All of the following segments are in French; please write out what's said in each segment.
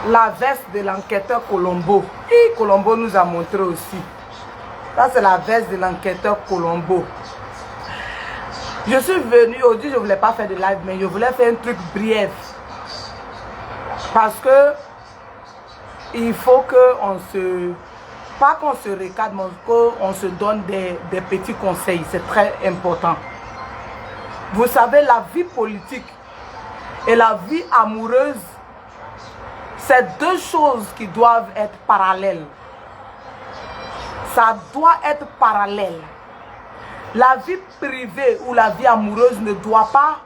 la veste de l'enquêteur Colombo. Et Colombo nous a montré aussi. Ça, c'est la veste de l'enquêteur Colombo. Je suis venue, aujourd'hui, je ne voulais pas faire de live, mais je voulais faire un truc bref. Parce que il faut qu'on se... Pas qu'on se recadre, mais qu'on se donne des petits conseils. C'est très important. Vous savez, la vie politique et la vie amoureuse, c'est deux choses qui doivent être parallèles. Ça doit être parallèle. La vie privée ou la vie amoureuse ne doit pas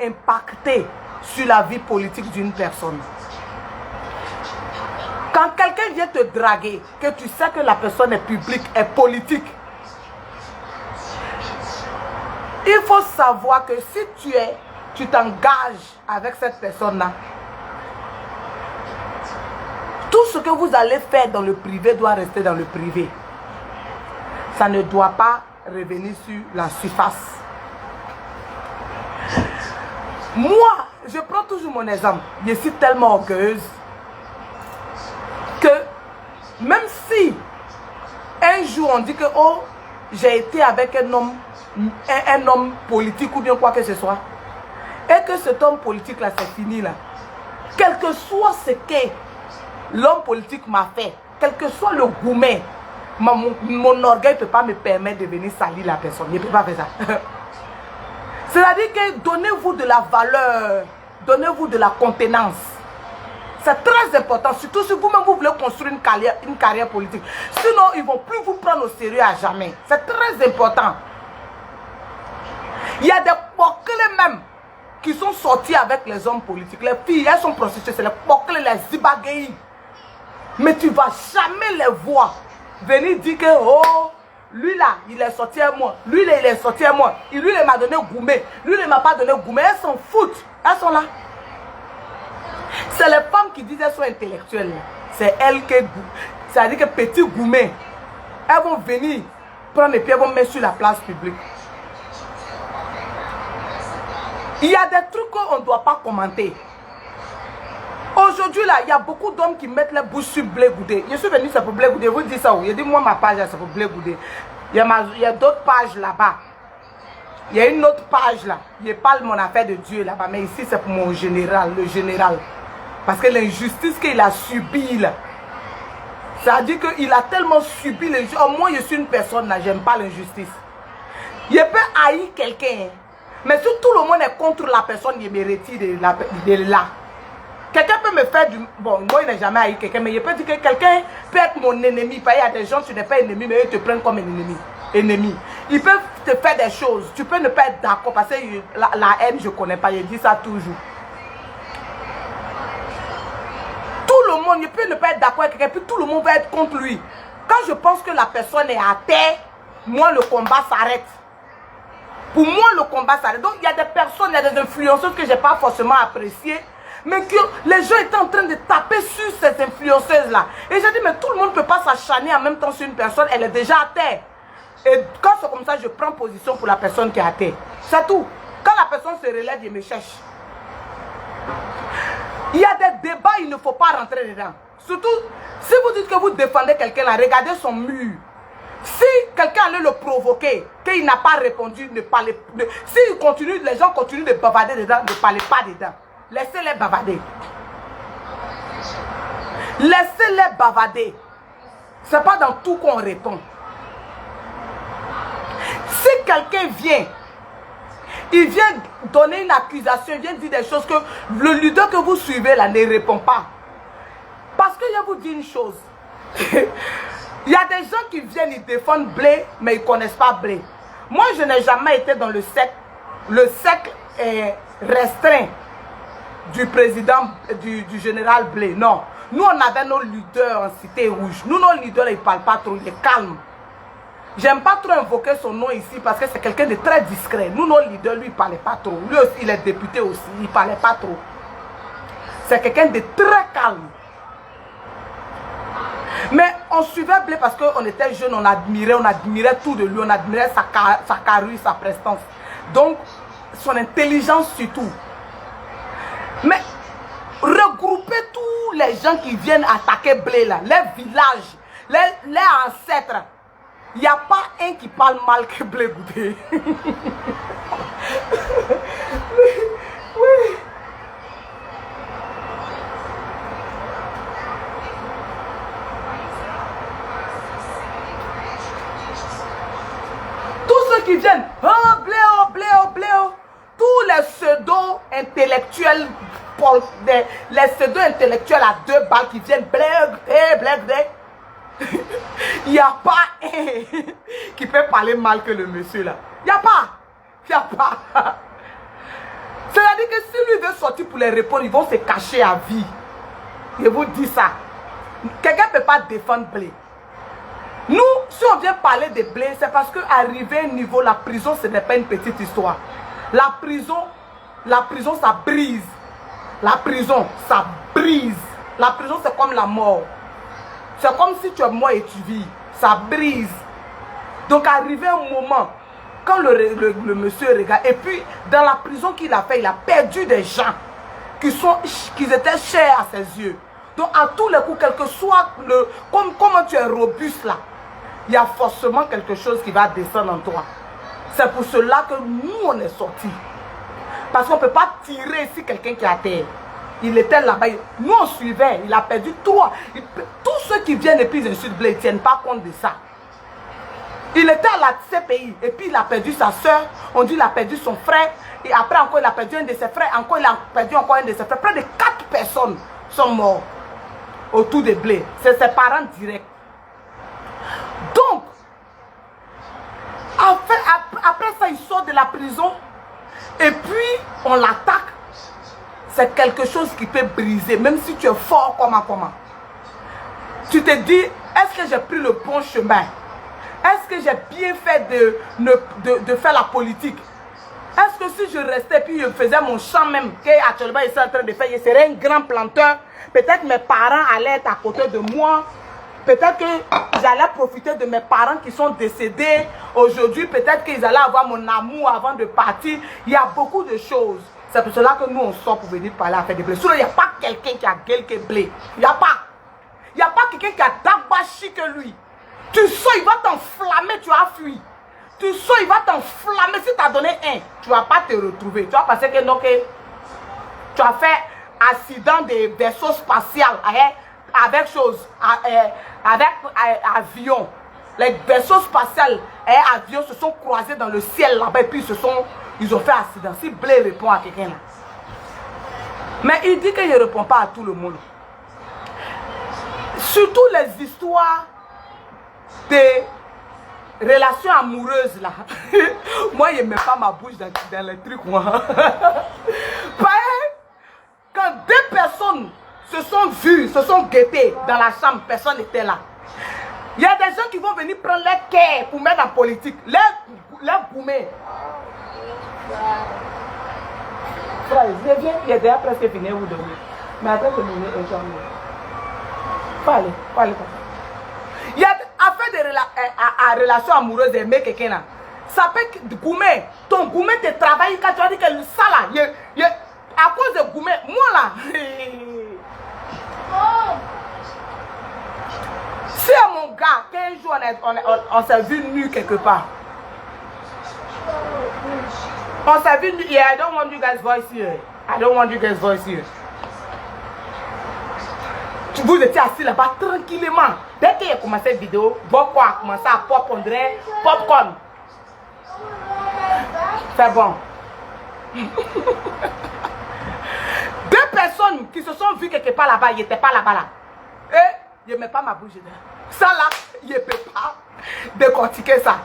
impacter sur la vie politique d'une personne. Quand quelqu'un vient te draguer, que tu sais que la personne est publique, est politique, il faut savoir que si tu t'engages avec cette personne-là, tout ce que vous allez faire dans le privé doit rester dans le privé. Ça ne doit pas revenir sur la surface. Moi, je prends toujours mon exemple. Je suis tellement orgueilleuse que même si un jour on dit que oh, j'ai été avec un homme politique ou bien quoi que ce soit, et que cet homme politique là c'est fini là, quel que soit ce que l'homme politique m'a fait, quel que soit le gourmet, mon orgueil ne peut pas me permettre de venir salir la personne. Il ne peut pas faire ça. C'est-à-dire que donnez-vous de la valeur, donnez-vous de la contenance. C'est très important, surtout si vous-même vous voulez construire une carrière politique. Sinon, ils ne vont plus vous prendre au sérieux à jamais. C'est très important. Il y a des poclés même qui sont sortis avec les hommes politiques. Les filles, elles sont prostituées, c'est les poclés, les zibagaïs. Mais tu ne vas jamais les voir venir dire que oh, lui là, il est sorti à moi. Lui là, il est sorti à moi. Lui, il m'a donné gourmet. Lui, il ne m'a pas donné gourmet. Elles s'en foutent. Elles sont là. C'est les femmes qui disent qu'elles sont intellectuelles. C'est elles qui... C'est-à-dire que petit gourmet, elles vont venir prendre les pieds, elles vont mettre sur la place publique. Il y a des trucs qu'on ne doit pas commenter. Aujourd'hui, là, il y a beaucoup d'hommes qui mettent les bouches sur Blé Goudé. Je suis venu, c'est pour Blé Goudé. Vous dites ça où? Je dis, moi, ma page, c'est pour Blé Goudé. Il y a d'autres pages là-bas. Il y a une autre page là. Je parle mon affaire de Dieu là-bas. Mais ici, c'est pour mon général, le général. Parce que l'injustice qu'il a subie là. Ça veut dire qu'il a tellement subi l'injustice. Oh, moi, je suis une personne là, j'aime pas l'injustice. Je peux haïr quelqu'un. Mais si tout le monde est contre la personne, je me retire de là. Quelqu'un peut me faire du... Bon, moi, il n'a jamais haï quelqu'un, mais je peux dire que quelqu'un peut être mon ennemi. Il y a des gens, tu n'es pas ennemi, mais ils te prennent comme un ennemi. Ils peuvent te faire des choses. Tu peux ne pas être d'accord, parce que la haine, je ne connais pas. Je dis ça toujours. Tout le monde, il peut ne pas être d'accord avec quelqu'un, puis tout le monde va être contre lui. Quand je pense que la personne est à terre, moi, le combat s'arrête. Pour moi, le combat s'arrête. Donc, il y a des personnes, il y a des influenceuses que je n'ai pas forcément appréciées, mais que les gens étaient en train de taper sur ces influenceuses-là. Et j'ai dit, mais tout le monde ne peut pas s'acharner en même temps sur une personne, elle est déjà à terre. Et quand c'est comme ça, je prends position pour la personne qui est à terre. C'est tout. Quand la personne se relève, je me cherche. Il y a des débats, il ne faut pas rentrer dedans. Surtout, si vous dites que vous défendez quelqu'un là, regardez son mur. Si quelqu'un allait le provoquer, qu'il n'a pas répondu, ne parlez pas. S'il continue, les gens continuent de bavarder dedans, ne parlez pas dedans. Laissez-les bavarder. Laissez-les bavarder. Ce n'est pas dans tout qu'on répond. Si quelqu'un vient, il vient donner une accusation, il vient dire des choses que le leader que vous suivez là ne répond pas. Parce que je vous dis une chose. Il y a des gens qui viennent, ils défendent Blé, mais ils ne connaissent pas Blé. Moi, je n'ai jamais été dans le cercle restreint du président, du général Blé. Non. Nous, on avait nos leaders en Cité Rouge. Nous, nos leaders, ils ne parlent pas trop, ils sont calmes. J'aime pas trop invoquer son nom ici parce que c'est quelqu'un de très discret. Nous, nos leaders, lui, il ne parlait pas trop. Lui aussi, il est député aussi, il ne parlait pas trop. C'est quelqu'un de très calme. Mais on suivait Blé parce qu'on était jeunes, on admirait tout de lui, on admirait sa carrure, sa prestance. Donc, son intelligence surtout. Mais regrouper tous les gens qui viennent attaquer Blé là, les villages, les ancêtres, il n'y a pas un qui parle mal que Blé Goudé. Oui. Tous ceux qui viennent, oh Bléo, Bléo, Bléo, tous les pseudo-intellectuels, les pseudo-intellectuels à 2 balles qui viennent, Blé, il n'y a pas un qui peut parler mal que le monsieur là. Il n'y a pas. Il n'y a pas. C'est-à-dire que si lui veut sortir pour les répondre, ils vont se cacher à vie. Je vous dis ça. Quelqu'un ne peut pas défendre Blé. Nous, si on vient parler de Blé, c'est parce qu'arriver au niveau, la prison, ce n'est pas une petite histoire. La prison, ça brise. La prison, ça brise. La prison, c'est comme la mort. C'est comme si tu es mort et tu vis. Ça brise. Donc, arrivé un moment, quand le monsieur regarde, et puis, dans la prison qu'il a fait, il a perdu des gens qui étaient chers à ses yeux. Donc, à tous les coups, quel que soit comment tu es robuste là, il y a forcément quelque chose qui va descendre en toi. C'est pour cela que nous, on est sortis. Parce qu'on ne peut pas tirer ici quelqu'un qui est à terre. Il était là-bas. Nous, on suivait. Il a perdu 3. Tous ceux qui viennent et puis ils insultent Blé, ils ne tiennent pas compte de ça. Il était à la CPI. Et puis, il a perdu sa soeur. On dit qu'il a perdu son frère. Et après, encore, il a perdu un de ses frères. Encore, il a perdu encore un de ses frères. Près de 4 personnes sont mortes autour de Blé. C'est ses parents directs. Donc, après ça, il sort de la prison. Et puis, on l'attaque. C'est quelque chose qui peut briser, même si tu es fort, comment. Tu te dis, est-ce que j'ai pris le bon chemin? Est-ce que j'ai bien fait de faire la politique? Est-ce que si je restais puis je faisais mon champ même, qu'actuellement il est en train de faire, je serais un grand planteur? Peut-être mes parents allaient être à côté de moi. Peut-être que j'allais profiter de mes parents qui sont décédés aujourd'hui. Peut-être qu'ils allaient avoir mon amour avant de partir. Il y a beaucoup de choses. C'est pour cela que nous, on sort pour venir parler à faire des blés. Sinon, il n'y a pas quelqu'un qui a quelques blés. Il n'y a pas. Il n'y a pas quelqu'un qui a d'abachi que lui. Tu sors, il va t'enflammer, tu as fui. Tu sors, il va t'enflammer. Si tu as donné un, tu ne vas pas te retrouver. Tu vas penser que donc, tu as fait accident de vaisseau spatial avec avion. Les vaisseaux spatials et avions se sont croisés dans le ciel là-bas et puis ils ont fait accident. Si Blé répond à quelqu'un là. Mais il dit qu'il ne répond pas à tout le monde. Surtout les histoires des relations amoureuses là. Moi, je ne mets pas ma bouche dans les trucs, moi. Quand 2 personnes se sont vues, se sont guettées dans la chambre, personne n'était là. Il y a des gens qui vont venir prendre les quais pour mettre en politique. Les boumés. Frère, je viens, il est déjà presque fini, vous dormez. Mais après, je vais un jour. Parlez. Il y a affaire de relation amoureuse aimer quelqu'un là. Ça peut Goumé, ton Goumé te travaille quand tu as dit que ça là, à cause de Goumé, moi là. Si à mon gars, 15 jours on s'est vu nu quelque part. On s'est vu nu. Yeah, I don't want you guys voice here. I don't want you guys voice here. Vous étiez assis là-bas tranquillement. Dès qu'il a commencé la vidéo, Boko a commencé à popondrer popcorn. C'est bon. 2 personnes qui se sont vues quelque part là-bas, ils n'étaient pas là-bas là. Et je ne mets pas ma bouche dedans. Ça là, je ne peux pas décortiquer ça.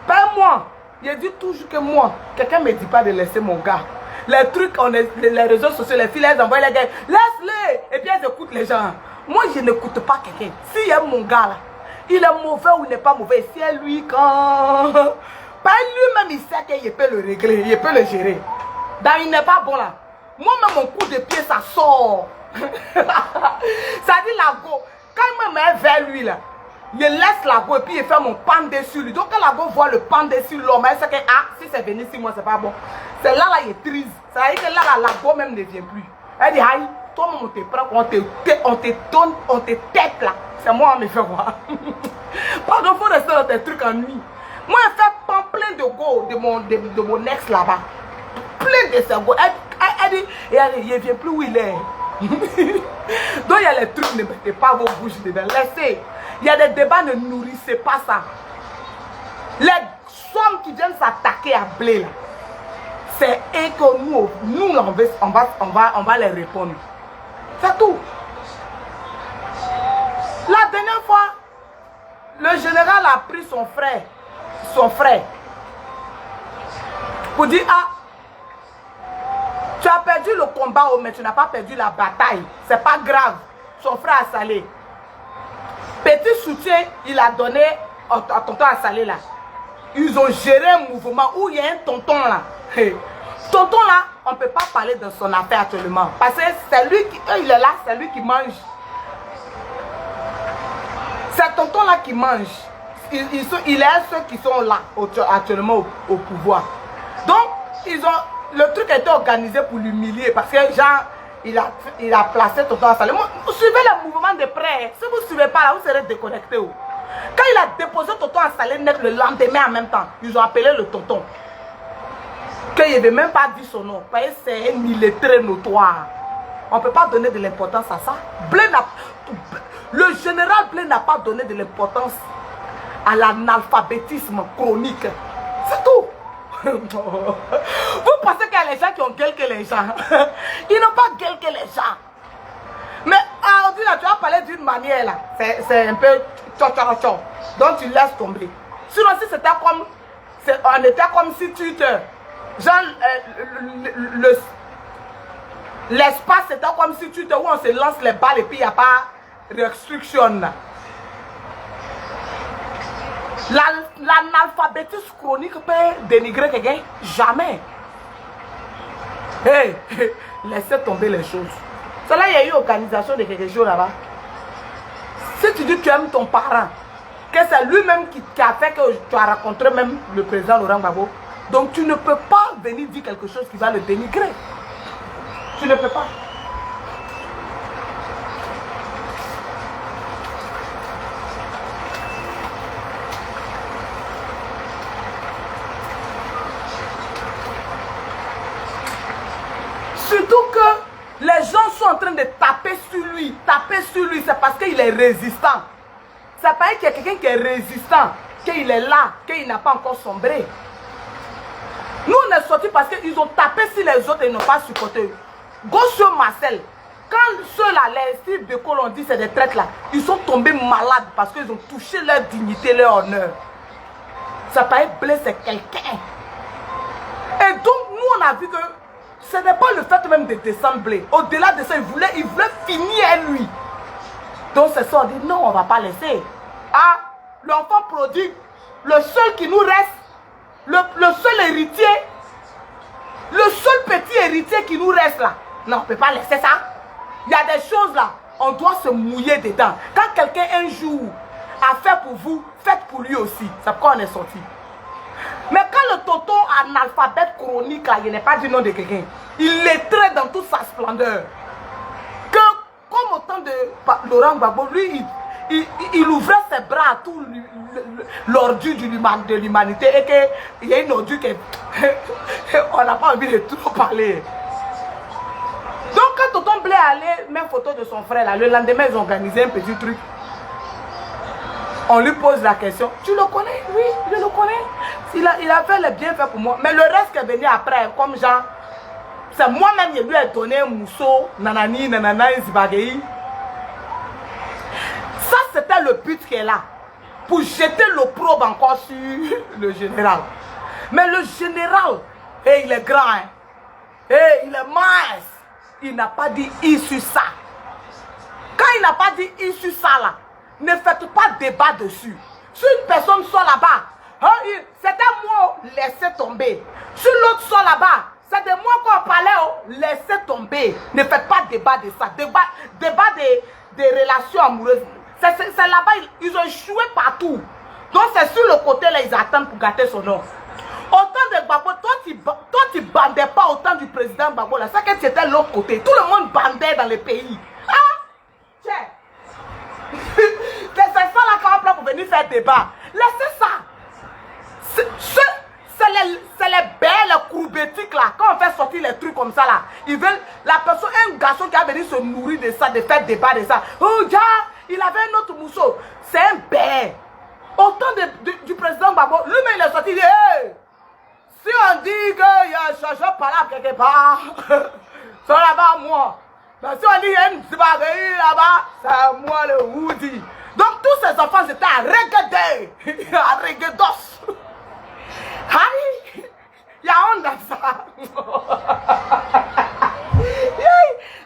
Pas moi. Je dis toujours que moi, quelqu'un ne me dit pas de laisser mon gars. Les trucs, les réseaux sociaux, les filles, elles envoient les gars. Laisse-les. Et puis elles écoutent les gens. Moi, je n'écoute pas quelqu'un. S'il y a mon gars là, il est mauvais ou il n'est pas mauvais. Si c'est lui quand... Pas lui-même, il sait qu'il peut le régler, il peut le gérer. Donc il n'est pas bon là. Moi-même, mon coup de pied, ça sort. Ça dit la go. Quand il me met vers lui là, je laisse la go et puis il fait mon pan dessus lui. Donc quand la go voit le pan dessus l'homme, elle sait que si c'est venu sur moi, c'est pas bon. C'est là, il est triste. Ça veut dire que là, la go même ne vient plus. Elle dit, aïe, toi, on te prend, on te donne, on te tête là. C'est moi, on me fait voir. Pardon, faut rester dans tes trucs en nuit. Moi, je fais plein de go de mon ex là-bas. Plein de ces go. Elle dit, il ne vient plus où il est. Donc, il y a les trucs, ne mettez pas vos bouches dedans. Laissez. Il y a des débats, ne nourrissez pas ça. Les sommes qui viennent s'attaquer à blé là, c'est et que nous on va les répondre. C'est tout. La dernière fois, le général a pris son frère, pour dire, ah, tu as perdu le combat, mais tu n'as pas perdu la bataille. C'est pas grave. Son frère a salé. Petit soutien, il a donné à tonton à salé là. Ils ont géré un mouvement où il y a un tonton là. Tonton là, on ne peut pas parler de son affaire actuellement. Parce que c'est lui qui, il est là, c'est lui qui mange. C'est tonton là qui mange. Il est ceux qui sont là actuellement au pouvoir. Donc, le truc a été organisé pour l'humilier. Parce que genre, il a placé tonton à salé. Suivez le mouvement de près. Si vous ne suivez pas là, vous serez déconnecté. Quand il a déposé tonton à salé net le lendemain en même temps, ils ont appelé le tonton. Qu'il n'avait même pas dit son nom. C'est un illettré notoire. On ne peut pas donner de l'importance à ça. Le général Blé n'a pas donné de l'importance à l'analphabétisme chronique. C'est tout. Vous pensez qu'il y a les gens qui ont gueule que les gens. Ils n'ont pas gueule que les gens. Mais aujourd'hui, tu vas parler d'une manière là. C'est un peu tcho. Donc tu laisses tomber. Sinon, si c'était comme. On était comme si tu te. Genre, l'espace c'était comme si tu te. Où on se lance les balles et puis il n'y a pas restriction. L'analphabétisme chronique peut dénigrer quelqu'un? Jamais. Hey, laissez tomber les choses. C'est là il y a eu organisation de quelque chose là-bas. Si tu dis que tu aimes ton parent, que c'est lui-même qui a fait que tu as rencontré même le président Laurent Gbagbo, donc tu ne peux pas venir dire quelque chose qui va le dénigrer. Tu ne peux pas. Surtout que les gens sont en train de taper sur lui. Taper sur lui, c'est parce qu'il est résistant. Ça paraît qu'il y a quelqu'un qui est résistant, qu'il est là, qu'il n'a pas encore sombré. Nous, on est sortis parce qu'ils ont tapé sur les autres et ils n'ont pas supporté. Gaucho Marcel, quand ceux-là, les styles de col, on dit c'est des traites là, ils sont tombés malades parce qu'ils ont touché leur dignité, leur honneur. Ça paraît blessé quelqu'un. Et donc, nous, on a vu que ce n'est pas le fait même de descendre blé. Au-delà de ça, il voulait finir lui. Donc c'est ça, on dit non, on ne va pas laisser. Ah, l'enfant prodigue, le seul qui nous reste, le seul héritier, le seul petit héritier qui nous reste là. Non, on ne peut pas laisser ça. Il y a des choses là, on doit se mouiller dedans. Quand quelqu'un un jour a fait pour vous, faites pour lui aussi. C'est pourquoi on est sorti. Mais quand le tonton analphabète chronique là, il n'est pas du nom de quelqu'un, il est très dans toute sa splendeur. Que comme au temps de Laurent Gbagbo, lui, il ouvrait ses bras à tout l'ordure de l'humanité et qu'il y a une ordure qu'on n'a pas envie de trop parler. Donc quand tonton Blé allait, même photo de son frère là, le lendemain ils ont organisé un petit truc. On lui pose la question, tu le connais? Oui, je le connais. Il a fait le bienfait pour moi. Mais le reste qui est venu après, comme genre, c'est moi-même qui lui ai donné un mousseau, nanani, nanana, zibagei. Ça, c'était le but qui est là. Pour jeter l'opprobre encore sur le général. Mais le général, il est grand, hein. Il est mince. Il n'a pas dit I sur ça. Quand il n'a pas dit I sur ça là, ne faites pas débat dessus. Si une personne sort là-bas, c'était moi, laissez tomber. Si l'autre sort là-bas, c'est de moi qu'on parlait, laissez tomber. Ne faites pas débat de ça. Débat des relations amoureuses. C'est là-bas, ils ont échoué partout. Donc c'est sur le côté là, ils attendent pour gâter son nom. Autant de Gbagbo, toi tu bandais pas autant du président Gbagbo là. C'est que tu étais de l'autre côté. Tout le monde bandait dans le pays. Ah, tiens. C'est ça là qu'on prend pour venir faire débat. Laissez ça. C'est les belles courbétiques là. Quand on fait sortir les trucs comme ça là, ils veulent la personne, un garçon qui a venu se nourrir de ça, de faire débat de ça. Oh, ya, il avait un autre mousseau. C'est un bête. Autant du président Gbagbo, lui-même il est sorti, il dit, hey, si on dit qu'il y a un changement par là quelque part, c'est là-bas moi. Mais si on dit qu'il y a une divaguerie là-bas, c'est moi le Woody. Donc tous ces enfants étaient à regarder, à regarder. Aïe, il y a honte dans ça.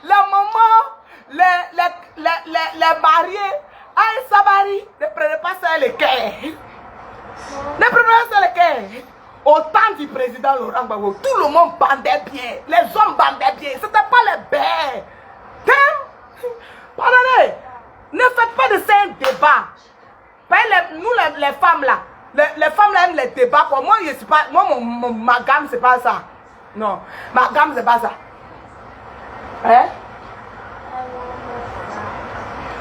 La maman, les mariés, aïe Sabari, ne prenez pas ça le cœur. Ne prenez pas ça le cœur. Au temps du président Laurent Gbagbo, tout le monde bandait bien. Les hommes bandaient bien. Ce n'était pas les bêtes. Pardonnez, ne faites pas de ça un débat. Nous les femmes là, les femmes là aiment les débats. Pour moi, je suis pas, ma gamme c'est pas ça. Non, ma gamme c'est pas ça. Hein?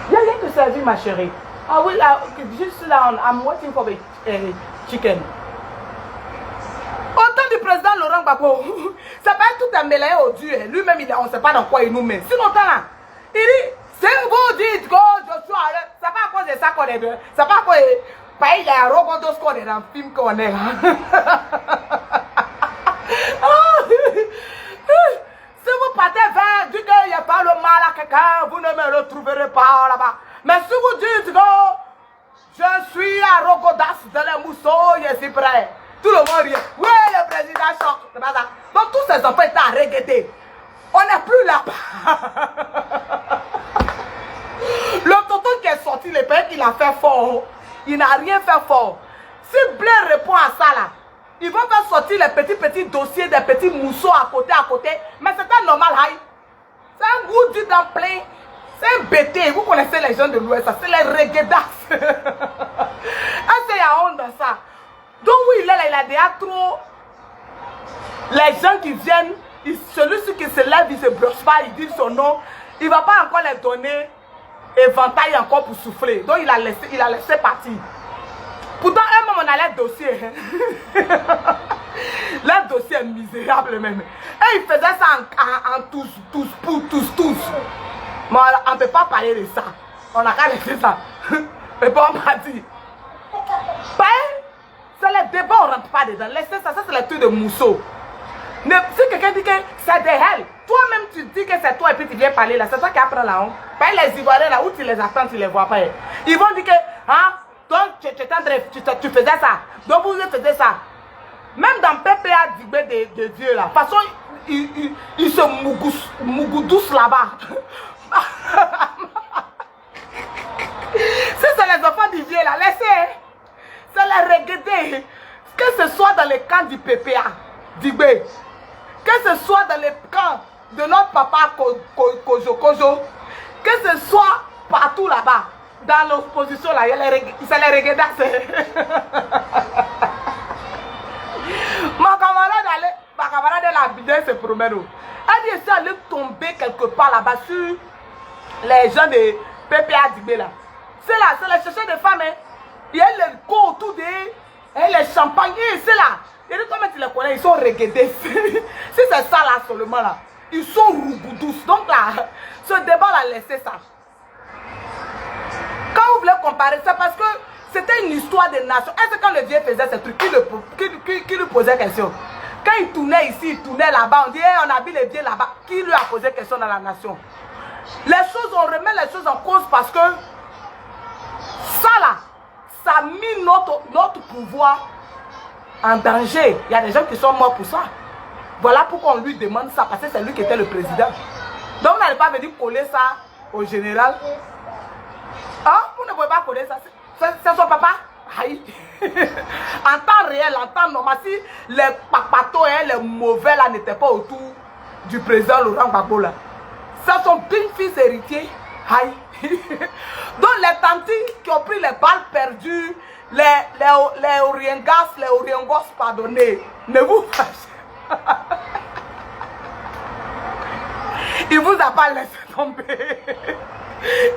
Viens te servir ma chérie. Ah oui, là, juste là, I'm waiting for the chicken. Autant du président Laurent Gbagbo, ça peut être tout un mélange au Dieu. Lui-même, on ne sait pas dans quoi il nous met. Sinon, là, il dit, si vous dites que je suis arrêté, c'est pas à cause de ça qu'on est bien. C'est pas à cause de il y a un robot de ce qu'on est dans le film qu'on est. Si vous partez vers, dites qu'il n'y a pas le mal à quelqu'un, vous ne me retrouverez pas là-bas. Mais si vous dites que je suis à Rogodas dans les mousseaux, je suis prêt. Tout le monde rit. Oui, le président choque. C'est pas ça. Donc tous ces enfants étaient à regretter. On n'est plus là-bas. Le tonton qui est sorti, le père qu'il a fait fort. Il n'a rien fait fort. Si Blair répond à ça là, ils vont faire sortir les petits dossiers, des petits mousseaux à côté. Mais c'était normal, hein? C'est un goût du dans plein. C'est un bêté. Vous connaissez les gens de l'Ouest, c'est les reggaedas. Est-ce qu'il y a honte dans ça? Donc oui, il a déjà trop. Les gens qui viennent, celui qui se lève, il ne se brosse pas, il dit son nom. Il ne va pas encore les donner éventail encore pour souffler. Donc il a laissé partir. Pourtant, un moment, on a les dossiers. Le dossier est misérable même. Et il faisait ça en tous. Mais on ne peut pas parler de ça. On a qu'à laisser ça. Mais bon, on m'a dit. C'est les débats, on ne rentre pas dedans. Laissez ça, c'est le truc de mousseau. Si quelqu'un dit que c'est des hell, toi-même tu dis que c'est toi et puis tu viens parler là, c'est toi qui apprends la honte. Les Ivoiriens là où tu les attends, tu ne les vois pas. Ils vont dire que, hein, donc tu faisais ça. Donc vous faisiez ça. Même dans PPA de Dieu là, de toute façon, ils se mougoudoussent là-bas. Si c'est les enfants du vieux là, laissez. C'est les regretter. Que ce soit dans les camps du PPA, d'Igbe, que ce soit dans les camps de notre papa Kojo, que ce soit partout là-bas, dans l'opposition là, c'est les regretter. Ma camarade de la bidée se promène. Elle dit, elle est tombée quelque part là-bas sur les gens de PPA d'Igbe là. C'est les chercheurs de femmes. Hein. Il y a les go autour d'eux, et les champagnes, c'est là. Et comment tu les connais, ils sont reggaetés. Si c'est ça là seulement là, ils sont rougoudous. Donc là, ce débat là, laissez ça. Quand vous voulez comparer, c'est parce que c'était une histoire de nation. Est-ce que quand le vieux faisait ce truc, qui lui posait question? Quand il tournait ici, il tournait là-bas, on dit hey, on a vu les vieux là-bas. Qui lui a posé question dans la nation? Les choses, on remet les choses en cause parce que ça là, ça a mis notre pouvoir en danger. Il y a des gens qui sont morts pour ça. Voilà pourquoi on lui demande ça, parce que c'est lui qui était le président. Donc on n'allait pas venir coller ça au général. Hein? Vous ne pouvez pas coller ça. C'est son papa? Aïe. En temps réel, en temps normal, si les papatos et les mauvais là n'étaient pas autour du président Laurent Gbagbo là, c'est son fils héritier. Aïe. Donc les tantis qui ont pris les balles perdues, les Oriengos, pardonnez. Ne vous fâchez. Il vous a pas laissé tomber.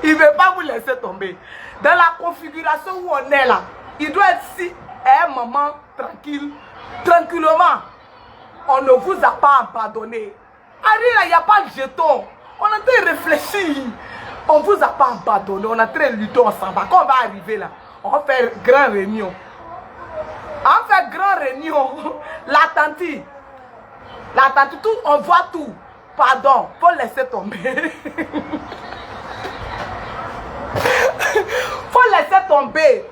Il ne veut pas vous laisser tomber. Dans la configuration où on est là, il doit être si un moment tranquille, tranquillement. On ne vous a pas abandonné. Il n'y a pas de jeton. On est en train de réfléchir. On ne vous a pas abandonné. On est en train de lutter ensemble. Quand on va arriver là, on va faire grande réunion. On va faire grande réunion. La tante, tout, on voit tout. Pardon, faut laisser tomber. Faut laisser tomber.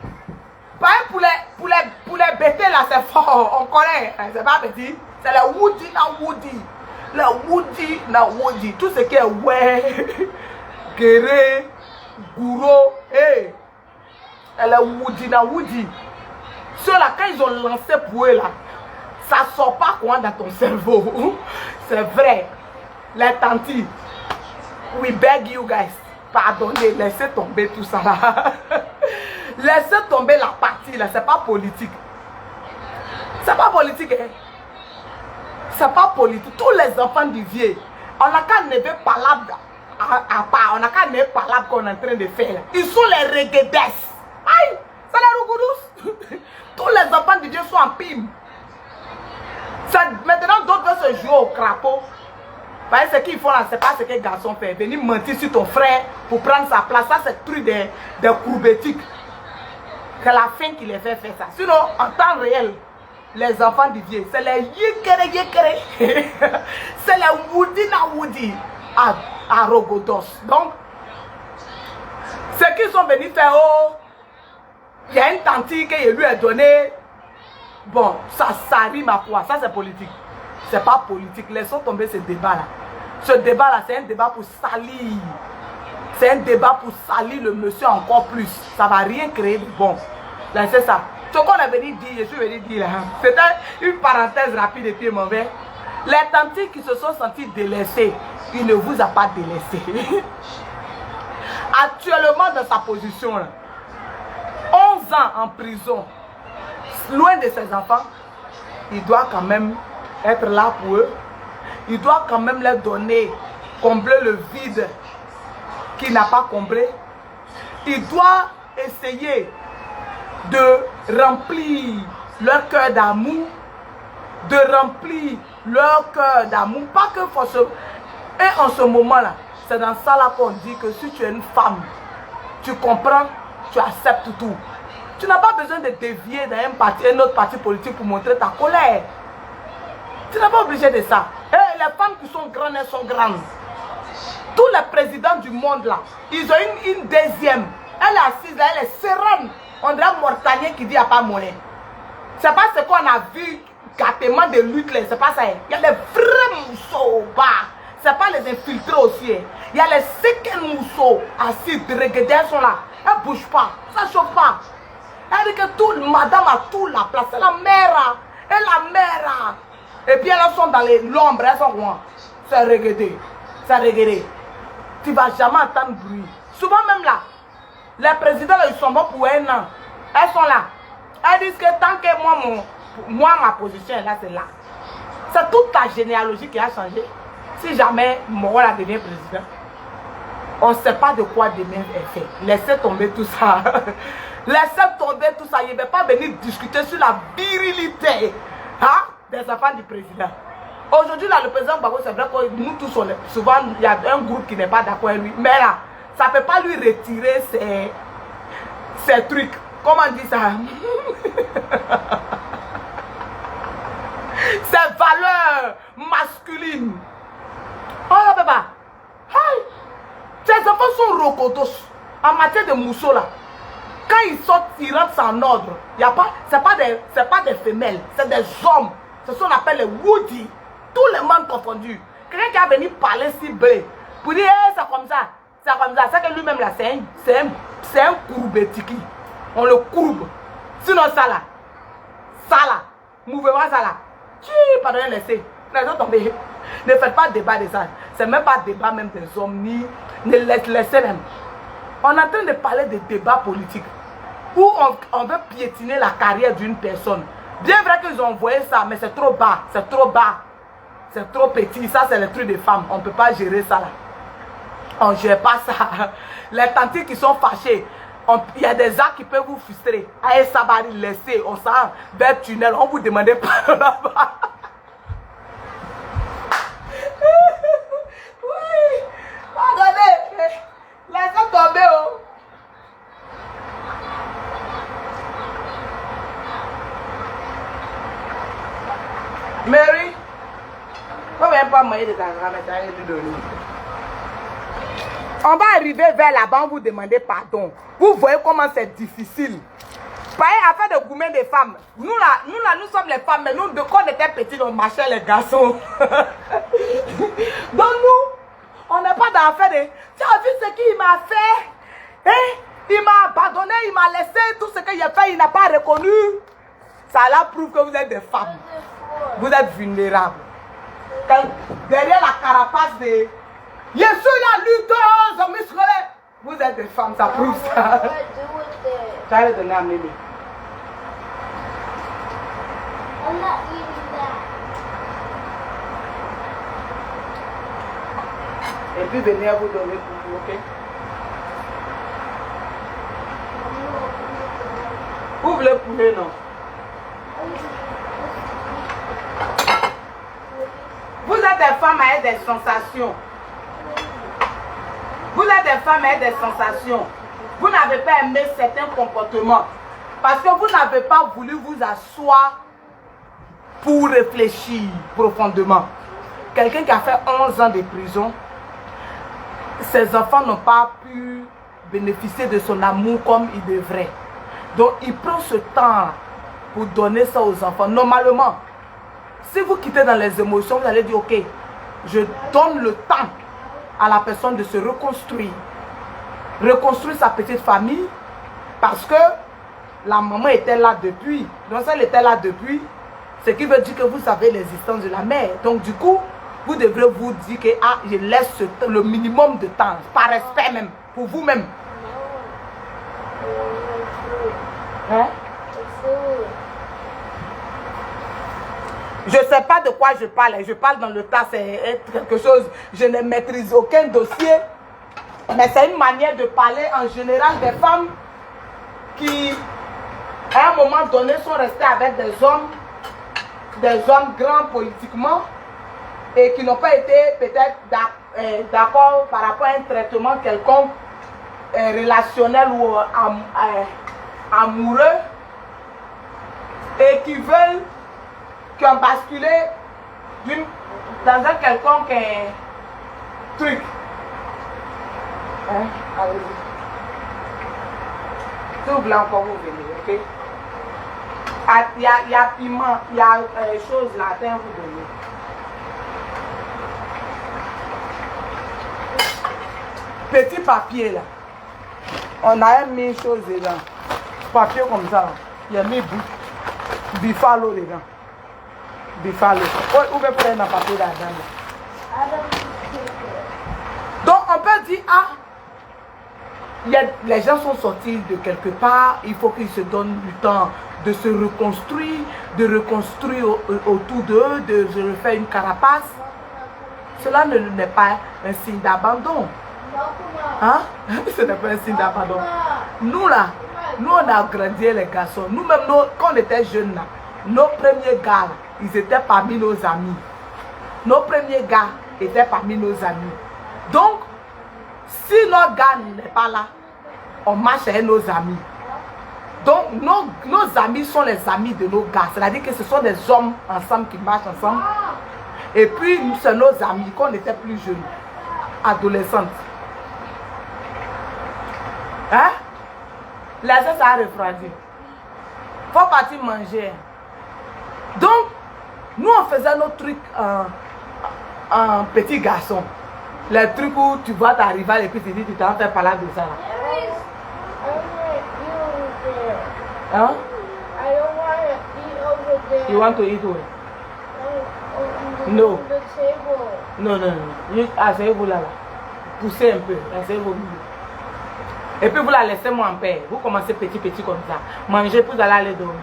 Pour les bêter là, c'est fort. On connaît. C'est pas petit. C'est le Woody na Woody. Le Woody na Woody. Tout ce qui est ouais, Guéré, Gouro. Hey. C'est le Woody na Woody. Ceux-là, quand ils ont lancé pour eux là, ça sort pas quoi dans ton cerveau. C'est vrai. Les tantis. We beg you guys. Pardonnez, laissez tomber tout ça là. Laissez tomber la partie là, c'est pas politique. C'est pas politique, hein. C'est pas politique. Tous les enfants du vieux, on n'a qu'à ne pas palabre à part, on n'a qu'à ne pas palabre qu'on est en train de faire. Ils sont les reggaedes. Aïe, c'est les rougoudous. Tous les enfants du vieux sont en pime. Maintenant, d'autres veulent se jouer au crapaud. Ce qu'ils font là, c'est pas ce que les garçons font. Venir mentir sur ton frère pour prendre sa place. Ça, c'est le truc des courbétiques. C'est la fin qui les fait faire ça. Sinon, en temps réel, les enfants du vieux, c'est les yékéré. C'est les Woody na Woody à Rogodos. Donc, ce qu'ils sont venus faire, oh, il y a une tante qui lui a donné. Bon, ça rime à quoi? Ça, c'est politique. C'est pas politique. Laissons tomber ce débat là. Ce débat là, c'est un débat pour salir. C'est un débat pour salir le monsieur encore plus. Ça va rien créer de bon. C'est ça. Ce qu'on a venu dire, je suis venu dire là. C'était une parenthèse rapide et puis mauvais. Les tantis qui se sont sentis délaissés, il ne vous a pas délaissé. Actuellement dans sa position là, 11 ans en prison, loin de ses enfants, il doit quand même être là pour eux. Il doit quand même leur donner, combler le vide qu'il n'a pas comblé. Il doit essayer de remplir leur cœur d'amour, de remplir leur cœur d'amour. Pas que forcément. Et en ce moment-là, c'est dans ça là qu'on dit que si tu es une femme, tu comprends, tu acceptes tout. Tu n'as pas besoin de dévier dans un autre parti politique pour montrer ta colère. Tu n'es pas obligé de ça. Et les femmes qui sont grandes, elles sont grandes. Tous les présidents du monde là, ils ont une deuxième. Elle est assise là, elle est sereine. On dirait un mortanier qui dit qu'il n'y a pas moyen. C'est pas ce qu'on a vu gâtement de lutte là, c'est pas ça. Il y a les vrais mousseaux bas. C'est pas les infiltrés aussi. Il y a les seconds mousseaux assis, les regardeurs sont là. Elles ne bougent pas, ça ne chauffe pas. Elle dit que tout, madame a tout la place. C'est la mère. Et la mère. Et puis elles sont dans l'ombre, elles sont quoi? C'est regardé. C'est regardé. Tu ne vas jamais entendre bruit. Souvent même là, les présidents là, ils sont bons pour un an. Elles sont là. Elles disent que tant que moi ma position est là, c'est là. C'est toute ta généalogie qui a changé. Si jamais Morola devient président, on ne sait pas de quoi demain est fait. Laissez tomber tout ça. Laissez tomber tout ça. Il ne va pas venir discuter sur la virilité, hein, des enfants du président. Aujourd'hui, là, le président Gbagbo, c'est vrai que nous tous, souvent, il y a un groupe qui n'est pas d'accord avec lui. Mais là, ça ne peut pas lui retirer ses trucs. Comment on dit ça? Ses valeurs masculines. Oh là, papa. Hey. Ces enfants sont rocotos. En matière de mousseau, là. Quand ils sortent, ils rentrent en ordre. Ce n'est pas des femelles, c'est des hommes. C'est ce qu'on appelle les Woody. Tous les membres confondus. Quelqu'un qui a venu parler si blé. Pour dire, hey, c'est comme ça. C'est comme ça. C'est que lui-même, là, c'est un courbetiki. On le courbe. Sinon, ça là. Mouvement, ça là. Pardonnez, laissez. Laissez tomber. Ne faites pas débat de ça. C'est même pas débat même des hommes, ni ne laissez même. On est en train de parler de débat politique. où on veut piétiner la carrière d'une personne. Bien vrai qu'ils ont envoyé ça, mais c'est trop bas, c'est trop bas. C'est trop petit, ça c'est le truc des femmes. On ne peut pas gérer ça là. On ne gère pas ça. Les tantes qui sont fâchées, il y a des actes qui peuvent vous frustrer. Allez, ça va laisser, on s'en vers le tunnel, on vous demande pas là-bas. Oui, regardez, laissez tomber. Oh. Mary, on va pas moyen de ta grand-mère de donner. On va arriver vers là-bas, vous demandez pardon. Vous voyez comment c'est difficile. Pareil, affaire de gourmet des femmes. Nous là, nous sommes les femmes, mais nous, quand on était petits, on marchait les garçons. Donc nous, on n'est pas dans l'affaire de... Tu as vu ce qu'il m'a fait? Hein? Il m'a abandonné, il m'a laissé, tout ce qu'il a fait, il n'a pas reconnu. Ça là prouve que vous êtes des femmes. Vous êtes vulnérables. Derrière la carapace de... Je suis la lutteuse musclée. Vous êtes des femmes, ça prouve ça. J'allais donner à Mémé. Et puis venez à vous donner pour vous, ok? Ouvre le poulet, non? Vous êtes des femmes avec des sensations. Vous êtes des femmes avec des sensations. Vous n'avez pas aimé certains comportements. Parce que vous n'avez pas voulu vous asseoir pour réfléchir profondément. Quelqu'un qui a fait 11 ans de prison, ses enfants n'ont pas pu bénéficier de son amour comme il devrait. Donc il prend ce temps pour donner ça aux enfants. Normalement, si vous quittez dans les émotions, vous allez dire ok, je donne le temps à la personne de se reconstruire. Reconstruire sa petite famille parce que la maman était là depuis. Donc si elle était là depuis, ce qui veut dire que vous savez l'existence de la mère. Donc du coup, vous devrez vous dire que ah, je laisse le minimum de temps, par respect même, pour vous-même. Hein? Je ne sais pas de quoi je parle. Je parle dans le tas, c'est quelque chose. Je ne maîtrise aucun dossier. Mais c'est une manière de parler en général des femmes qui, à un moment donné, sont restées avec des hommes grands politiquement et qui n'ont pas été peut-être d'accord par rapport à un traitement quelconque, relationnel ou amoureux, et qui veulent, qui ont basculé dans un quelconque truc. Hein? Allez-y. Si vous voulez encore, vous venez, ok? Il y a piment, il y a choses là, attends, vous donner. Petit papier là. On a mis une chose dedans. Papier comme ça là. Il y a mis bifalo dedans. Bifalo. Où peut prendre un papier là-dedans? Donc on peut dire, ah, les gens sont sortis de quelque part, il faut qu'ils se donnent du temps de se reconstruire, autour d'eux, de refaire une carapace. Cela n'est pas un signe d'abandon. Hein? Ce n'est pas un signe d'abandon. Nous là, nous on a grandi les garçons. Nous-mêmes, quand on était jeunes là, nos premiers gars, là, ils étaient parmi nos amis. Nos premiers gars étaient parmi nos amis. Donc, si nos gars n'est pas là, on marche avec nos amis. Donc, nos amis sont les amis de nos gars. C'est-à-dire que ce sont des hommes ensemble qui marchent ensemble. Et puis, c'est nos amis quand on était plus jeunes, adolescentes. Hein? Là, ça a refroidi. Faut partir manger. Donc, nous, on faisait nos trucs en petit garçon. Les trucs où tu vois ta rivale et puis tu dis, tu t'en fais parler de ça. Là. Hein? You want to eat what? No. Non, non, non. Asseyez-vous là, là. Poussez un peu. Asseyez-vous. Et puis vous la laissez moi en paix. Vous commencez petit comme ça. Manger, puis vous allez aller dormir.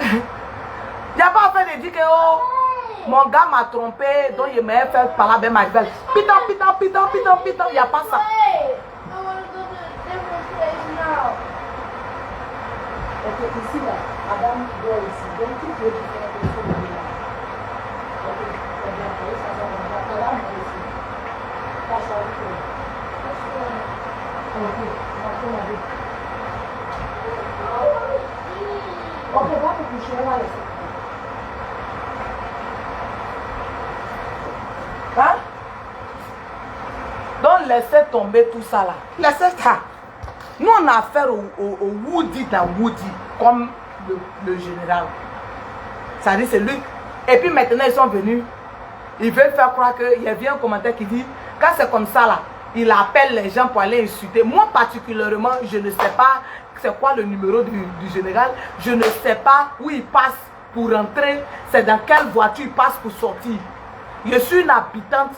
Il n'y a pas fait de dire que oh, mon gars m'a trompé, donc il m'a fait parler avec ma gueule. Piton. Il n'y a pas ça. Ici là, Adam doit ici. Donc tu peux faire des choses là. Ok, va te coucher là. Hein? Donc laissez tomber tout ça là. Laissez ça. Nous on a affaire au Woody dans Woody, comme le général. Ça dit c'est lui. Et puis maintenant ils sont venus. Ils veulent faire croire qu'il y a bien un commentaire qui dit, quand c'est comme ça là, il appelle les gens pour aller insulter. Moi particulièrement, je ne sais pas c'est quoi le numéro du général. Je ne sais pas où il passe pour rentrer. C'est dans quelle voiture il passe pour sortir. Je suis une habitante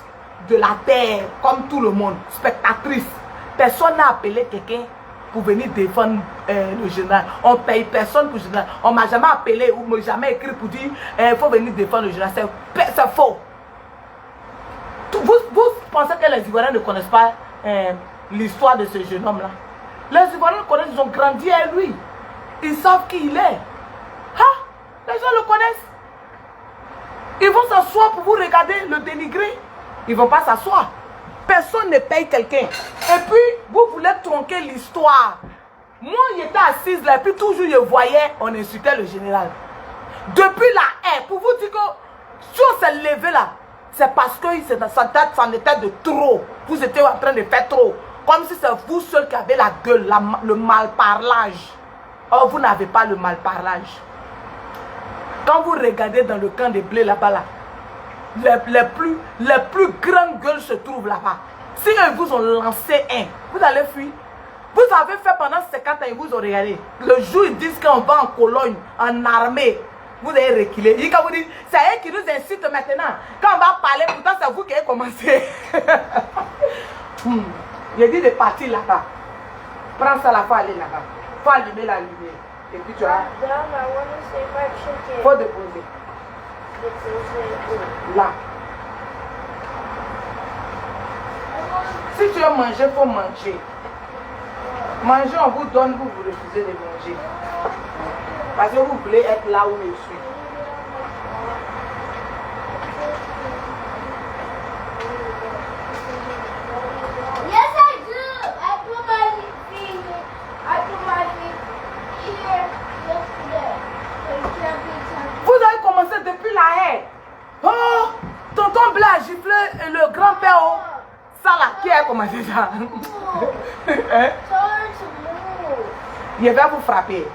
de la terre, comme tout le monde, spectatrice. Personne n'a appelé quelqu'un pour venir défendre le général. On paye personne pour le général. On ne m'a jamais appelé ou m'a jamais écrit pour dire il faut venir défendre le général. C'est faux. Vous pensez que les Ivoiriens ne connaissent pas l'histoire de ce jeune homme-là? Les Ivoiriens le connaissent, ils ont grandi à lui. Ils savent qui il est. Ah, les gens le connaissent. Ils vont s'asseoir pour vous regarder, le dénigrer. Ils ne vont pas s'asseoir. Personne ne paye quelqu'un. Et puis, vous voulez tronquer l'histoire. Moi, j'étais assise là, et puis toujours je voyais, on insultait le général. Depuis la haie, pour vous dire que si on s'est levé là, c'est parce que sa tête, ça en était de trop. Vous étiez en train de faire trop. Comme si c'est vous seul qui avez la gueule, le malparlage. Or, vous n'avez pas le malparlage. Quand vous regardez dans le camp des blés là-bas, là, les plus grandes gueules se trouvent là-bas. Si ils vous ont lancé un, vous allez fuir. Vous avez fait pendant 50 ans, ils vous ont regardé. Le jour ils disent qu'on va en colonne, en armée, vous allez reculer. Il vous dit, c'est eux qui nous incitent maintenant. Quand on va parler, pourtant c'est vous qui avez commencé. Il dit de partir là-bas. Prends ça là, faut aller là-bas. Faut allumer la lumière. Et puis tu as. Faut déposer. Là. Si tu veux manger, il faut manger. Manger, on vous donne, vous refusez de manger. Parce que vous voulez être là où je suis. Yes, I do. I put my feet here yesterday. Vous avez commencé depuis la haie. Oh, tonton Blé a giflé le grand-père. Oh. Ça là, qui a commencé ça? Hein? Je vais vous frapper.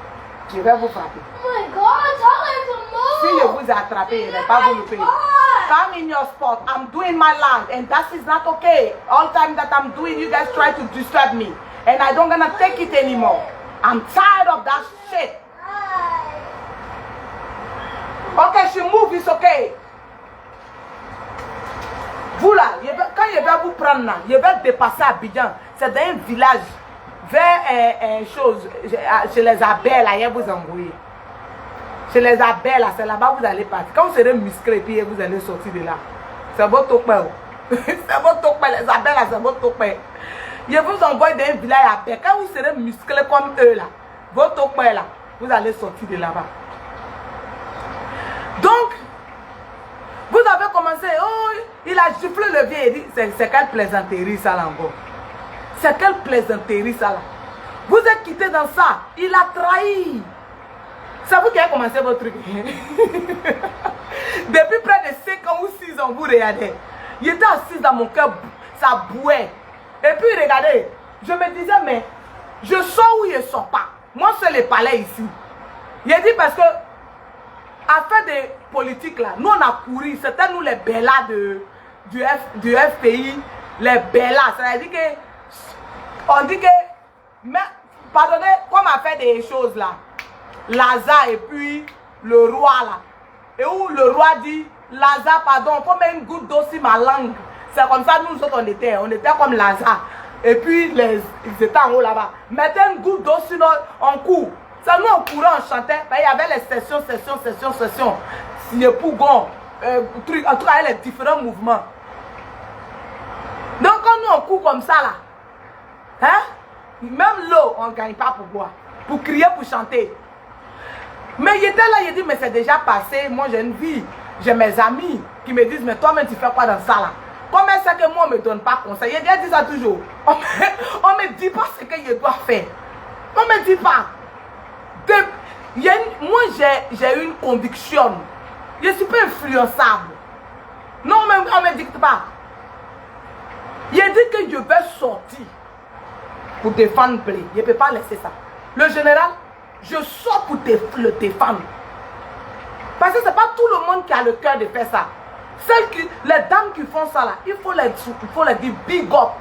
Je vais vous frapper. Oh my God, tell her to move. Si je vous ai attrapé, je ne vais pas vous louper. Come in your spot. I'm doing my life, and that is not okay. All time that I'm doing, you guys try to disturb me, and I don't gonna take it anymore. I'm tired of that shit. Okay, she move, it's okay. Vous là, quand je vais vous prendre là, je vais dépasser Abidjan. C'est dans un village vers chez les abeilles là, je vous envoyer. Chez les abeilles là, c'est là-bas vous allez partir. Quand vous serez musclé, puis vous allez sortir de là. C'est votre père. C'est votre père, les abeilles là, c'est votre père. Je vous envoie dans un village abeilles. Quand vous serez musclé comme eux là, votre père là, vous allez sortir de là-bas. Donc, vous avez commencé, oh, il a giflé le vieux, il dit, c'est quelle plaisanterie ça là encore. C'est quelle plaisanterie ça là. Vous êtes quitté dans ça, il a trahi. C'est vous qui avez commencé votre truc. Depuis près de 5 ans ou 6 ans, vous regardez. Il était assis dans mon cœur, ça bouait. Et puis regardez, je me disais, mais je sors ou je ne sors pas. Moi, c'est le palais ici. Il a dit parce que, affaire de politique là, nous on a couru, c'était nous les bellas du FPI, les bellas, c'est-à-dire que, on dit que, mais, pardonnez, comme on a fait des choses là, Lazare et puis le roi là, et où le roi dit, Lazare, pardon, faut mettre une goutte d'eau sur ma langue, C'est comme ça, nous autres, on était comme Lazare. Et puis, ils étaient en haut là-bas. Mettez une goutte d'eau, sinon on court. Ça, nous, on courait, on chantait. Il y avait les sessions. Le pougon, truc, en tout cas, les différents mouvements. Donc, quand nous, on court comme ça, là, hein, même l'eau, on ne gagne pas pour boire. Pour crier, pour chanter. Mais il était là, il dit, mais c'est déjà passé. Moi, j'ai une vie. J'ai mes amis qui me disent, mais toi-même, tu fais quoi dans ça, là? Comment c'est que moi, on ne me donne pas conseil? Il dit ça toujours. On ne me dit pas ce que je dois faire. On ne me dit pas. Moi, j'ai une conviction. Je ne suis pas influençable. Non, on ne me dicte pas. Il a dit que je vais sortir pour défendre Blé. Je ne peux pas laisser ça. Le général, je sors pour le défendre. Parce que ce n'est pas tout le monde qui a le cœur de faire ça. Les dames qui font ça là, il faut les dire big up.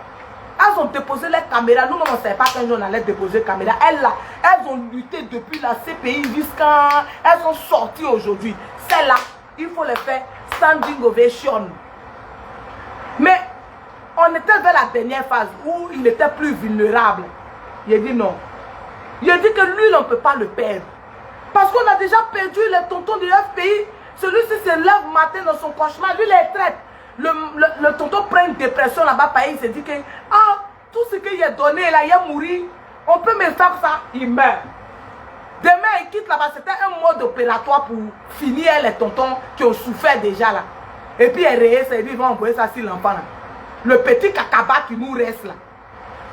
Elles ont déposé les caméras. Nous, on ne savait pas qu'un jour on allait déposer les caméras. Elles ont lutté depuis la CPI jusqu'à... Elles sont sorties aujourd'hui. Celles-là, il faut les faire standing ovation. Mais on était vers la dernière phase où il était plus vulnérable. Il a dit non. Il a dit que lui, on ne peut pas le perdre. Parce qu'on a déjà perdu les tontons du FPI. Celui-ci se lève matin dans son cauchemar. Lui, les traite. Le tonton prend une dépression là-bas. Il se dit que tout ce qu'il a donné là, il a mouru. On peut me faire ça. Il meurt. Demain, il quitte là-bas. C'était un mode opératoire pour finir les tontons qui ont souffert déjà là. Et puis, il dit, ils vont envoyer ça sur l'enfant là. Le petit cacaba qui nous reste là.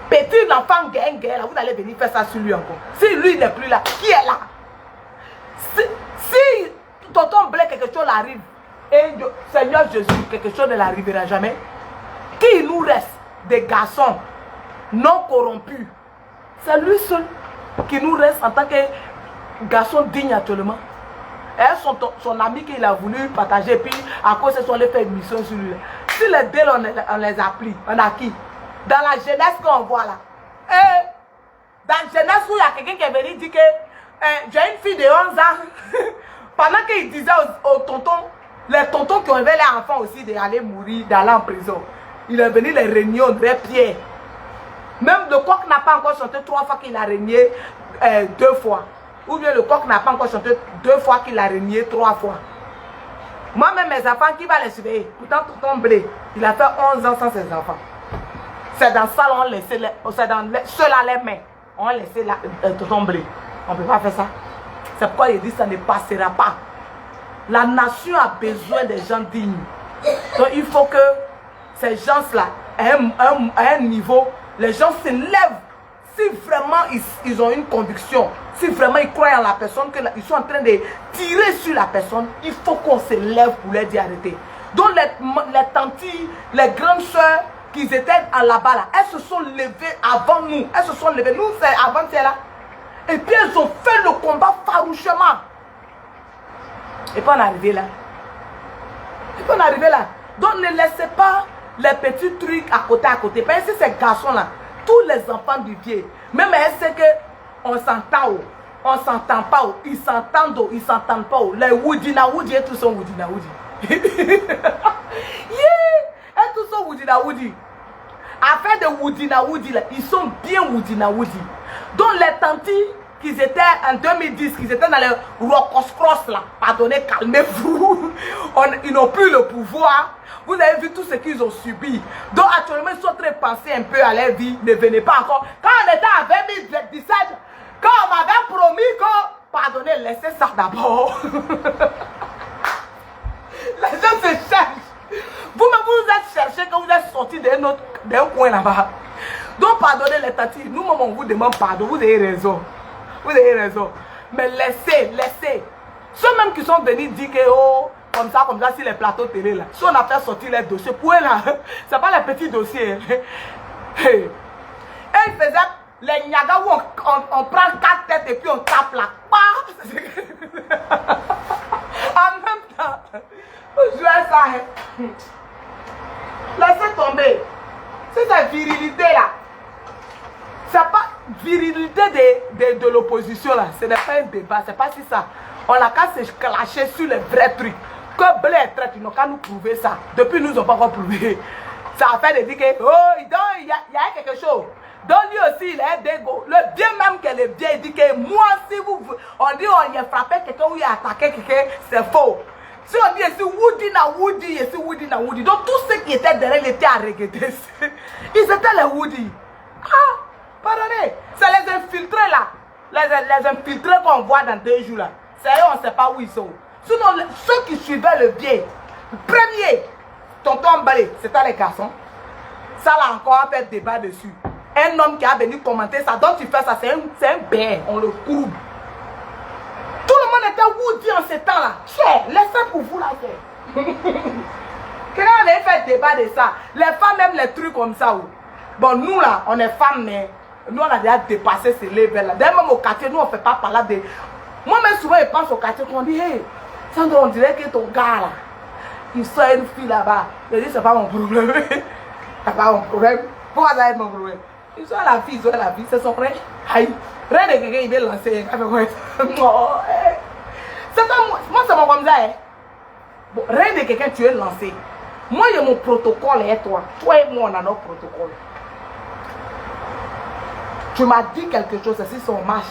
Petit l'enfant guerre là, vous allez venir faire ça sur lui encore. Si lui n'est plus là, qui est là? Si tonton Blé quelque chose arrive, et Seigneur Jésus, quelque chose ne l'arrivera jamais, qui nous reste? Des garçons non corrompus. C'est lui seul qui nous reste en tant que garçon digne actuellement. Et son ami qu'il a voulu partager, puis à cause de son fait une mission sur lui. Si les deux on les a pris, on a qui? Dans la jeunesse qu'on voit là. Et dans la jeunesse où il y a quelqu'un qui est venu dire que j'ai une fille de 11 ans. Pendant qu'il disait aux tontons, les tontons qui ont élevé les enfants aussi d'aller mourir, d'aller en prison. Il est venu les régner au vrai pied. Même le coq n'a pas encore chanté 3 fois qu'il a régné 2 fois. Ou bien le coq n'a pas encore chanté 2 fois qu'il a régné 3 fois. Moi-même, mes enfants, qui va les surveiller? Pourtant, tonton Blé, il a fait 11 ans sans ses enfants. C'est dans ça on laissait c'est dans ceux-là les mains. On laissait tonton Blé. On ne peut pas faire ça. C'est pourquoi il dit que ça ne passera pas. La nation a besoin des gens dignes. Donc il faut que ces gens-là, à un niveau, les gens se lèvent. Si vraiment ils ont une conviction, si vraiment ils croient en la personne, qu'ils sont en train de tirer sur la personne, il faut qu'on se lève pour leur dire arrêter. Donc les tantis, les grandes soeurs qui étaient là-bas, là, elles se sont levées avant nous. Elles se sont levées, nous c'est avant-hier là. Et puis elles ont fait le combat farouchement. Et puis on est arrivé là. Donc ne laissez pas les petits trucs à côté. Parce que ces garçons-là, tous les enfants du vieux, même elles savent qu'on s'entend, on s'entend pas, ils s'entendent, ils s'entendent pas. Les Woodina Woody, tous sont Woodina Woody. Et tous sont Woodina Woody. Affaire de Woodina Woody, là, ils sont bien Woodina Woody. Donc les tantis qui étaient en 2010, qui étaient dans le Rocos là, pardonnez, calmez-vous, ils n'ont plus le pouvoir. Vous avez vu tout ce qu'ils ont subi. Donc actuellement, ils sont en train de penser un peu à leur vie. Ne venez pas encore. Quand on était en 2017, quand on m'avait promis que, pardonnez, laissez ça d'abord. Les gens se cherchent. Vous-même, vous êtes cherché quand vous êtes sorti d'un coin là-bas. Donc pardonnez les tatis. Nous-mêmes, on vous demande pardon. Vous avez raison. Mais laissez. Ceux-mêmes qui sont venus dire que, oh, comme ça, sur les plateaux télé là. Si on a fait sortir les dossiers, pour eux là, c'est pas les petits dossiers. Et ils faisaient les nyagas où on prend 4 têtes et puis on tape là. En même temps, vous jouez ça. Laissez tomber. C'est cette virilité là. C'est pas virilité de l'opposition là. Ce n'est pas un débat. C'est pas si ça. On a qu'à se clasher sur les vrais trucs. Que Blé est traite, ils n'ont qu'à nous prouver ça. Depuis, nous n'ont pas encore prouvé. Ça a fait de dire que, oh, il y a quelque chose. Donc lui aussi, il est dégo. Le bien même qu'elle est bien, il dit que moi, si vous, on dit on y a frappé quelqu'un ou il a attaqué quelqu'un, c'est faux. Si on dit ici Woody na Woody, ici Woody na Woody. Donc tous ceux qui étaient derrière, ils étaient à regretter. Ils étaient les Woody. Ah, pardonnez, c'est les infiltrés là. Les infiltrés qu'on voit dans 2 jours là. C'est eux, on ne sait pas où ils sont. Sinon, ceux qui suivaient le bien, le premier, tonton Mbalé, c'était les garçons. Ça là encore, on fait débat dessus. Un homme qui a venu commenter ça, donc tu fais ça, c'est un bien, on le courbe. Tout le monde était Woody en ce temps là. Tiens, laissez pour vous là. Quelqu'un avait fait débat de ça. Les femmes aiment les trucs comme ça. Bon, nous là, on est femmes, mais nous on a déjà dépassé ces levels là. D'ailleurs, même au quartier, nous on ne fait pas parler de. Moi-même, souvent, je pense au quartier qu'on dit, hey, Sandro, on dirait que ton gars là, il sort une fille là-bas. Je dis, c'est pas mon problème. C'est pas mon problème. Pourquoi ça va être mon problème? Ils sont la fille, c'est son frère. Aïe, rien de quelqu'un, il vient lancer. C'est pas moi, c'est mon comme ça. Hein. Bon, rien de quelqu'un, tu es lancé. Moi, j'ai mon protocole et toi et moi, on a notre protocole. Tu m'as dit quelque chose, c'est si son marche.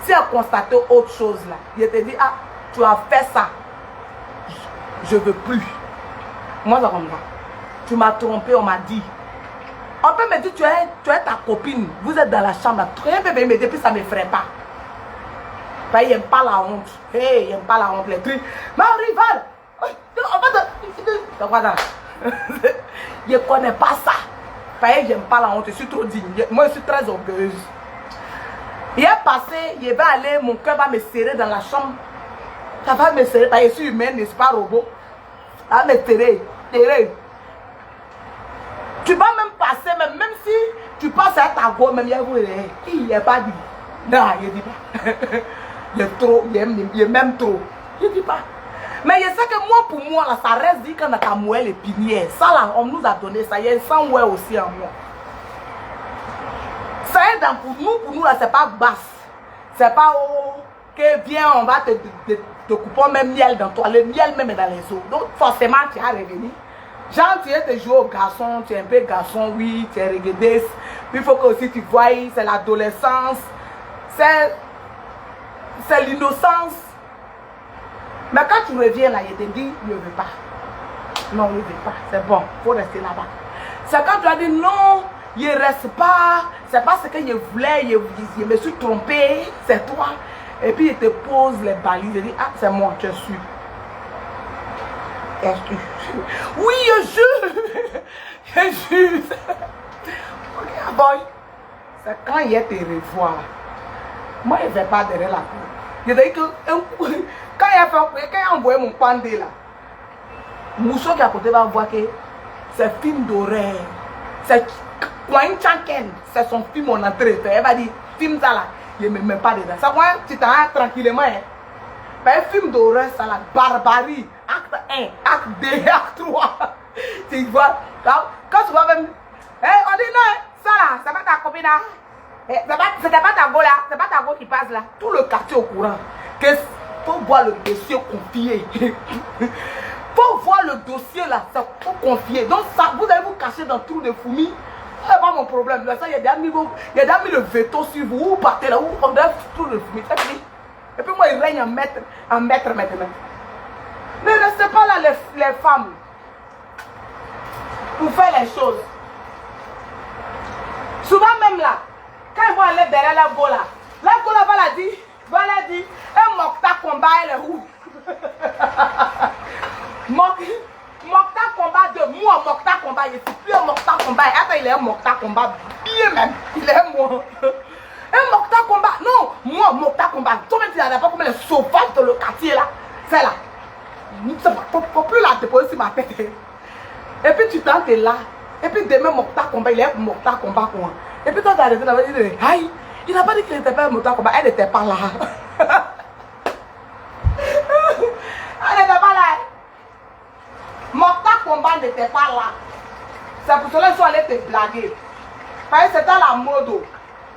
Si elle a constaté autre chose là, il te dit, ah, tu as fait ça. Je ne veux plus. Moi, ça comme ça. Tu m'as trompé, on m'a dit. On peut me dire, tu es ta copine, vous êtes dans la chambre, rien peut me dire, puis ça ne me ferait pas. Il n'aime pas la honte. Hey, il n'aime pas la honte, les trucs. Ma rival, je ne connais pas ça. Il n'aime pas la honte, je suis trop digne. Moi, je suis très orgueilleuse. Il est passé, il va aller, mon cœur va me serrer dans la chambre. Ça va me serrer, parce que je suis humaine, n'est-ce pas, robot? Ça va me serrer. Tu vas même passer, même si tu passes à ta go, même il n'est pas dit. Non, il ne dit pas. Il est trop, il est même trop. Il ne dit pas. Mais je sais que moi, pour moi, là, ça reste dit qu'on a qu'à mouer les piniers. Ça, là, on nous a donné ça. Il y a un sang ouais aussi en moi. Ça est dans pour nous, là, c'est pas basse. C'est pas oh, que viens, on va te couper même miel dans toi. Le miel même est dans les os. Donc, forcément, tu as revenu. Genre, tu es de jouer au garçon, tu es un peu garçon, oui, tu es regardé. Il faut que aussi tu vois, c'est l'adolescence, c'est l'innocence. Mais quand tu reviens là, il te dit, il ne veut pas. Non, il ne veut pas, c'est bon, il faut rester là-bas. C'est quand tu as dit non, il ne reste pas, c'est pas ce que je voulais, je me suis trompé, c'est toi. Et puis il te pose les balises, il dit, ah, c'est moi, je suis. Oui, je jure. Je jure. Ok, boy. C'est quand il te revoit. Moi, je ne vais pas derrière la cour. Je dis que quand il a envoyé mon pandé là, Mousso qui est à côté va voir que c'est film d'horreur. C'est Kwan Chanken. C'est son film en entrée. Elle va dire, film ça là, il ne me met pas dedans. Ça va, tu t'en as tranquillement. Hein. Un film d'horreur, ça la barbarie. Acte 1, acte 2, acte 3. Tu vois, quand tu vois même. On dit non, ça là, c'est pas ta copine là. C'était pas ta go là, c'est pas ta go qui passe là. Tout le quartier au courant. Il faut voir le dossier confié. Faut voir le dossier là, c'est faut confier. Donc ça, vous allez vous cacher dans tout de fourmis. C'est pas mon problème. Là, ça, il y a déjà mis le veto sur vous. Vous partez là, vous prenez tout le fourmis. Et puis moi, il règne en maître maintenant. Ne restez pas là, les femmes, pour faire les choses. Souvent même là, quand ils vont aller derrière la go là va la dire, un mokta combat, elle est où? Mokta combat de moi, mokta combat, il n'est plus un mokta combat. Attends, il est un mokta combat, bien même, il est moi. Un mokta combat, non, moi, mokta combat. Toi-même, tu n'as pas comme les sauvages de le quartier là. C'est là. Il ne faut plus la déposer sur ma tête. Et puis tu tentes là. Et puis demain, mokta combat, il est mokta combat quoi. Et puis toi, tu as arrêté là, il dit, aïe, il n'a pas dit qu'il n'était pas un mokta combat, elle n'était pas là. Elle n'était pas là. Mokta combat n'était pas là. C'est pour cela qu'ils sont allés te blaguer. Parce que c'était la mode.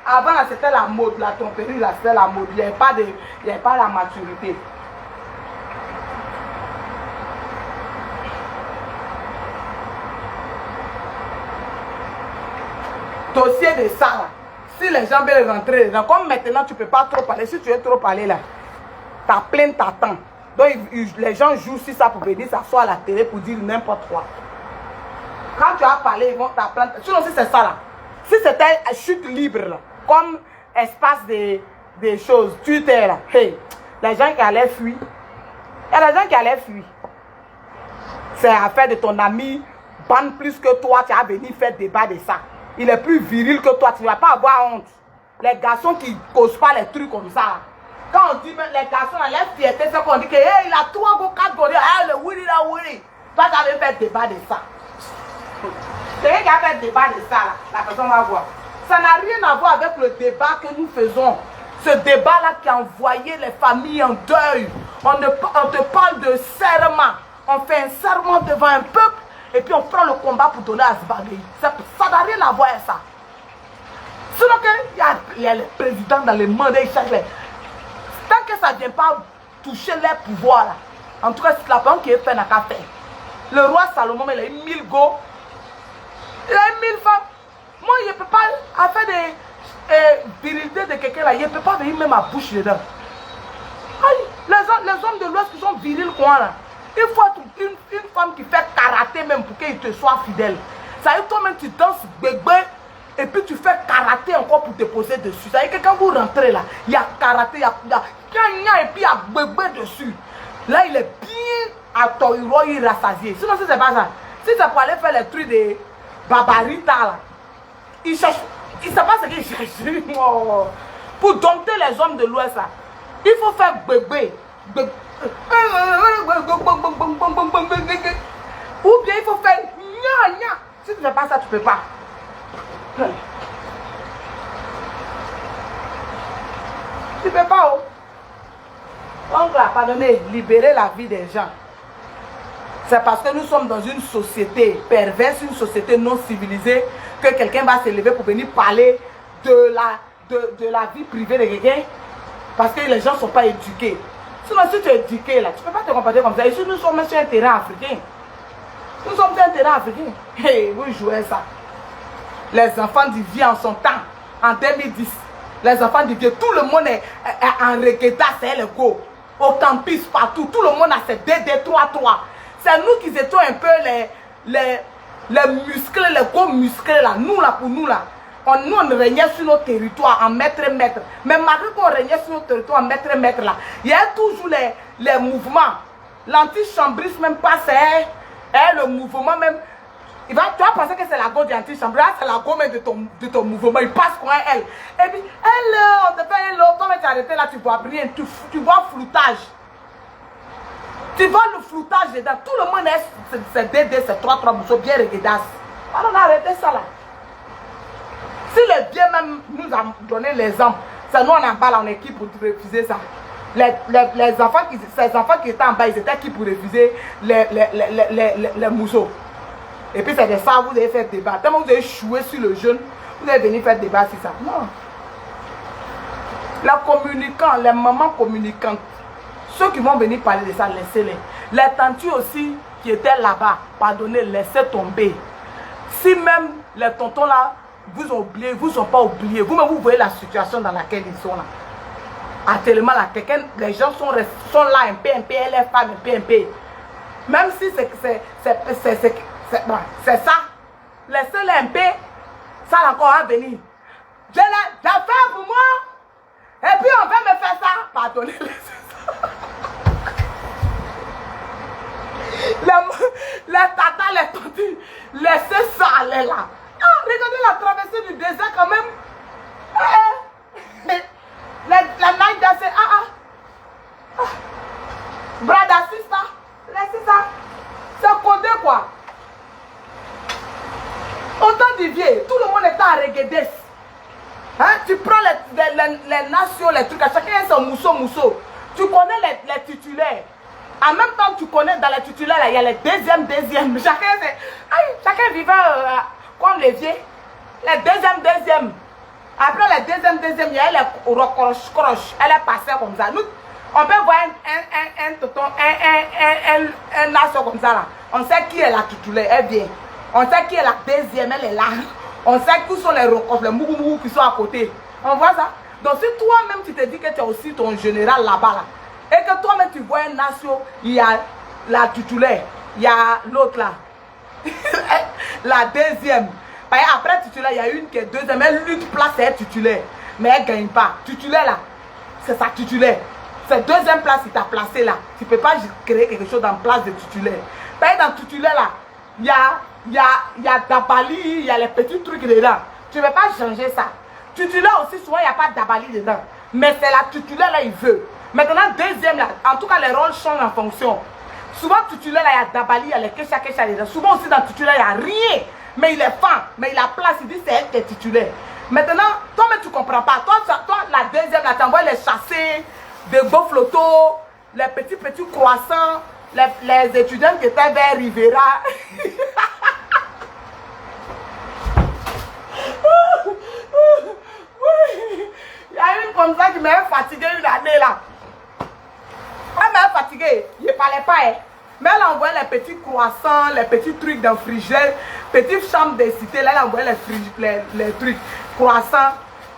Avant, c'était la mode, la tromperie, c'était la mode. Il n'y avait pas la maturité. dossier de ça, là, si les gens veulent rentrer dedans, comme maintenant tu ne peux pas trop parler, si tu veux trop parler là, ta plainte t'attend. Donc les gens jouent sur ça pour venir s'asseoir à la télé pour dire n'importe quoi. Quand tu as parlé, ils vont t'apprendre. Sinon, si c'est ça là, si c'était chute libre là, comme espace des choses, Twitter là, hey, les gens qui allaient fuir, il y a des gens qui allaient fuir. C'est affaire de ton ami, bande plus que toi, tu as venu faire débat de ça. Il est plus viril que toi, tu ne vas pas avoir honte. Les garçons qui ne causent pas les trucs comme ça là. Quand on dit les garçons, la fierté, c'est qu'on dit que hey, il a 3 ou 4 gorilles, hey, le Willy là, Willy. Toi, tu avais fait débat de ça. Quelqu'un qui a fait débat de ça, là, la personne va voir. Ça n'a rien à voir avec le débat que nous faisons. Ce débat-là qui a envoyé les familles en deuil. On te parle de serment. On fait un serment devant un peuple et puis on prend le combat pour donner à ce bagaille. Ça n'a rien à voir avec ça. Sinon qu'il y a les présidents dans les mandats, ils cherchent les... Tant que ça ne vient pas toucher les pouvoirs, là. En tout cas, c'est la personne qui est fait n'a qu'à faire. Le roi Salomon, il a eu 1000 go. Il a eu 1000 femmes. Moi, je ne peux pas faire des virilités de quelqu'un là. Je ne peux pas venir même à bouche dedans. Aïe, les hommes de l'Ouest qui sont virils, quoi là. Il faut être une femme qui fait karaté même pour qu'il te soit fidèle. Ça veut dire toi-même tu danses bébé et puis tu fais karaté encore pour te poser dessus. Ça veut dire que quand vous rentrez là, il y a karaté, il y a et puis il y a bébé dessus. Là, il est bien à Toiro, il est rassasié. Sinon, si c'est pas ça, si c'est pour aller faire les trucs de Babarita là, il cherche, il ne sait pas ce qu'il cherche. Pour dompter les hommes de l'Ouest là, il faut faire bébé. Ou bien il faut faire nya nya. Si tu ne fais pas ça, tu ne peux pas. Tu ne peux pas. Oh. Donc là, pardonnez, libérer la vie des gens. C'est parce que nous sommes dans une société perverse, une société non civilisée, que quelqu'un va se lever pour venir parler de la vie privée de quelqu'un. Parce que les gens ne sont pas éduqués. Sinon, si tu es éduqué là, tu ne peux pas te comporter comme ça. Ici, nous sommes sur un terrain africain. Nous sommes sur un terrain africain. Hey, vous jouez ça. Les enfants du vieux en son temps, en 2010, les enfants du vieux, tout le monde est en regueta, c'est le go. Au campus, partout, tout le monde a ses DD3-3. C'est nous qui étions un peu les muscles, les gros muscles là. Nous là, pour nous là. Nous, on régnait sur nos territoires en mètre. Mais malgré qu'on régnait sur nos territoires en mètre là, il y a toujours les mouvements. L'antichambrisme même pas, c'est le mouvement même. Tu vas penser que c'est la go de l'antichambrisme, c'est la go même de ton mouvement. Il passe quoi elle. Et puis, hello, on te fait hello. Toi, tu es arrêté là, tu vois rien. Tu vois floutage. Tu vois le floutage dedans. Tout le monde est c'est DD, c'est 3 mousseaux bien reguedas. Alors, on a arrêté ça là. Si les vieux même nous ont donné l'exemple, c'est nous on en bas là, on est qui pour refuser ça. Ces enfants qui étaient en bas, ils étaient qui pour refuser les mousseaux. Et puis c'est de ça vous avez fait débat. Tellement vous avez choué sur le jeune, vous avez venu faire débat sur ça. Non. Les communicants, les mamans communicantes, ceux qui vont venir parler de ça, laissez-les. Les tantes aussi qui étaient là-bas, pardonnez, laissez tomber. Si même les tontons là, vous ont oublié, vous ne sont pas oubliés. Vous-même, vous voyez la situation dans laquelle ils sont là. Actuellement, là, les gens sont là un peu, les femmes un peu. Même si c'est ça, laissez-les un peu, ça encore va venir. J'ai fait pour moi, et puis on va me faire ça. Pardonnez, laissez ça. Les tatas, les tontis, laissez ça aller là. Ah, regardez la traversée du désert quand même. La night danse. Brother, sister, laissez ça. C'est codé quoi. Autant du vieux, tout le monde est à regarder. Hein? Tu prends les nations, les trucs, chacun a son mousseau. Tu connais les titulaires. En même temps, tu connais dans les titulaires, là, il y a les deuxième. Chacun vivait comme les vieux. Les deuxième. Après les deuxième, il y a les croche. Elle est passée comme ça. Nous, on peut voir un nation comme ça là. On sait qui est la titulaire, elle vient. On sait qui est la deuxième, elle est là. On sait où sont les rocos, les mougou qui sont à côté. On voit ça. Donc si toi-même tu te dis que tu es aussi ton général là-bas là, et que toi-même tu vois un nation, il y a la titulaire, il y a l'autre là, la deuxième. Après titulaire, il y a une qui est deuxième, elle lutte place et est titulaire, mais elle ne gagne pas. Titulaire là, c'est sa titulaire. C'est deuxième place qui t'a placé là. Tu ne peux pas créer quelque chose en place de titulaire. Dans titulaire là, il y a Dabali, il y a les petits trucs dedans. Tu ne peux pas changer ça. Titulaire aussi, souvent il n'y a pas de Dabali dedans. Mais c'est la titulaire là, il veut. Maintenant, deuxième là, en tout cas les rôles changent en fonction. Souvent titulaire là, il y a Dabali, il y a les Kesha dedans. Souvent aussi dans titulaire, il n'y a rien. Mais il est fin, mais il a place, il dit c'est elle qui est titulaire. Maintenant, toi mais tu ne comprends pas. Toi, la deuxième là, tu envoies les chassés, des beaux flottos, les petits croissants, les étudiants qui étaient vers Rivera. Il y a une comme ça qui m'a fatigué une année là. Elle m'a fatigué, je ne parlais pas. Hein. Mais elle envoyait les petits croissants, les petits trucs dans le frigidaire, petites chambres de cité, là elle envoyait les trucs, croissants.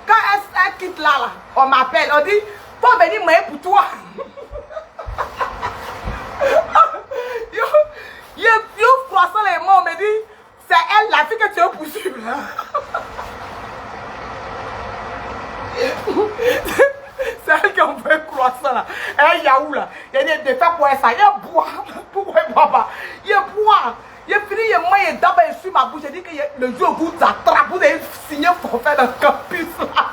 Quand elle quitte là, on m'appelle, on dit, faut venir manger pour toi. Yo, croissant les mots, on me dit, c'est elle la fille que tu veux poursuivre. C'est elle qui envoie un croissant là. Elle Yahoo là. Il y a des faits pour ça. Il boit. Pourquoi il boit pas? Il boit. Il fini, il mange, il d'abord sur ma bouche. J'ai dit que le jour où vous attrape, vous avez signé forfait dans le campus là.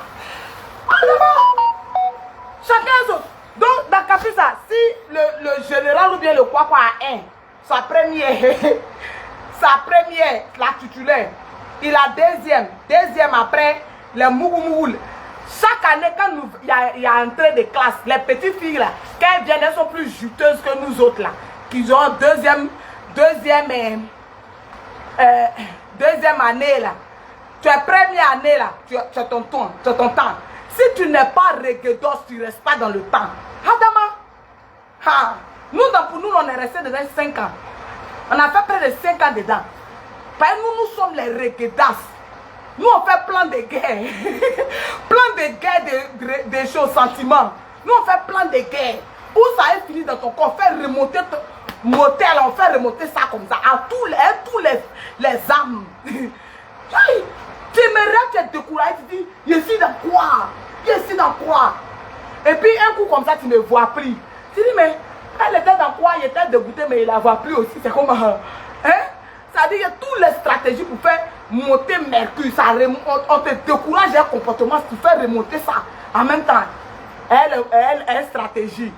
Chacun son. Donc dans le campus là, si le général ou bien le quoi a un, sa première, la titulaire, il a deuxième après, les mougou. Chaque année, quand il y a entrée de classe, les petites filles là, quand elles viennent, elles sont plus juteuses que nous autres là, qui ont deuxième année là. Tu es première année là, tu as ton temps. Si tu n'es pas reggaedos, tu ne restes pas dans le temps. Adama, pour nous, on est resté dedans 5 ans. On a fait près de 5 ans dedans. Parce que nous sommes les reggaedas. Nous, on fait plein de guerres. Plein de guerres, des choses, sentiments. Nous, on fait plein de guerres. Où ça est fini dans ton corps, on fait remonter ton motel, on fait remonter ça comme ça. À tous les âmes. Tu aimerais, tu es découragé, tu dis, je suis dans quoi? Je suis dans quoi? Et puis, un coup comme ça, tu ne vois plus. Tu dis, mais elle était dans quoi? Il était dégoûté, mais il ne la voit plus aussi. C'est comme... Hein? Ça veut dire qu'il y a toutes les stratégies pour faire monter Mercure. On te décourage un comportement pour faire remonter ça. En même temps, elle stratégie.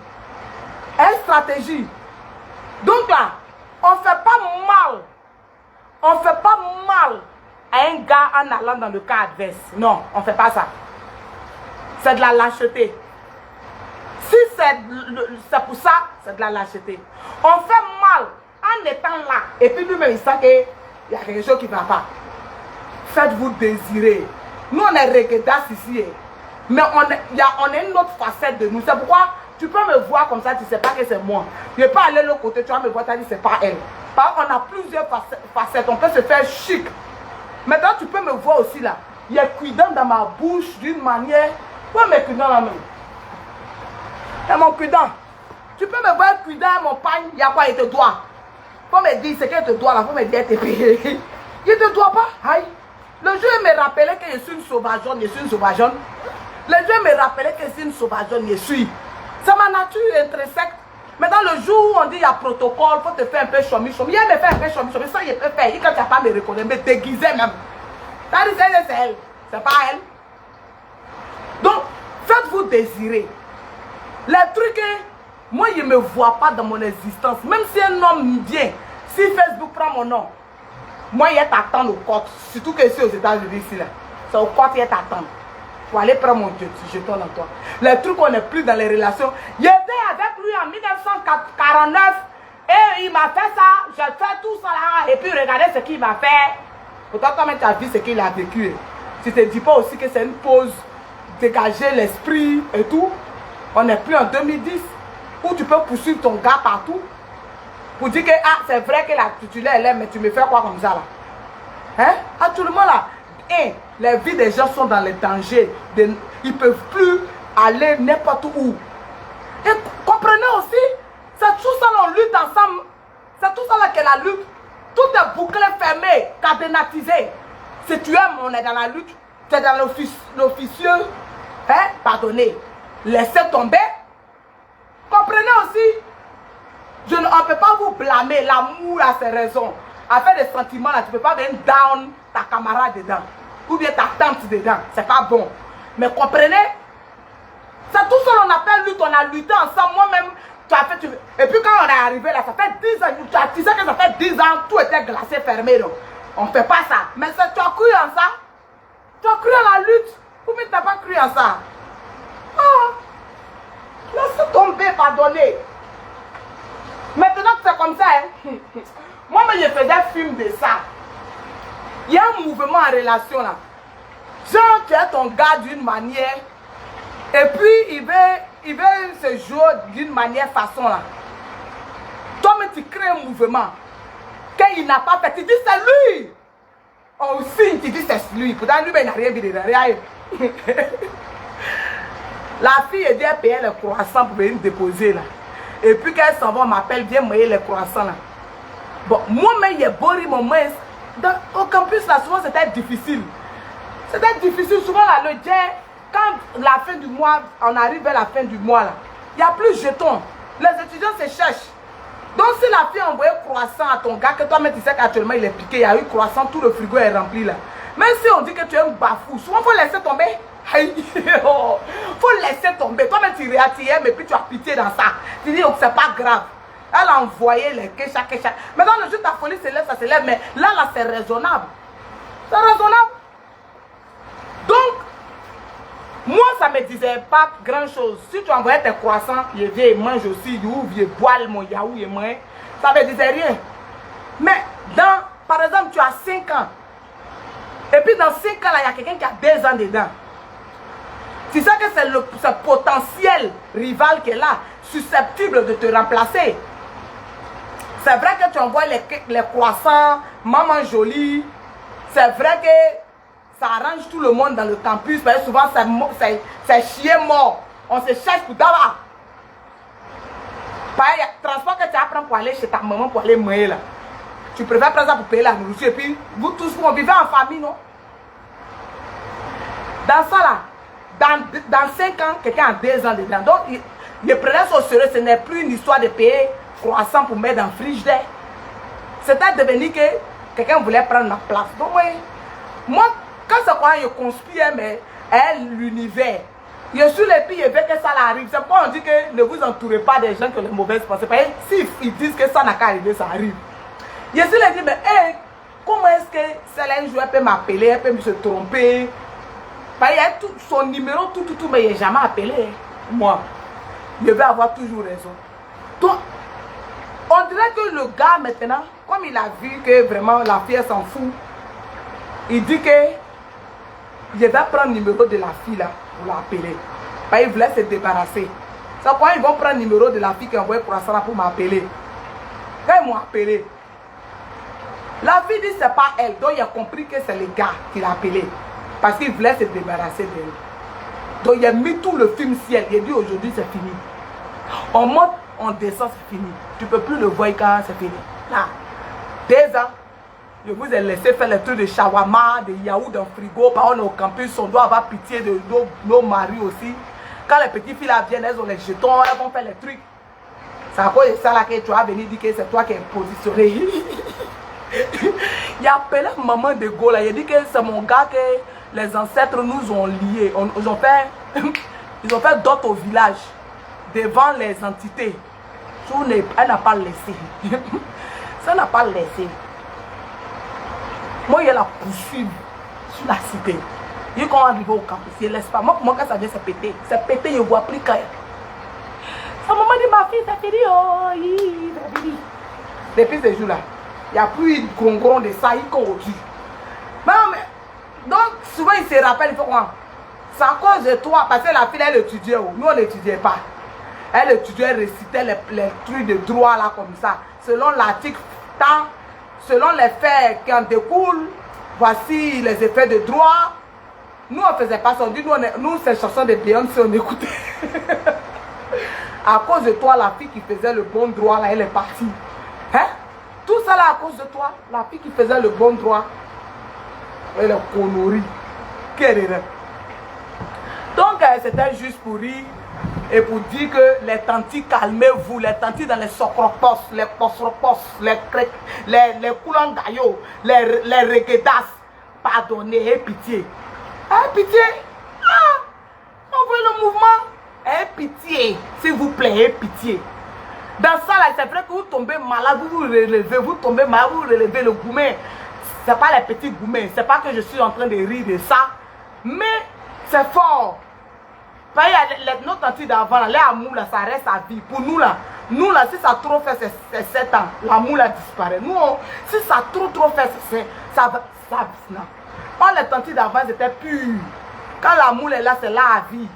Donc là, on ne fait pas mal. On ne fait pas mal à un gars en allant dans le cas adverse. Non, on ne fait pas ça. C'est de la lâcheté. Si c'est pour ça, c'est de la lâcheté. On fait mal en étant là. Et puis lui-même, il sent qu'il y a quelque chose qui ne va pas. Faites-vous désirer. Nous, on est reggaedas ici. Mais on est une autre facette de nous. C'est pourquoi tu peux me voir comme ça, tu ne sais pas que c'est moi. Je ne vais pas aller de l'autre côté, tu vas me voir, tu vas dire que ce n'est pas elle. Parce qu'on a plusieurs facettes. On peut se faire chic. Maintenant, tu peux me voir aussi là. Il y a cuidant dans ma bouche d'une manière. Où est mes cuidants là même? Il y a mon cuidant. Tu peux me voir cuidant à mon pagne, il y a quoi? Il te doit. Faut me dire, c'est qu'il te doit là. Faut me dire, t'es payé. Il te doit pas. Aïe. Le jour, il me rappelait que je suis une sauvageonne. Le jour, il me rappelait que je suis une sauvageonne. C'est ma nature intrinsèque. Mais dans le jour où on dit il y a protocole, il faut te faire un peu chomi. Il me fait un peu chomi. Ça, il peut faire. Quand tu n'as pas me reconnaître, mais déguisé même. Ça dit, c'est elle. C'est pas elle. Donc, faites-vous désirer. Les trucs, moi, je ne me vois pas dans mon existence. Même si un homme vient, si Facebook prend mon nom, moi, il t'attend au côte. Surtout que ici aux États-Unis, ici, là. C'est au côte, il t'attend. Pour aller prendre mon jeton dans toi. Les trucs, on n'est plus dans les relations. J'étais avec lui en 1949 et il m'a fait ça. J'ai fait tout ça là. Et puis, regardez ce qu'il m'a fait. Pourtant, toi, tu as vu ce qu'il a vécu. Tu ne te dis pas aussi que c'est une pause, dégager l'esprit et tout. On n'est plus en 2010 où tu peux poursuivre ton gars partout pour dire que c'est vrai que la titulaire elle est, mais tu me fais quoi comme ça là? Hein? À tout le monde là, les vies des gens sont dans les dangers. Ils ne peuvent plus aller n'importe où. Et comprenez aussi, c'est tout ça on lutte ensemble. C'est tout ça là que la lutte. Tout est bouclé, fermé, cadenatisé. Si tu aimes, on est dans la lutte. Tu es dans l'officieux. Hein? Pardonnez. Laissez tomber. Comprenez aussi. On ne peut pas vous blâmer. L'amour a ses raisons. Avec des sentiments là, tu ne peux pas venir down ta camarade dedans. Ou bien ta tante dedans. C'est pas bon. Mais comprenez. C'est tout ça qu'on appelle lutte. On a lutté ensemble. Moi-même, tu as fait. Et puis quand on est arrivé là, ça fait 10 ans. Tu sais que ça fait 10 ans, tout était glacé, fermé. Donc. On ne fait pas ça. Mais tu as cru en ça? Tu as cru en la lutte? Ou bien tu n'as pas cru en ça? Ah! Laisse tomber, pardonner. Maintenant que c'est comme ça, hein? Moi, je faisais film de ça. Il y a un mouvement en relation là. Genre, tu es ton gars d'une manière. Et puis, il veut se jouer d'une manière façon là. Toi-même, tu crées un mouvement. Qu'il n'a pas fait, tu dis c'est lui. On signe, tu dis c'est lui. Pourtant, lui, il n'a rien vu de rien. La fille, elle dit, elle payait les croissants pour venir déposer là. Et puis, quand elle s'en va, on m'appelle, viens me les croissants là. Bon, moi-même, il y a beau mon moins. Au campus là, souvent, c'était difficile. C'était difficile. Souvent, là, le jet, quand la fin du mois, on arrive vers la fin du mois là, il n'y a plus de jetons. Les étudiants se cherchent. Donc si la fille a envoyé croissant à ton gars, que toi-même tu sais qu'actuellement il est piqué, il y a eu croissant, tout le frigo est rempli là. Même si on dit que tu es un bafou, souvent il faut laisser tomber. Il faut laisser tomber. Toi-même tu réattières, mais puis tu as pitié dans ça. Tu dis, oh, c'est pas grave. Elle a envoyé les kécha. Maintenant le jour ta folie s'élève, ça s'élève, mais là c'est raisonnable. C'est raisonnable. Donc, moi, ça ne me disait pas grand chose. Si tu envoyais tes croissants, il viens et mange aussi, ou viens boire mon yaourt et moi, ça ne me disait rien. Mais, par exemple, tu as 5 ans. Et puis, dans 5 ans, il y a quelqu'un qui a 2 ans dedans. Tu sais que c'est ce potentiel rival qui est là, susceptible de te remplacer. C'est vrai que tu envoies les croissants, maman jolie. C'est vrai que ça arrange tout le monde dans le campus, parce que souvent c'est chien mort. On se cherche pour d'abord. Pareil, il y a le transport que tu apprends pour aller chez ta maman, pour aller manger là. Tu préfères prendre ça pour payer la nourriture. Et puis, vous tous, vous vivez en famille, non? Dans ça là, dans 5 ans, quelqu'un a 2 ans dedans. Donc, le prenait au sérieux, ce n'est plus une histoire de payer croissant pour mettre dans le frigidaire. C'était devenu que quelqu'un voulait prendre la place. Donc, oui, moi, quand c'est quoi, je conspire, mais l'univers. Je suis les filles, je veux que ça arrive. C'est pourquoi on dit que ne vous entourez pas des gens qui ont les mauvaises pensées. Parce que s'ils disent que ça n'a qu'à arriver, ça arrive. Je suis les dit, mais hey, comment est-ce que celle-là, un jour, elle peut m'appeler, elle peut se tromper. Parce qu'il y a tout, son numéro, tout, mais il n'est jamais appelé. Moi, je vais avoir toujours raison. Donc, on dirait que le gars, maintenant, comme il a vu que vraiment la fille s'en fout, il dit que je vais prendre le numéro de la fille là pour l'appeler. Parce qu'il voulait se débarrasser. C'est pourquoi ils vont prendre le numéro de la fille qui a envoyé croissant là pour m'appeler. Quand ils m'ont appelé, la fille dit que ce n'est pas elle. Donc il a compris que c'est le gars qui l'a appelé. Parce qu'il voulait se débarrasser d'elle. Donc il a mis tout le film ciel. Il a dit aujourd'hui c'est fini. On monte, on descend, c'est fini. Tu ne peux plus le voir quand c'est fini. Là, 2 ans. Je vous ai laissé faire les trucs de shawarma, de yaourt dans le frigo. Par contre, au campus, on doit avoir pitié de nos maris aussi. Quand les petites filles là viennent, elles ont les jetons, elles vont faire les trucs. C'est à cause de ça là que tu vas venir dire que c'est toi qui es positionné. Il a appelé maman de Gaulle. Il a dit que c'est mon gars que les ancêtres nous ont liés. Ils ont fait d'autres au village devant les entités. Elle n'a pas laissé. Ça n'a pas laissé. Moi, il la poursuivre sur la cité. Il quand on arrive au campus, il ne laisse pas. Moi, quand ça vient, c'est pété. C'est pété, je ne vois plus quand. Sa maman dit, ma fille, c'est fini. Oh, c'est fini. Depuis ce jour-là, il n'y a plus de grongon de ça, il continue. Mais, donc, souvent, il se rappelle, il faut quoi? C'est à cause de toi, parce que la fille, elle étudiait. Nous, on n'étudiait pas. Elle étudiait, récitait les trucs de droit, là, comme ça. Selon l'article tant. Selon les faits qui en découlent, voici les effets de droit. Nous, on ne faisait pas ça. On dit, nous, ces chansons de Beyoncé, on écoutait. À cause de toi, la fille qui faisait le bon droit, là, elle est partie. Hein? Tout ça, là, à cause de toi, la fille qui faisait le bon droit, elle est connerie. Quelle erreur. Donc, c'était juste pour rire et pour dire que les tantis, calmez-vous, les tantis dans les socropos, les posropos, les coulangayo, les reguedas, pardonnez, pitié. Pitié. On voit le mouvement. Pitié, s'il vous plaît, pitié. Dans ça, là, c'est vrai que vous tombez malade, vous vous relevez, vous tombez malade, vous relevez le gourmet. Ce n'est pas les petits gourmets. Ce n'est pas que je suis en train de rire de ça. Mais c'est fort. Nos tantis d'avant, les amours, là, ça reste à vie. Pour nous, là, si ça trop fait, c'est 7 ans. L'amour, là, disparaît. Nous, si ça trop fait, ça non. Quand les tantis d'avant, c'était pur. Quand l'amour est là, c'est là à vie.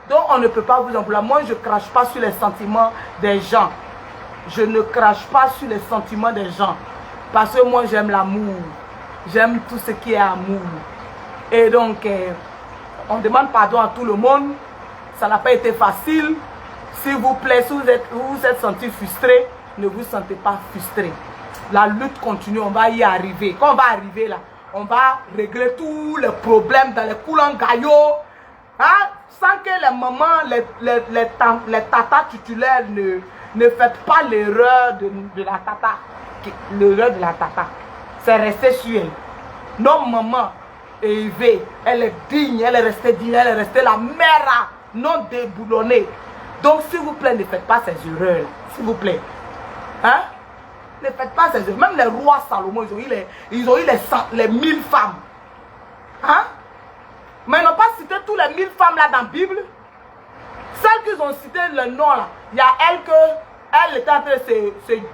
Donc, on ne peut pas vous en vouloir. Moi, je ne crache pas sur les sentiments des gens. Je ne crache pas sur les sentiments des gens. Parce que moi, j'aime l'amour. J'aime tout ce qui est amour. Et donc, on demande pardon à tout le monde. Ça n'a pas été facile. S'il vous plaît, si vous êtes senti frustré, ne vous sentez pas frustré. La lutte continue, on va y arriver. Quand on va arriver là, on va régler tous les problèmes dans les coulangayo. Hein? Sans que les mamans, les tatas titulaires ne faites pas l'erreur de la tata. L'erreur de la tata. C'est resté sur elle. Non, maman élevée, elle est digne, elle est restée digne, elle est restée la mère non déboulonnée. Donc, s'il vous plaît, ne faites pas ces erreurs. S'il vous plaît. Hein? Ne faites pas ces erreurs. Même les rois Salomon, ils ont eu les 1000 femmes. Hein? Mais ils n'ont pas cité tous les 1000 femmes là dans la Bible. Celles qu'ils ont cité le nom là, il y a elle était en train de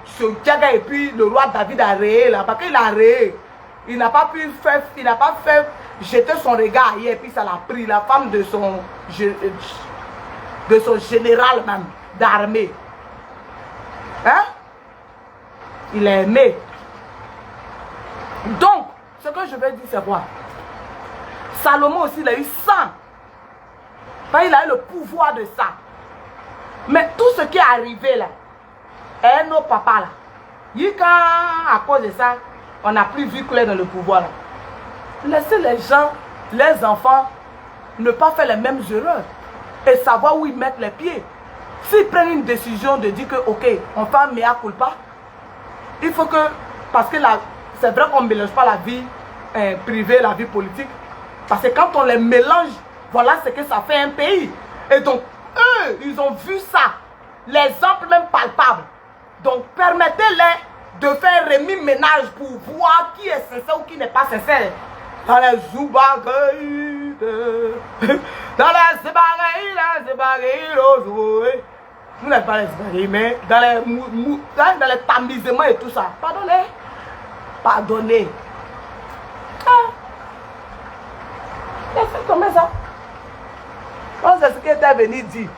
se jaguer et puis le roi David a rayé là. Parce qu'il a rayé. Il n'a pas fait jeter son regard ailleurs et puis ça l'a pris. La femme de son général même d'armée. Hein? Il est aimé. Donc, ce que je veux dire c'est quoi? Salomon aussi, il a eu 100. Enfin, il a eu le pouvoir de ça. Mais tout ce qui est arrivé là, et nos papas là, quand à cause de ça, on n'a plus vu clair dans le pouvoir là. Laissez les gens, les enfants, ne pas faire les mêmes erreurs. Et savoir où ils mettent les pieds. S'ils prennent une décision de dire que, ok, on fait un mea culpa, il faut que, parce que c'est vrai qu'on ne mélange pas la vie privée, la vie politique. Parce que quand on les mélange, voilà ce que ça fait un pays. Et donc, eux, ils ont vu ça. L'exemple même palpable. Donc, permettez-les de faire remis-ménage pour voir qui est sincère ou qui n'est pas sincère. Dans les zoubagaïdes, dans les zébagaïdes, vous n'êtes pas les zébagaïdes, mais dans les tamisements et tout ça. Pardonnez. Pardonnez. Laissez tomber ça. C'est ce qui était venu dire.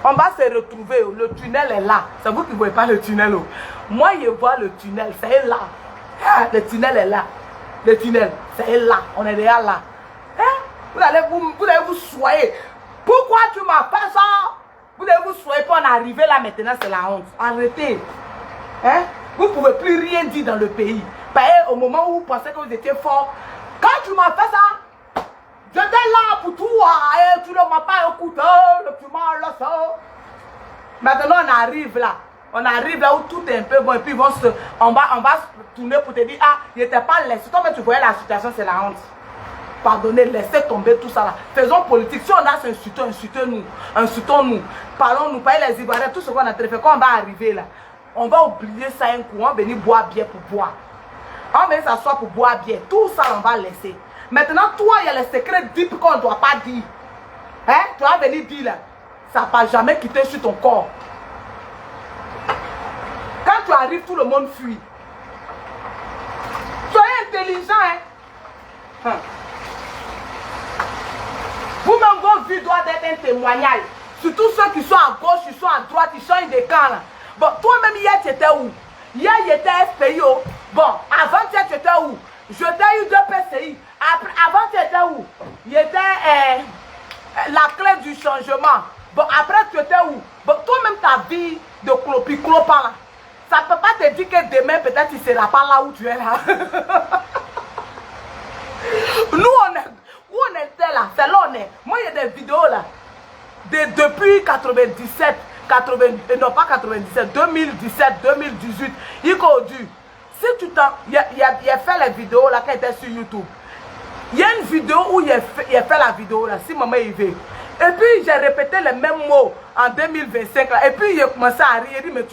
On va se retrouver. Le tunnel est là. C'est vous qui ne voyez pas le tunnel. Moi, je vois le tunnel. C'est là. Le tunnel est là. Le tunnel, c'est là. On est déjà là. Vous allez vous soigner. Pourquoi tu m'as fait ça? Vous allez vous soigner pour en arriver là maintenant. C'est la honte. Arrêtez. Vous ne pouvez plus rien dire dans le pays. Au moment où vous pensez que vous étiez fort, quand tu m'as fait ça, j'étais là pour toi et tu ne m'as pas écouté, tu m'as laissé. Maintenant on arrive là. On arrive là où tout est un peu bon et puis on va tourner pour te dire, ah, il n'était pas laissé. Toi, mais tu voyais la situation, c'est la honte. Pardonnez, laissez tomber tout ça là. Faisons politique. Si on a ce insultons-nous. Insultons-nous. Parlons-nous, pas les Ivoiriens, tout ce qu'on a fait. Quand on va arriver là, on va oublier ça un coup. On va venir boire bien pour boire. On va venir s'asseoir pour boire bien. Tout ça, on va laisser. Maintenant, toi, il y a les secrets deep qu'on ne doit pas dire. Tu vas venir dire là. Ça ne va jamais quitter sur ton corps. Quand tu arrives, tout le monde fuit. Soyez intelligent, Vous-même, vos vies doivent être un témoignage. Surtout ceux qui sont à gauche, qui sont à droite, qui changent de camp là. Bon, toi-même, hier, tu étais où? Hier, il était FPI. Bon, avant-hier, tu étais où? Je t'ai eu 2 PCI. Après, avant, tu étais où? Il était la clé du changement. Bon, après, tu étais où? Bon, toi-même, ta vie de clopi-clopin là. Ça ne peut pas te dire que demain, peut-être, tu ne seras pas là où tu es là. Nous, où on était là, c'est là où on est. Moi, il y a des vidéos là. Depuis 97, non pas 97, 2017, 2018, il a dû. Si tu t'en. Il a fait les vidéos là, quand il était sur YouTube. Il y a une vidéo où il a fait la vidéo là, si maman y veut. Et puis j'ai répété les mêmes mots en 2025 là. Et puis il a commencé à rire. Il dit, mais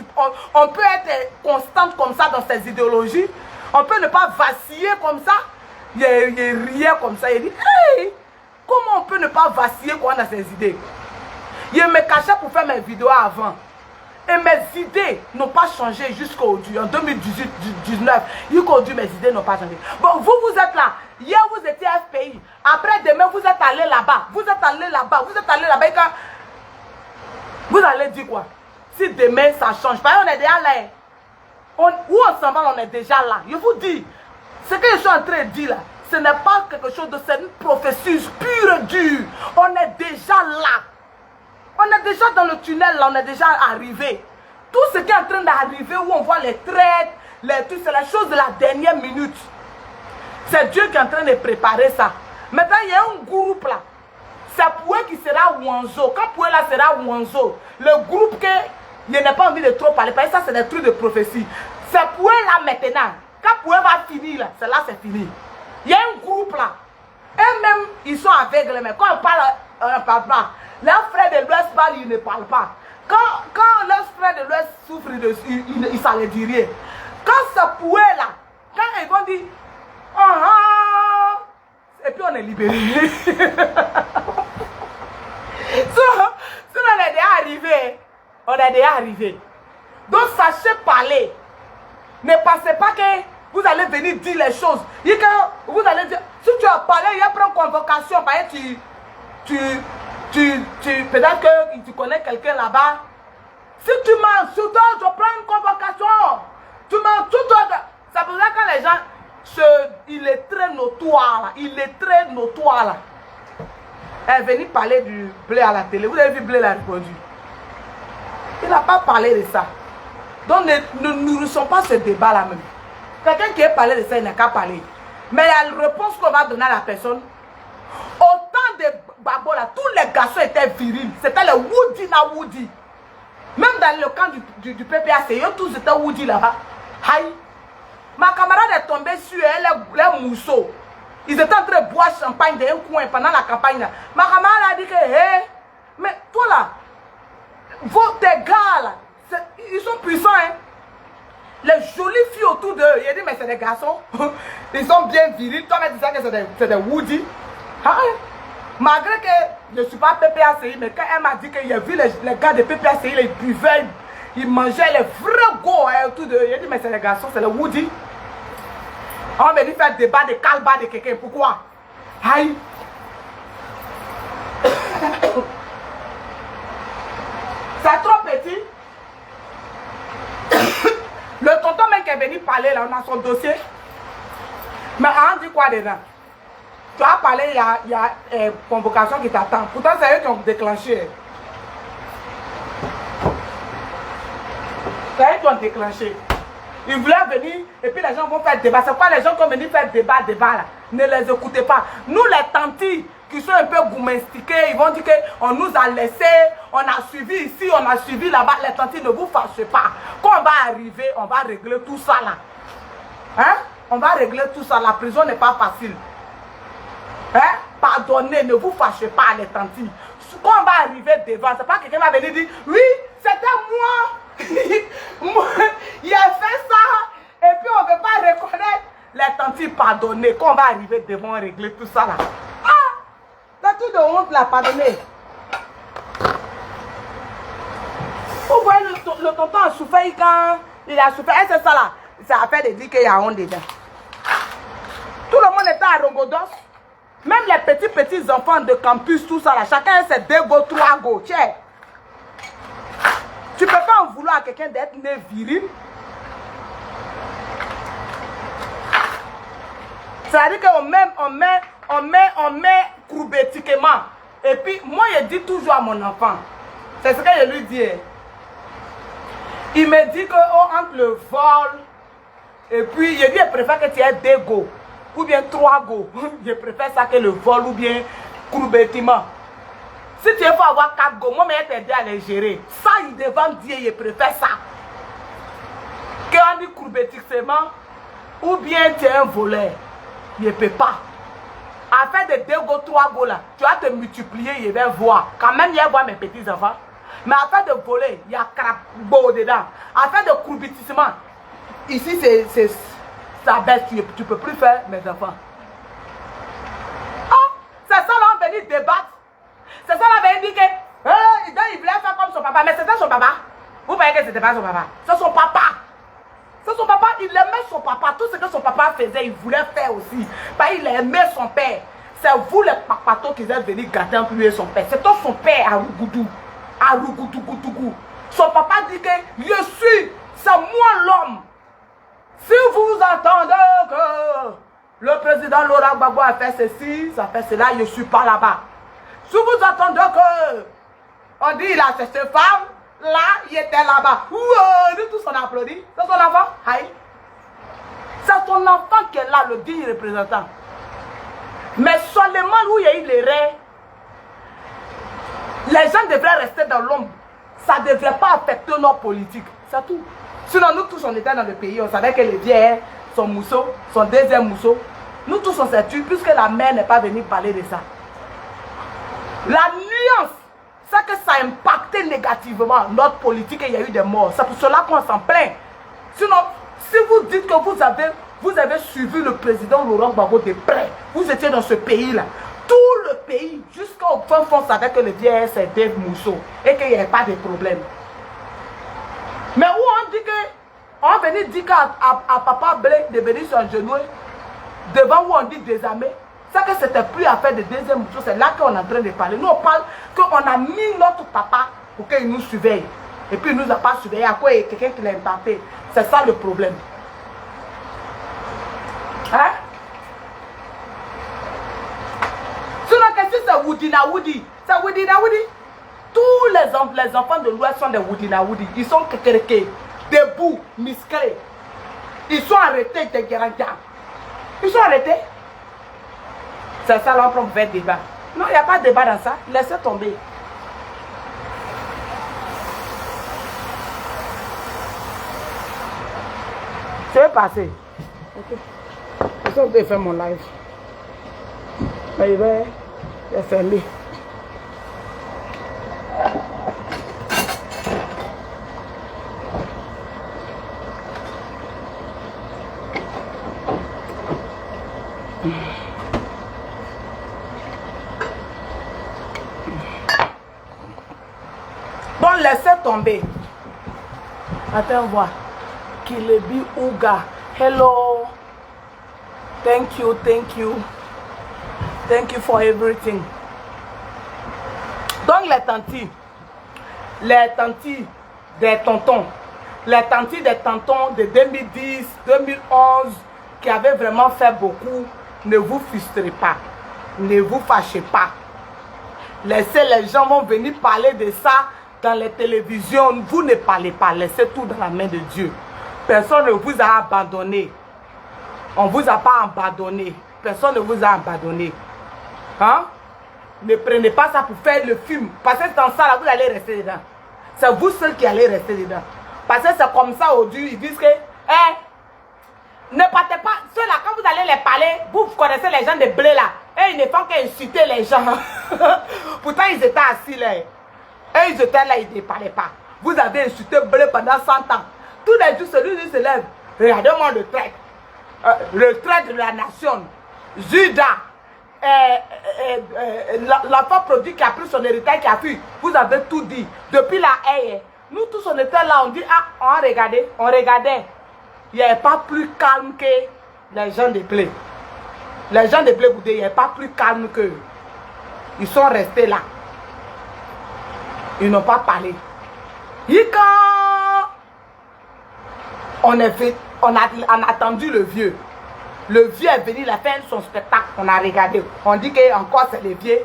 on peut être constante comme ça dans ses idéologies. On peut ne pas vaciller comme ça. Il riait comme ça. Il dit, hey, comment on peut ne pas vaciller quand on a ses idées? Il me cachait pour faire mes vidéos avant. Et mes idées n'ont pas changé jusqu'aujourd'hui. En 2018-19, jusqu'aujourd'hui, mes idées n'ont pas changé. Bon, vous êtes là. Hier, vous étiez FPI. Après, demain, vous êtes allé là-bas. Vous êtes allé là-bas. Vous êtes allé là-bas. Et quand vous allez dire quoi? Si demain, ça change. Parce qu'on est déjà là. Où on s'en va, on est déjà là. Je vous dis, ce que je suis en train de dire là, ce n'est pas quelque chose de... C'est une prophétie pure et dure. On est déjà là. On est déjà dans le tunnel, là, on est déjà arrivé. Tout ce qui est en train d'arriver, où on voit les traites, les trucs, c'est la chose de la dernière minute. C'est Dieu qui est en train de préparer ça. Maintenant, il y a un groupe là. C'est Poué qui sera Wanzo. Quand Poué là sera Wanzo, le groupe que je n'ai pas envie de trop parler, parce que ça, c'est des trucs de prophétie. C'est Poué là maintenant. Quand Poué va finir là, c'est là, c'est fini. Il y a un groupe là. Eux-mêmes, ils sont aveugles, mais quand on parle, on ne parle pas. Leurs frères de l'Ouest parlent, ils ne parlent pas. Quand leurs frères de l'Ouest souffrent, ça ne les dit rien. Quand ce Poué là, quand ils vont dire, et puis on est libéré. So, on est déjà arrivé. On est déjà arrivé. Donc sachez parler. Ne pensez pas que vous allez venir dire les choses. Et que vous allez dire, si tu as parlé, il y a une convocation, par exemple, peut-être que tu connais quelqu'un là-bas. Si tu mens sur toi, je prends une convocation. Tu mens sur toi. Ça veut dire que les gens, il est très notoire là. Il est très notoire là. Elle est venue parler du blé à la télé. Vous avez vu, blé l'a répondu. Il n'a pas parlé de ça. Donc ne nourrissons pas ce débat là même. Quelqu'un qui a parlé de ça, il n'a qu'à parler. Mais la réponse qu'on va donner à la personne, autant de babos là, tous les garçons étaient virils. C'était le Woody na Woody. Même dans le camp du PPAC, eux tous étaient Woody là-bas. Aïe. Ma camarade est tombée sur elle, les mousseaux. Ils étaient en train de boire champagne dans un coin pendant la campagne là. Ma camarade a dit que, hé, mais toi là, tes gars là, ils sont puissants, hein. Les jolies filles autour d'eux, il a dit, mais c'est des garçons. Ils sont bien virils. Toi, tu disais que c'est des Woody. Ah, malgré que je ne suis pas PPACI, mais quand elle m'a dit qu'il a vu les gars de PPACI, ils buvaient, ils mangeaient les vrais gos hein, autour d'eux. Il a dit, mais c'est des garçons, c'est les Woody. On va venir faire débat de calba de quelqu'un. Pourquoi? Aïe. C'est trop petit. Le tonton même qui est venu parler là, on a son dossier. Mais on dit quoi dedans? Tu as parlé, il y a convocation qui t'attend. Pourtant, c'est eux qui ont déclenché. C'est eux qui ont déclenché. Ils voulaient venir et puis les gens vont faire débat. C'est quoi les gens qui ont venu faire débat là? Ne les écoutez pas. Nous, les tantis qui sont un peu goumistiqués, ils vont dire qu'on nous a laissé, on a suivi ici, on a suivi là-bas. Les tantis, ne vous fâchez pas. Quand on va arriver, on va régler tout ça là. Hein? On va régler tout ça. La prison n'est pas facile. Hein? Pardonnez, ne vous fâchez pas les tantis. Quand on va arriver devant, c'est pas quelqu'un va venir dire, oui, c'était moi. Moi, il a fait ça. Et puis on ne veut pas reconnaître les tantis pardonnés. Quand on va arriver devant, on régler tout ça là. Ah! T'as tout de honte là, pardonnez. Vous voyez le tonton a souffert quand il a souffert. Et c'est ça là. Ça a fait de dire qu'il y a honte dedans. Tout le monde était à Rongodos. Même les petits enfants de campus, tout ça là. Chacun a ses 2 go, 3 go. Tiens. Tu ne peux pas en vouloir à quelqu'un d'être né viril. C'est-à-dire qu'on met courbetiquement. Et puis, moi, je dis toujours à mon enfant, c'est ce que je lui dis. Il me dit que entre le vol, et puis, je lui préfère que tu aies 2 go, ou bien 3 go. Je préfère ça que le vol, ou bien courbetiment. Si tu veux avoir 4 go, moi, je vais t'aider à les gérer. Ça, il devant Dieu, je préfère ça. Qu'on dit courbetiquement, ou bien tu es un voleur. Je ne peux pas. À faire de 2 go, 3 go là, tu vas te multiplier, je vais voir. Quand même, je vais voir mes petits enfants. Mais à faire de voler, il y a crapbo dedans. À faire de courbetissement, ici c'est ça baisse, tu ne peux plus faire mes enfants. Oh, c'est ça là, on venait débattre. C'est ça là, on venait dire que il voulait faire comme son papa. Mais c'était son papa. Vous voyez que c'était pas son papa. C'est son papa. C'est son papa, il aimait son papa. Tout ce que son papa faisait, il voulait faire aussi. Il aimait son père. C'est vous les papatos qui êtes venus gâter entre lui et son père. C'est son père à Rougoudou. À Rougoudou. Son papa dit que c'est moi l'homme. Si vous entendez que le président Laurent Gbagbo a fait ceci, ça fait cela, je ne suis pas là-bas. Si vous entendez que on dit il a fait cette femme, là, il était là-bas. Nous tous on applaudit. C'est son enfant. Aïe. C'est son enfant qui est là, le digne représentant. Mais seulement où il y a eu les raies, les gens devraient rester dans l'ombre. Ça ne devrait pas affecter nos politiques. C'est tout. Sinon, nous tous, on était dans le pays. On savait que les vieux, son mousseau, son deuxième mousseau. Nous tous, on s'est tués puisque la mère n'est pas venue parler de ça. La nuance, c'est que ça a impacté négativement notre politique et il y a eu des morts. C'est pour cela qu'on s'en plaint. Sinon, si vous dites que vous avez suivi le président Laurent Gbagbo de près, vous étiez dans ce pays-là. Tout le pays, jusqu'au fin fond, savait que le vieux c'est Dave Mousseau et qu'il n'y avait pas de problème. Mais où on dit que, on venait dire à Papa Blé de venir sur un genou, devant où on dit désarmé, c'est que c'était plus affaire de deuxième Mousseau, c'est là qu'on est en train de parler. Nous on parle qu'on a mis notre papa pour qu'il nous surveille. Et puis il ne nous a pas surveillé, à quoi il y a quelqu'un qui l'a impacté. C'est ça le problème. Hein? Sinon, qu'est-ce que c'est Woodina Woody? C'est Woodina Woody? Tous les enfants de l'Ouest sont des Woodina Woody. Ils sont kékéréké, debout, musclés. Ils sont arrêtés de Guéranja. Ils sont arrêtés. C'est ça là, on peut faire débat. Non, il n'y a pas de débat dans ça. Laissez tomber. Je vais passer. Ok. Je vais faire mon live. Je vais fermer. Bon, laissez tomber. Attends, voir. Kilebi Ouga. Hello. Thank you, thank you. Thank you for everything. Donc, les tantis des tontons, les tantis des tontons de 2010, 2011, qui avaient vraiment fait beaucoup, ne vous frustrez pas. Ne vous fâchez pas. Laissez les gens vont venir parler de ça dans les télévisions. Vous ne parlez pas. Laissez tout dans la main de Dieu. Personne ne vous a abandonné. On ne vous a pas abandonné. Personne ne vous a abandonné. Hein? Ne prenez pas ça pour faire le film. Parce que dans ça, là, vous allez rester dedans. C'est vous seuls qui allez rester dedans. Parce que c'est comme ça aujourd'hui. Ils disent que, ne partez pas. Ceux-là, quand vous allez les parler, vous connaissez les gens de blé là. Et ils ne font qu'insulter les gens. Pourtant, ils étaient assis là. Et ils étaient là, ils ne parlaient pas. Vous avez insulté blé pendant 100 ans. Tous les jours, celui-ci se lève. Regardez-moi le traite. Le traite de la nation. Judas. L'enfant produit qui a pris son héritage, qui a fui. Vous avez tout dit. Depuis la haie. Nous tous, on était là. On dit, on regardait. On regardait. Il n'y avait pas plus calme que les gens de blé. Les gens de blé Goudé, il n'y avait pas plus calme qu'eux. Ils sont restés là. Ils n'ont pas parlé. Et quand on a attendu le vieux, Le vieux est venu, il a fait son spectacle, on a regardé. On dit que encore c'est le vieux.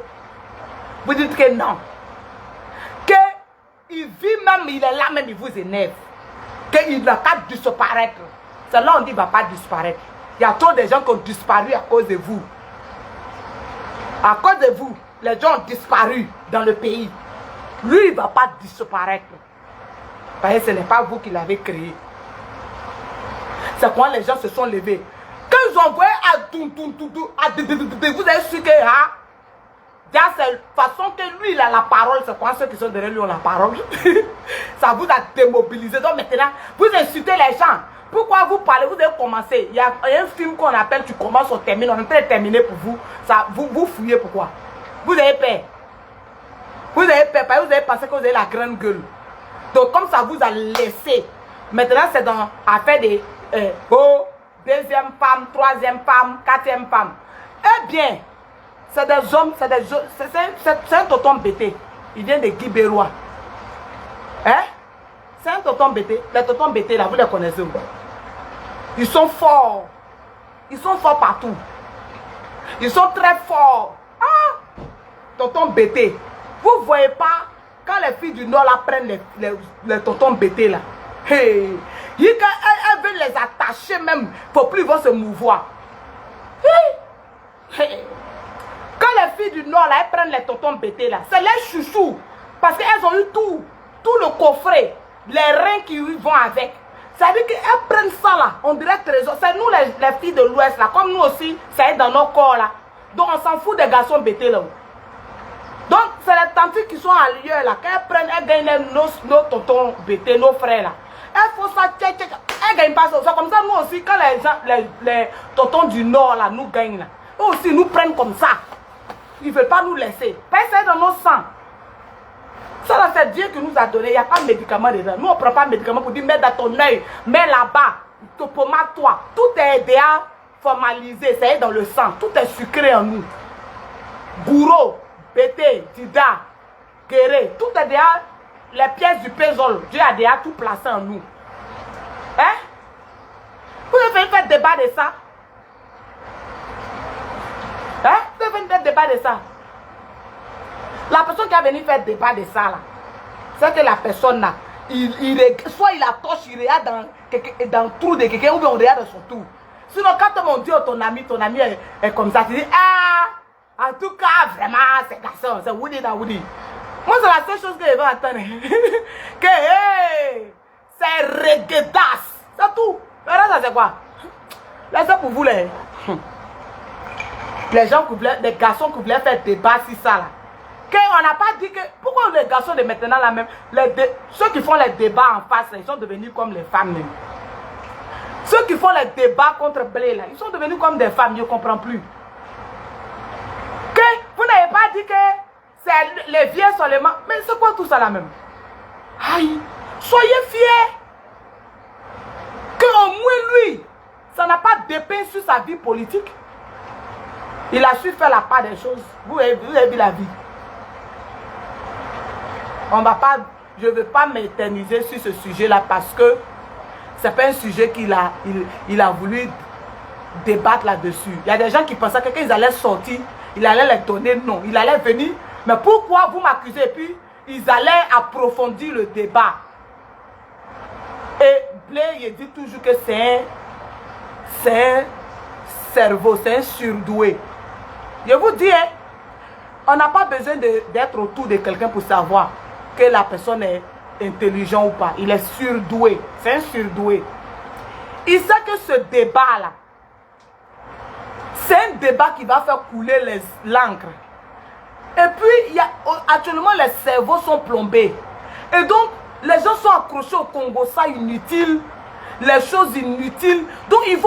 Vous dites que non. Que il vit même, il est là même, il vous énerve. Qu'il n'a qu'à disparaître. C'est là on dit qu'il ne va pas disparaître. Il y a trop de gens qui ont disparu à cause de vous. À cause de vous, les gens ont disparu dans le pays. Lui, il ne va pas disparaître. Parce que ce n'est pas vous qui l'avez créé. C'est quand les gens se sont levés. Quand ils ont envoyé vous avez su que c'est la façon que lui il a la parole, c'est quand ceux qui sont derrière lui ont la parole. Ça vous a démobilisé. Donc maintenant, vous insultez les gens. Pourquoi vous parlez? Vous devez commencer. Il y a un film qu'on appelle Tu commences, on termine. On est en train de terminer pour vous. Ça, vous fouillez pourquoi? Vous avez peur. Vous avez peur parce que vous avez pensé que vous avez la grande gueule. Donc comme ça vous a laissé. Maintenant c'est dans affaire de deuxième femme, troisième femme, quatrième femme. Eh bien, c'est des hommes, c'est un tonton bêté. Il vient de Guy Bérois. Hein? C'est un tonton bêté. Les tontons bêtés là, vous les connaissez où? Ils sont forts. Ils sont forts partout. Ils sont très forts. Ah! Tonton bêté. Vous voyez pas quand les filles du Nord là prennent les tontons bêtés là. Hey! Elles veulent les attacher même pour plus ils vont se mouvoir. Hey! Hey! Quand les filles du Nord là, elles prennent les tontons bêtés là, c'est les chouchous. Parce qu'elles ont eu tout le coffret, les reins qui vont avec. Ça veut dire qu'elles prennent ça là, on dirait trésor. C'est nous les filles de l'Ouest là, comme nous aussi, ça est dans nos corps là. Donc on s'en fout des garçons bêtés là. Donc c'est les tantes qui sont ailleurs là, quand elles prennent, elles gagnent nos tontons bêtés, nos frères là. Elles font ça, elles gagnent pas ça. Comme ça nous aussi, quand les tontons du Nord là, nous gagnent là. Eux aussi nous prennent comme ça. Ils ne veulent pas nous laisser. Parce que c'est dans nos sangs. Ça là, c'est Dieu qui nous a donné. Il n'y a pas de médicament dedans. Nous, on ne prend pas de médicament pour dire mets dans ton œil, mets là-bas, pomade-toi. Tout est déjà formalisé. C'est dans le sang. Tout est sucré en nous. Gouro, Bété, Dida, Guéré. Tout est déjà les pièces du pézol. Dieu a déjà tout placé en nous. Hein? Vous avez fait débat de ça? Hein? Vous avez venu faire débat de ça. La personne qui a venu faire débat de ça là, c'est que la personne là, soit il a torche, il regarde dans le trou de quelqu'un ou bien on regarde dans son trou. Sinon quand on dit ton ami est comme ça, tu dis en tout cas vraiment c'est garçon, c'est Woody da Woody. Moi c'est la seule chose que je veux entendre. Que hey, c'est reggaedas, c'est tout. Mais là ça c'est quoi? Là c'est pour vous les gens qui voulaient, les garçons qui voulaient faire débat si ça là. On n'a pas dit que, pourquoi les garçons de maintenant là même, ceux qui font les débats en face, là, ils sont devenus comme les femmes même. Ceux qui font les débats contre Blé là, ils sont devenus comme des femmes, je ne comprends plus. Que vous n'avez pas dit que c'est les vieux seulement, mais c'est quoi tout ça là même? Aïe, soyez fiers. Que au moins lui, ça n'a pas dépeint sur sa vie politique. Il a su faire la part des choses. Vous avez vu la vie. On va pas, je ne veux pas m'éterniser sur ce sujet-là parce que ce n'est pas un sujet qu'il a voulu débattre là-dessus. Il y a des gens qui pensaient que quand ils allaient sortir, il allait les donner. Non, il allait venir. Mais pourquoi vous m'accusez? Et puis, ils allaient approfondir le débat. Et Blé, il dit toujours que c'est un cerveau, c'est un surdoué. Je vous dis, hein, on n'a pas besoin d'être autour de quelqu'un pour savoir que la personne est intelligente ou pas. Il est surdoué. C'est un surdoué. Il sait que ce débat-là, c'est un débat qui va faire couler l'encre. Et puis, actuellement, les cerveaux sont plombés. Et donc, les gens sont accrochés au Congo, ça inutile, les choses inutiles. Donc, ils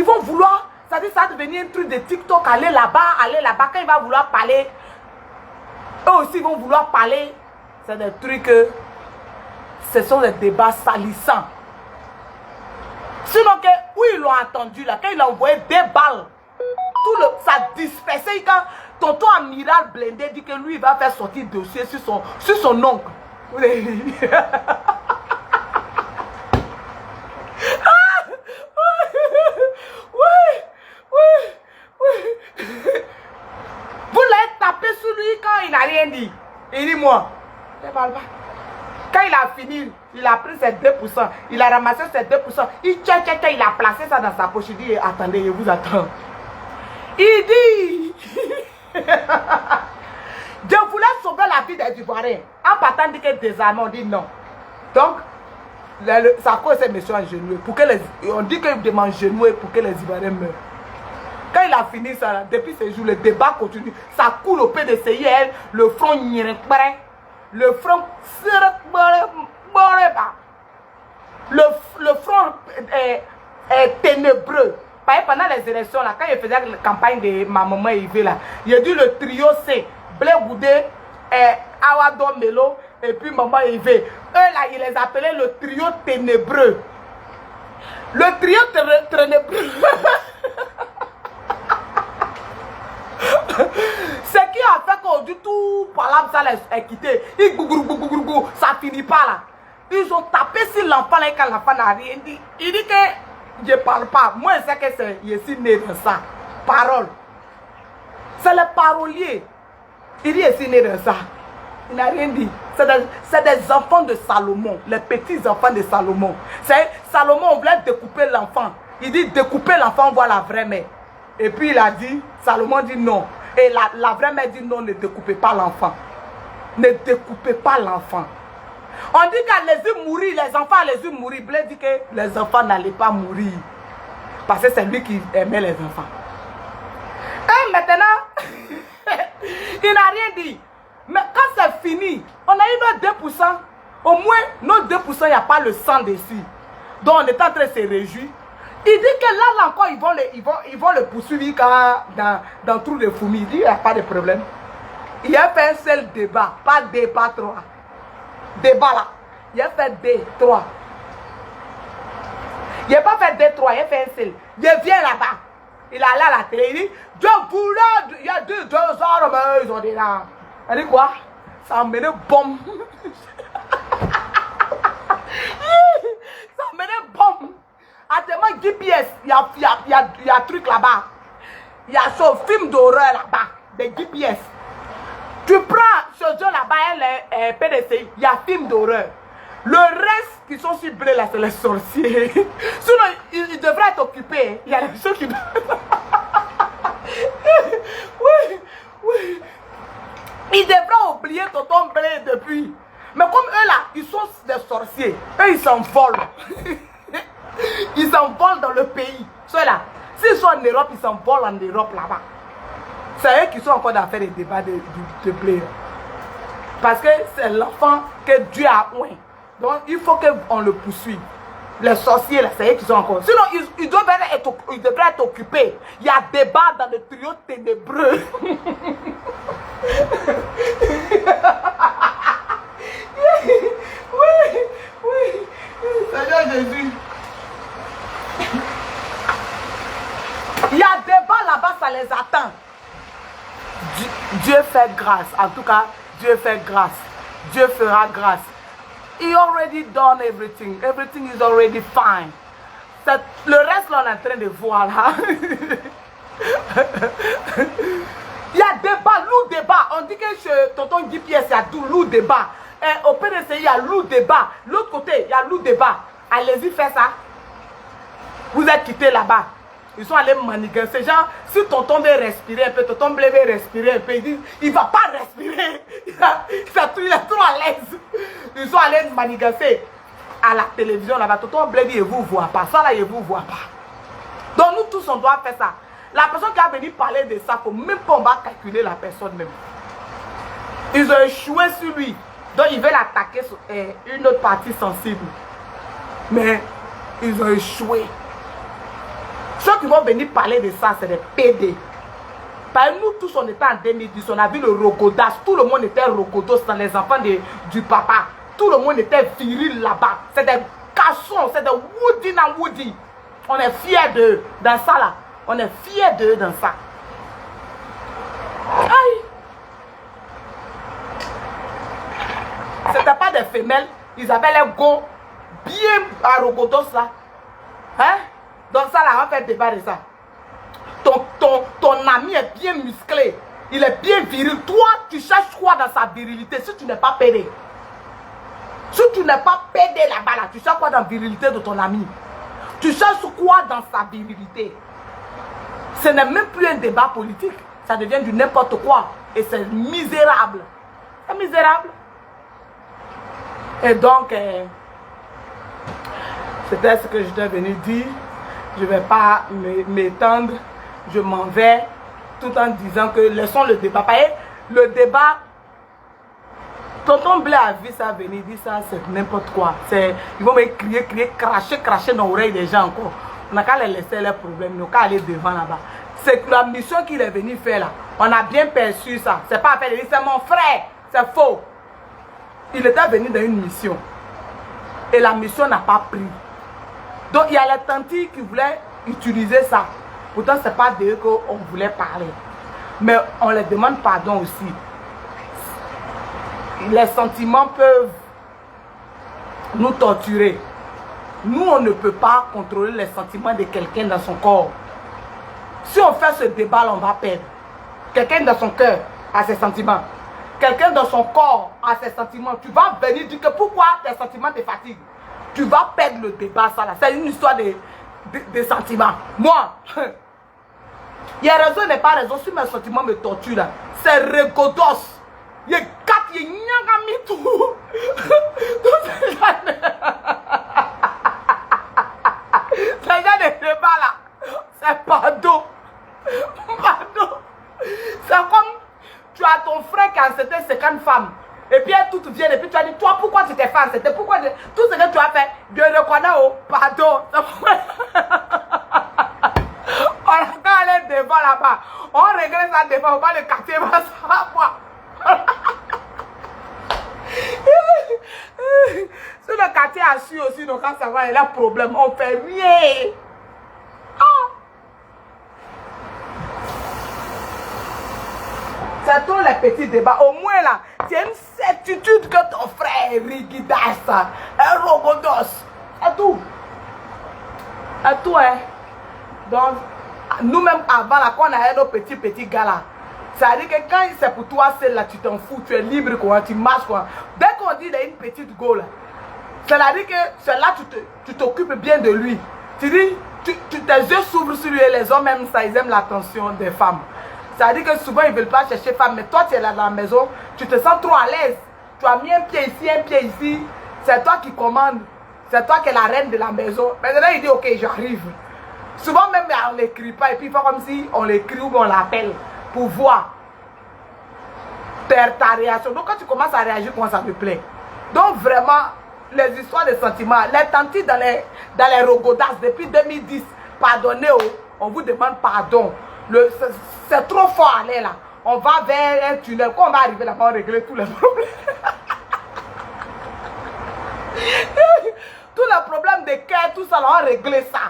vont vouloir, ça va devenir un truc de TikTok, aller là-bas. Quand il va vouloir parler, eux aussi vont vouloir parler. C'est des trucs, ce sont des débats salissants. Sinon, où ils l'ont entendu, là, quand il a envoyé des balles, ça dispersait. Quand tonton Amiral Blindé dit que lui, il va faire sortir le dossier sur son oncle. Oui. il n'a rien dit. Il dit moi, ne parle pas. Quand il a fini, il a pris ses 2%, il a ramassé ses 2%, il a placé ça dans sa poche, il dit, attendez, je vous attends. Il dit, je voulais sauver la vie des Ivoiriens. En partant de que des Allemands, on dit non. Donc, ça cause ces messieurs engenoués. On dit qu'ils demandent genoués pour que les Ivoiriens meurent. Quand il a fini ça, là, depuis ce jour, le débat continue. Ça coule au PDCIL, le front le front le front est ténébreux. Pendant les élections, là, quand il faisait la campagne de ma maman Yves, là, il a dit le trio C, Blé Goudé, Awado Melo et puis maman Yves. Eux là, il les appelait le trio ténébreux. Le trio ténébreux. Ce qui a fait qu'aujourd'hui tout par ça les quitté. Ça finit pas là. Ils ont tapé sur l'enfant là quand l'enfant n'a rien dit. Il dit que je parle pas. Moi je sais que c'est je suis né dans ça. Parole. C'est le parolier. Il dit je suis né dans ça. Il n'a rien dit. C'est des enfants de Salomon. Les petits enfants de Salomon. Salomon voulait découper l'enfant. Il dit découper l'enfant, on voit la vraie mère. Et puis il a dit, Salomon dit non. Et la vraie mère dit non, ne découpez pas l'enfant. Ne découpez pas l'enfant. On dit qu'à les yeux mourir, les enfants à les yeux mourir. Blé dit que les enfants n'allaient pas mourir. Parce que c'est lui qui aimait les enfants. Et maintenant, il n'a rien dit. Mais quand c'est fini, on a eu nos 2%. Au moins, nos 2%, il n'y a pas le sang dessus. Donc on est en train de se réjouir. Il dit que là encore, ils vont le poursuivre dans le trou de fourmis. Il dit, il n'y a pas de problème. Il a fait un seul débat, pas 2, pas 3. Débat là. Il a fait 2, 3. Il n'a pas fait 2, 3, il a fait un seul. Il vient là-bas. Il est allé à la télé, il dit, je voulais, il y a 2 heures, mais ils ont dit là. Elle dit quoi? Ça a mené bombe. Ça a mené bombe. À tellement GPS, il y a un truc là-bas. Il y a ce film d'horreur là-bas, des GPS. Tu prends ce jeu là-bas, PDC, il y a un film d'horreur. Le reste qui sont ciblés là, c'est les sorciers. Sinon, ils devraient être occupés. Il y a des choses qui... Oui, oui. Ils devraient oublier Tonton Blé depuis. Mais comme eux là, ils sont des sorciers. Eux, ils s'envolent. Ils s'envolent dans le pays. Ceux-là, s'ils sont en Europe, ils s'envolent en Europe là-bas. C'est eux qui sont encore dans faire des débats de Blé. Parce que c'est l'enfant que Dieu a oint. Donc il faut qu'on le poursuive. Les sorciers, là, c'est eux qui sont encore. Sinon, ils devraient être occupés. Il y a débat dans le trio ténébreux. Oui, oui. Seigneur Jésus. Il y a débat là-bas, ça les attend. Dieu fait grâce. En tout cas, Dieu fait grâce. Dieu fera grâce. He already done everything. Everything is already fine. Le reste, là, on est en train de voir là. Il y a débat, loup débat. On dit que chez Tonton GPS, il y a tout loup débat. Et au PDC, il y a loup débat. L'autre côté, il y a loup débat. Allez-y, faites ça. Vous êtes quittés là-bas. Ils sont allés manigancer. Genre, si Tonton veut respirer un peu, Tonton Blé veut respirer un peu, il dit, il ne va pas respirer. Il est trop à l'aise. Ils sont allés manigancer à la télévision là-bas. Tonton Blé dit, il ne vous voit pas. Ça là, il ne vous voit pas. Donc nous tous, on doit faire ça. La personne qui a venu parler de ça, il ne faut même pas on va calculer la personne même. Ils ont échoué sur lui. Donc ils veulent attaquer sur une autre partie sensible. Mais ils ont échoué. Ceux qui vont venir parler de ça, c'est des PD. Par nous tous, on était en 2010, on a vu le rogodas. Tout le monde était rogodos dans les enfants du papa. Tout le monde était viril là-bas. C'est des garçons, c'est des woody dans woody. On est fiers d'eux dans ça là. On est fiers d'eux dans ça. Aïe! C'était pas des femelles. Ils avaient les go bien à rogodos là. Hein? Donc ça là, on va faire débat de ça. Ton ami est bien musclé. Il est bien viril. Toi, tu cherches quoi dans sa virilité si tu n'es pas pédé? Si tu n'es pas pédé là-bas, là, tu cherches quoi dans la virilité de ton ami? Tu cherches quoi dans sa virilité? Ce n'est même plus un débat politique. Ça devient du n'importe quoi. Et c'est misérable. C'est misérable. Et donc, c'était ce que je t'ai venu dire. Je ne vais pas m'étendre. Je m'en vais tout en disant que laissons le débat. Le débat, tonton Blé a vu ça venir, dit ça, c'est n'importe quoi. Ils vont me crier, cracher dans l'oreille des gens encore. On n'a qu'à les laisser leurs problèmes, on n'a qu'à aller devant là-bas. C'est la mission qu'il est venu faire là. On a bien perçu ça. C'est pas à faire, c'est mon frère. C'est faux. Il était venu dans une mission. Et la mission n'a pas pris. Donc il y a les tantis qui voulaient utiliser ça. Pourtant, ce n'est pas d'eux qu'on voulait parler. Mais on les demande pardon aussi. Les sentiments peuvent nous torturer. Nous, on ne peut pas contrôler les sentiments de quelqu'un dans son corps. Si on fait ce débat, on va perdre. Quelqu'un dans son cœur a ses sentiments. Quelqu'un dans son corps a ses sentiments. Tu vas venir dire que pourquoi tes sentiments te fatiguent. Tu vas perdre le débat, ça là. C'est une histoire de sentiments. Moi, il y a raison, il n'y a pas raison. Si mes sentiments me torturent là, c'est regodos. Il y a 4, il y a nyangami tout. Ces gens de débat là, c'est pardon. Pardon. C'est comme tu as ton frère qui a c'était 50 femmes. Et puis elles toutes viennent et puis tu as dit, toi pourquoi tu t'es fait? C'était pourquoi tout ce que tu as fait, Dieu reconnais, oh, pardon. On a qu'à aller devant là-bas. On regrette ça devant, on va le quartier, on va savoir. Si le quartier a su aussi, donc quand ça va, il y a un problème, on fait rien. C'est tous les petits débats. Au moins là, tu as une certitude que ton frère est rigidas, un rogodos. C'est tout. C'est tout, hein. Donc, nous-mêmes avant là, quand on a nos petits gars là, ça veut dire que quand c'est pour toi, c'est là, tu t'en fous, tu es libre, quoi, tu marches, quoi. Dès qu'on dit qu'il a une petite go là, ça veut dire que c'est là tu t'occupes bien de lui. Tu dis, tes yeux s'ouvrent sur lui et les hommes même ça, ils aiment l'attention des femmes. Ça veut dire que souvent ils ne veulent pas chercher femme, mais toi tu es là dans la maison, tu te sens trop à l'aise. Tu as mis un pied ici, un pied ici, c'est toi qui commandes, c'est toi qui es la reine de la maison. Maintenant il dit ok, j'arrive. Souvent même on ne l'écrit pas et puis il faut comme si on l'écrit ou on l'appelle pour voir ta réaction. Donc quand tu commences à réagir, comment ça me plaît. Donc vraiment, les histoires de sentiments, les tantis dans les rogodas depuis 2010, pardonnez, on vous demande pardon. C'est trop fort aller là. On va vers un tunnel. Quand on va arriver là-bas, on règle tous les problèmes. Tous les problèmes de cœur, tout ça, là, on règle ça.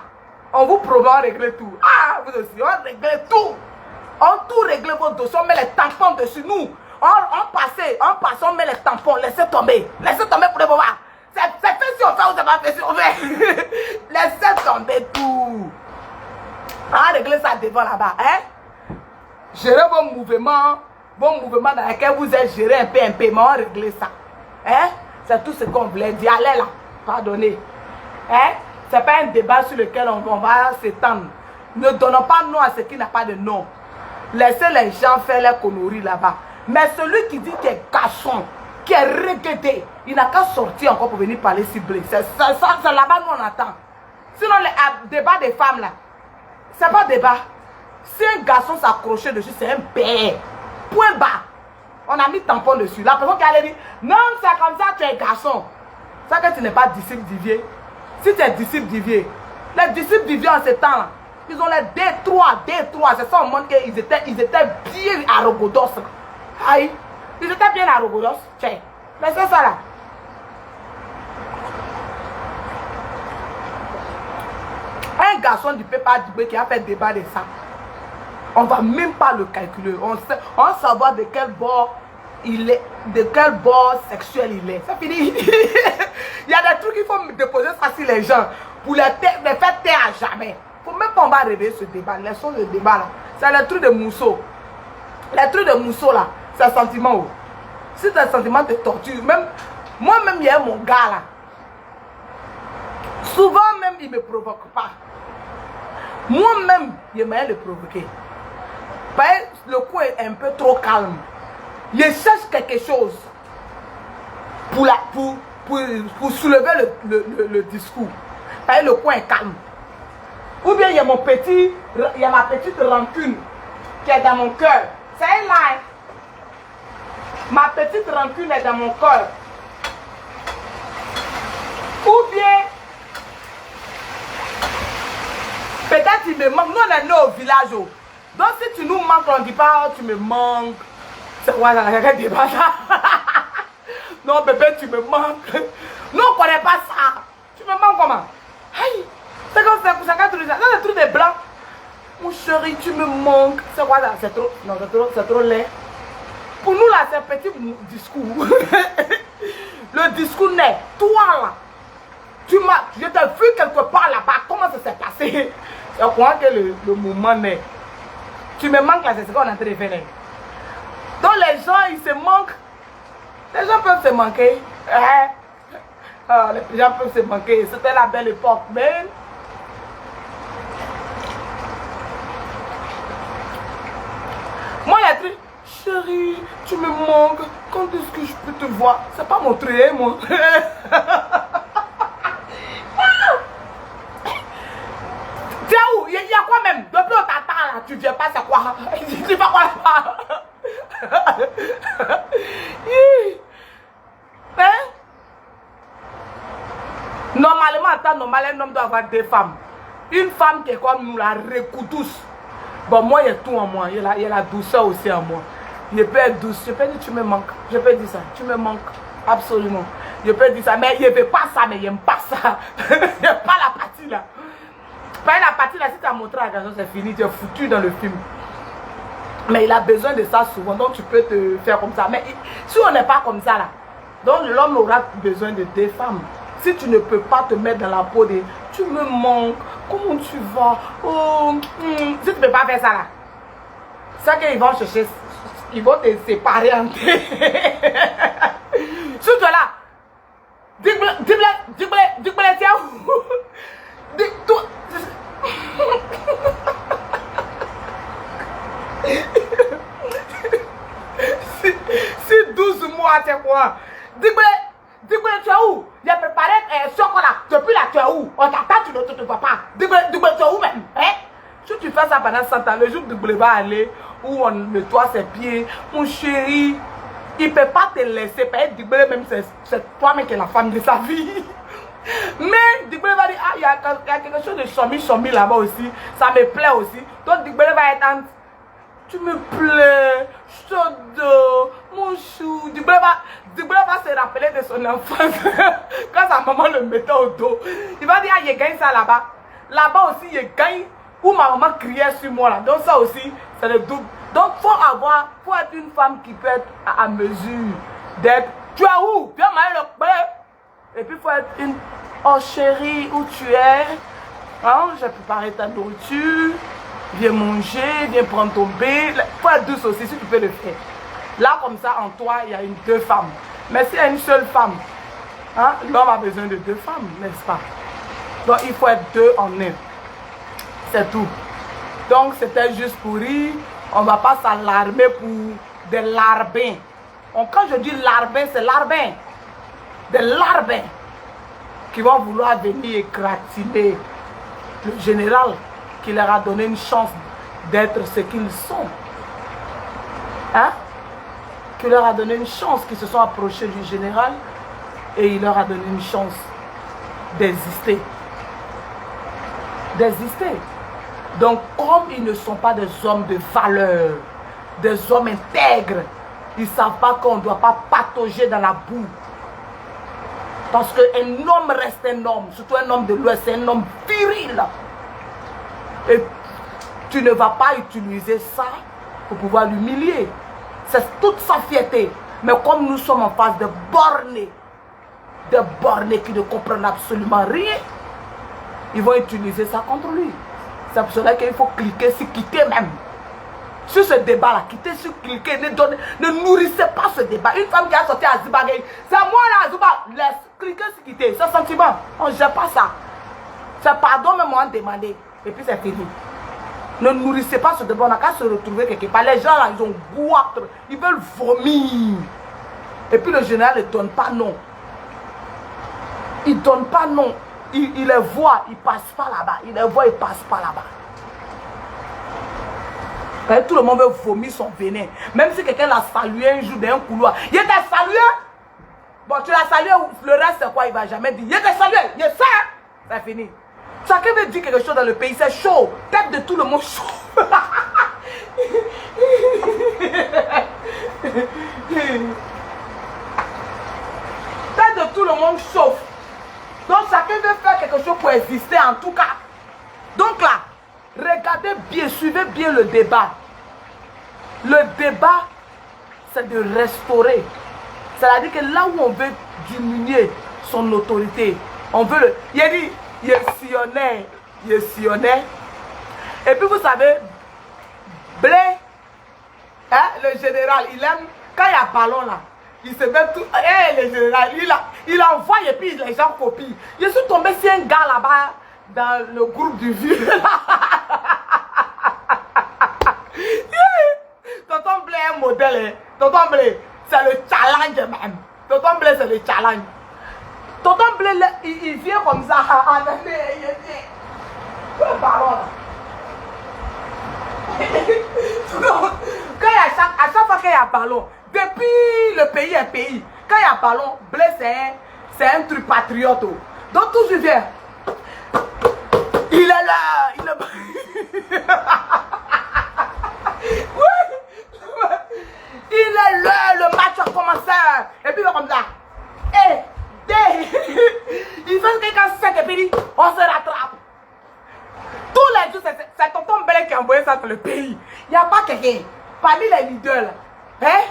On vous promet, on règle tout. Ah, vous aussi, on règle tout. On tout règle vos dossiers, on met les tampons dessus. Nous, on passe, on met les tampons. Laissez tomber pour le moment. C'est fait si on fait ou c'est pas fait si on fait. Laissez tomber tout. On règle ça devant là-bas, hein. Gérez vos mouvements dans lesquels vous êtes géré un peu, mais on règle ça. Hein? C'est tout ce qu'on voulait dire. Allez là, pardonnez. Hein? Ce n'est pas un débat sur lequel on va s'étendre. Ne donnons pas nom à ce qui n'a pas de nom. Laissez les gens faire leurs conneries là-bas. Mais celui qui dit qu'il est garçon, qui est regretté, il n'a qu'à sortir encore pour venir parler ciblé. C'est là-bas nous on attend. Sinon, le débat des femmes là, c'est pas débat. Si un garçon s'accrochait dessus, c'est un père. Point bas. On a mis tampon dessus. La personne qui allait dire, non, c'est comme ça, tu es garçon. C'est que tu n'es pas disciple d'Ivier. Si tu es disciple d'Ivier, les disciples d'Ivier en ce temps, ils ont les D3. C'est ça au monde qu'ils étaient bien à Rogodos. Aïe, ils étaient bien à Rogodos. Tiens, mais c'est ça là. Un garçon du Pépa Dubé qui a fait débat de ça, on ne va même pas le calculer. On va savoir de quel bord il est, de quel bord sexuel il est. C'est fini. Il y a des trucs qu'il faut déposer ça sur les gens pour les faire taire à jamais. Il ne faut même pas on va réveiller ce débat. Laissons le débat là. C'est le truc de Mousseau. Les trucs de mousseau là, c'est un sentiment. Oh. Si c'est un sentiment de torture, même moi-même, il y a mon gars là. Souvent même, il ne me provoque pas. Moi-même, il m'a le provoquer. Le coin est un peu trop calme. Il cherche quelque chose pour soulever le discours. Le coin est calme. Ou bien il y a ma petite rancune qui est dans mon cœur. C'est là. Ma petite rancune est dans mon cœur. Ou bien peut-être il me manque. Nous on est né au village. Oh. Donc si tu nous manques, on ne dit pas oh, tu me manques. C'est quoi ça? Non bébé tu me manques. Nous on ne connaît pas ça. Tu me manques comment? Aïe. C'est comme ça. C'est le truc des blancs. Mon chéri tu me manques. C'est quoi ça? C'est trop. Non c'est trop laid. Pour nous là c'est un petit discours. Le discours n'est. Toi là. Je t'ai vu quelque part là-bas. Comment ça s'est passé? Je crois que le moment n'est. Tu me manques là, c'est ce qu'on est en train de faire. Donc les gens, ils se manquent. Les gens peuvent se manquer. Les gens peuvent se manquer. C'était la belle époque. Mais moi, il y a truc. Chérie, tu me manques. Quand est-ce que je peux te voir? C'est pas mon truc, moi. Il y a quoi même? Depuis on t'attend là, tu viens pas, c'est quoi? Tu vas quoi là? Hein? Normalement, en temps normal, un homme doit avoir deux femmes. Une femme qui est comme nous, la recoudouce. Bon, moi, il y a tout en moi. Il y a la douceur aussi en moi. Je peux être douce. Je peux dire tu me manques. Je peux dire ça. Tu me manques. Absolument. Je peux dire ça. Mais il ne veut pas ça, mais il n'aime pas ça. Il n'aime pas la partie là. La partie là, si tu as montré la garçon, c'est fini, tu es foutu dans le film. Mais il a besoin de ça souvent, donc tu peux te faire comme ça. Mais si on n'est pas comme ça là, donc l'homme aura besoin de deux femmes. Si tu ne peux pas te mettre dans la peau de tu me manques, comment tu vas, oh, si tu ne peux pas faire ça là, c'est qu'ils vont chercher, ils vont te séparer en deux. Si tu es là, dis-moi, tiens où? Si 12 mois, c'est quoi? Dis-moi, tu es où? J'ai préparé un chocolat. Depuis là, tu es où? On t'attend, tu ne te vois pas. Dis-moi, tu es où même? Hein? Si tu fais ça pendant 100 ans, le jour où tu vas aller, où on nettoie ses pieds, mon chéri, il ne peut pas te laisser. Dis-moi, même c'est toi-même qui es la femme de sa vie. Mais Digbele va dire, ah, il y a quelque chose de chomi là-bas aussi. Ça me plaît aussi. Donc Digbele va être en... Tu me plais, Chodo, mon chou. Digbele va se rappeler de son enfance. Quand sa maman le mettait au dos. Il va dire, ah, il gagne ça là-bas. Là-bas aussi, il gagne où ma maman criait sur moi là. Donc ça aussi, c'est le double. Donc faut être une femme qui peut être à mesure d'être. Tu es où? Viens m'aller le blé. Et puis il faut être une... Oh chérie, où tu es? Hein? J'ai préparé ta nourriture. Viens manger, viens prendre ton bain. Il faut être douce aussi, si tu peux le faire. Là, comme ça, en toi, il y a deux femmes. Mais s'il y a une seule femme, hein, l'homme a besoin de deux femmes, n'est-ce pas? Donc il faut être deux en un. C'est tout. Donc c'était juste pour rire. On ne va pas s'alarmer pour des larbins. Quand je dis larbin, c'est larbin. Des larbins qui vont vouloir venir écratiner le général qui leur a donné une chance d'être ce qu'ils sont. Hein? Qui leur a donné une chance, qui se sont approchés du général et il leur a donné une chance d'exister. D'exister. Donc comme ils ne sont pas des hommes de valeur, des hommes intègres, ils ne savent pas qu'on ne doit pas patauger dans la boue. Parce qu'un homme reste un homme, surtout un homme de l'Ouest, c'est un homme viril. Et tu ne vas pas utiliser ça pour pouvoir l'humilier. C'est toute sa fierté. Mais comme nous sommes en face de bornés qui ne comprennent absolument rien, ils vont utiliser ça contre lui. C'est pour cela qu'il faut cliquer, c'est quitter même. sur ce débat-là. Quittez sur cliquer, ne nourrissez pas ce débat. Une femme qui a sorti à Zibagay, c'est moi là, Azuba, laisse, cliquez sur quitter. Ce sentiment, on ne gère pas ça. C'est pardon, même moi, demander. Et puis c'est fini. Ne nourrissez pas ce débat, on n'a qu'à se retrouver quelque part. Les gens là, ils ont goitre, ils veulent vomir. Et puis le général ne donne pas non. Il ne donne pas non. Il les voit, il ne passe pas là-bas. Il les voit, il ne passe pas là-bas. Tout le monde veut vomir son venin. Même si quelqu'un l'a salué un jour dans un couloir. Il t'a salué. Bon, tu l'as salué, le reste c'est quoi? Il ne va jamais dire. Il t'a salué, il est ça. C'est fini. Chacun veut dire quelque chose dans le pays, c'est chaud. Tête de tout le monde chaud. Tête de tout le monde chauffe. Donc chacun veut faire quelque chose pour exister en tout cas. Donc là, regardez bien, suivez bien le débat. Le débat, c'est de restaurer. C'est-à-dire que là où on veut diminuer son autorité, on veut le... Il a dit, il est sillonnaire, il est sillonnaire. Et puis vous savez, Blé, hein, le général, il aime, quand il y a ballon là, il se met tout, le général, il envoie et puis les gens copient. Je suis tombé sur un gars là-bas, dans le groupe du vieux. Tonton Blé est un modèle, hein. Tonton Blé, c'est le challenge même. Tonton Blé, c'est le challenge. Tonton Blé, il vient comme ça. Le ballon là. Quand il y a à chaque fois qu'il y a ballon, depuis le pays est pays, quand il y a ballon, Blé c'est un truc patriote. Donc tout je viens. Il est là, il est oui. Il est là, le match a commencé. Et puis il va comme ça. Il fait quelqu'un sec et puis il dit, on se rattrape. Tous les jours, c'est tonton Blé qui a envoyé ça dans le pays. Il n'y a pas quelqu'un. Parmi les leaders, là, hein,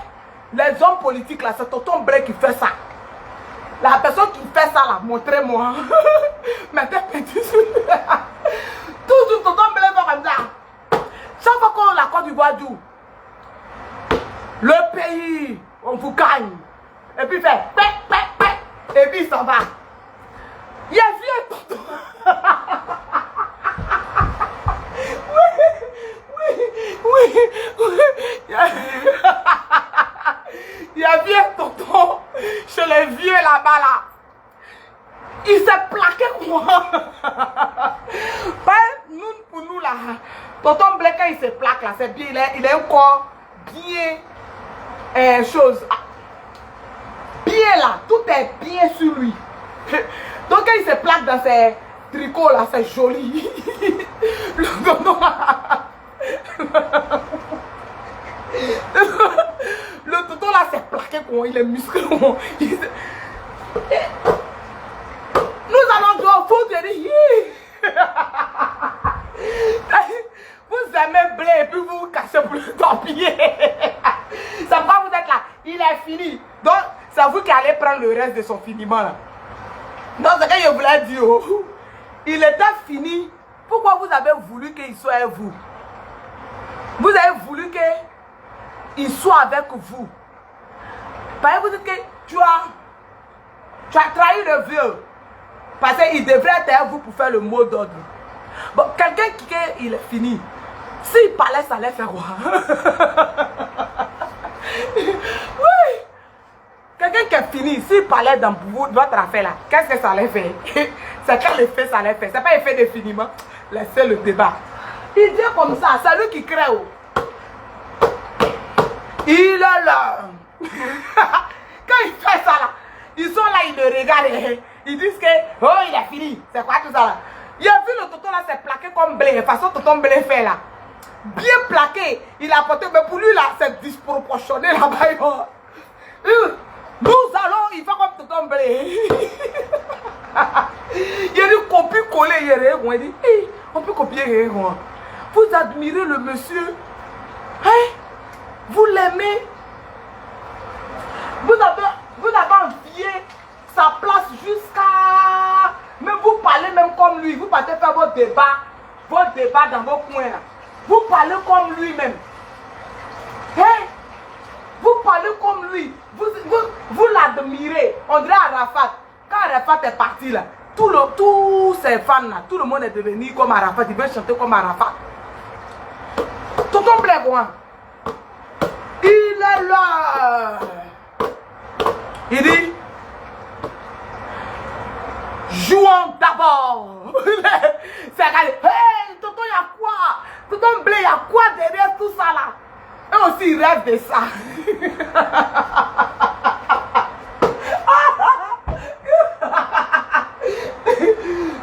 les hommes politiques, là, c'est tonton Blé qui fait ça. La personne qui fait ça, là, montrez-moi. Mettez petit sur toujours tonton Blé fait comme ça. Chaque fois qu'on la Côte d'Ivoire joue, le pays, on vous gagne. Et puis il fait, et puis il s'en va. Il est vieux, tonton. Oui. Il y a bien tonton chez les vieux là-bas là. Il s'est plaqué quoi. Nous, pour nous là, tonton Blé quand il se plaque là, c'est bien, il est encore bien chose. Bien là, tout est bien sur lui. Donc quand il se plaque dans ses tricots là, c'est joli. Le tonton là. Le tonton là s'est plaqué comment il est musclé. Nous allons jouer au foot, j'ai dit vous aimez Blé et puis vous vous cachez pour le torpiller. Ça va vous être là, il est fini. Donc c'est vous qui allez prendre le reste de son finiment là. Donc c'est que je voulais dire, il était fini. Pourquoi vous avez voulu qu'il soit vous? Vous avez voulu qu'il soit avec vous. Parce que vous dites que tu as trahi le vieux. Parce qu'il devrait être avec vous pour faire le mot d'ordre. Bon, quelqu'un qui il est fini. S'il parlait, ça allait faire quoi? Oui. Quelqu'un qui est fini, s'il parlait dans votre affaire là, qu'est-ce que ça allait faire? C'est quel effet ça allait faire? C'est pas effet de finiment. Laissez le débat. Il dit comme ça, c'est lui qui crée. Il est là. Quand il fait ça là, ils sont là, ils le regardent. Ils disent que, oh, il a fini. C'est quoi tout ça là? Il a vu le tonton là, c'est plaqué comme Blé. De toute façon, tonton Blé fait là. Bien plaqué. Il a porté, mais pour lui là, c'est disproportionné là-bas. Nous allons, il fait comme tonton Blé. Il a dit copie-coller. Il dit, hey, on peut copier. Vous admirez le monsieur. Hein? Vous l'aimez. Vous avez envié sa place jusqu'à... Mais vous parlez même comme lui. Vous partez faire vos débats dans vos coins là. Vous parlez comme lui-même. parlez comme lui. Vous l'admirez. On dirait Arafat. Quand Arafat est parti là, tous ces fans là, tout le monde est devenu comme Arafat. Ils veulent chanter comme Arafat. Tonton Blaiboin, il est là. Il dit, jouons d'abord. C'est regardé. Hey, tonton, il y a quoi? Tonton Blé, il y a quoi derrière tout ça là? Et aussi, il rêve de ça.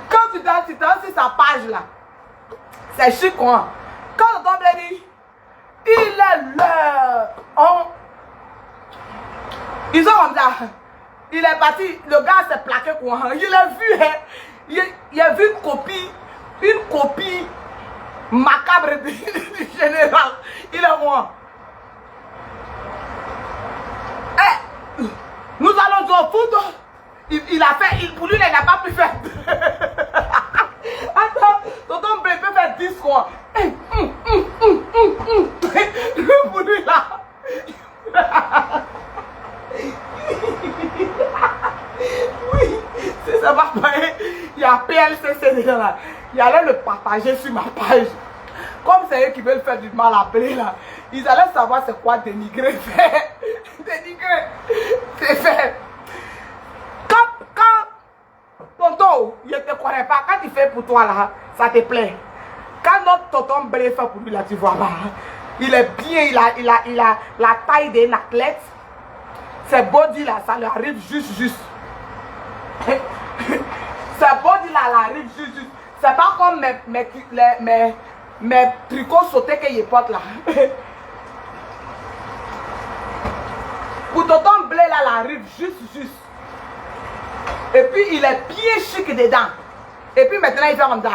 Quand tu danses sur sa page là, c'est chic quoi. Quand tonton Blé dit, il est l'heure. Ils ont comme ça. Il est parti, le gars s'est plaqué quoi. Il a vu, hein, il a vu une copie macabre du général. Il est moi. Nous allons jouer au foot. Il a fait, pour lui, il n'a pas pu faire. Attends, tonton Blé peut faire 10 quoi. Pour lui là. Oui, c'est ça, papa. Il y a PLCC déjà là. Il allait le partager sur ma page. Comme c'est eux qui veulent faire du mal à Blé là, ils allaient savoir c'est quoi dénigrer faire. Dénigrer, c'est faire. Quand tonton, il ne te connaît pas, quand il fait pour toi là, ça te plaît. Quand notre tonton Blé fait pour lui là, tu vois là, il est bien, il a la taille d'un athlète. Ses body là, ça lui arrive juste. Ses body là, elle arrive juste. C'est pas comme mes tricots sautés que je porte là. Pour tonton Blé là, elle arrive juste. Et puis il est bien chic dedans. Et puis maintenant il fait comme ça.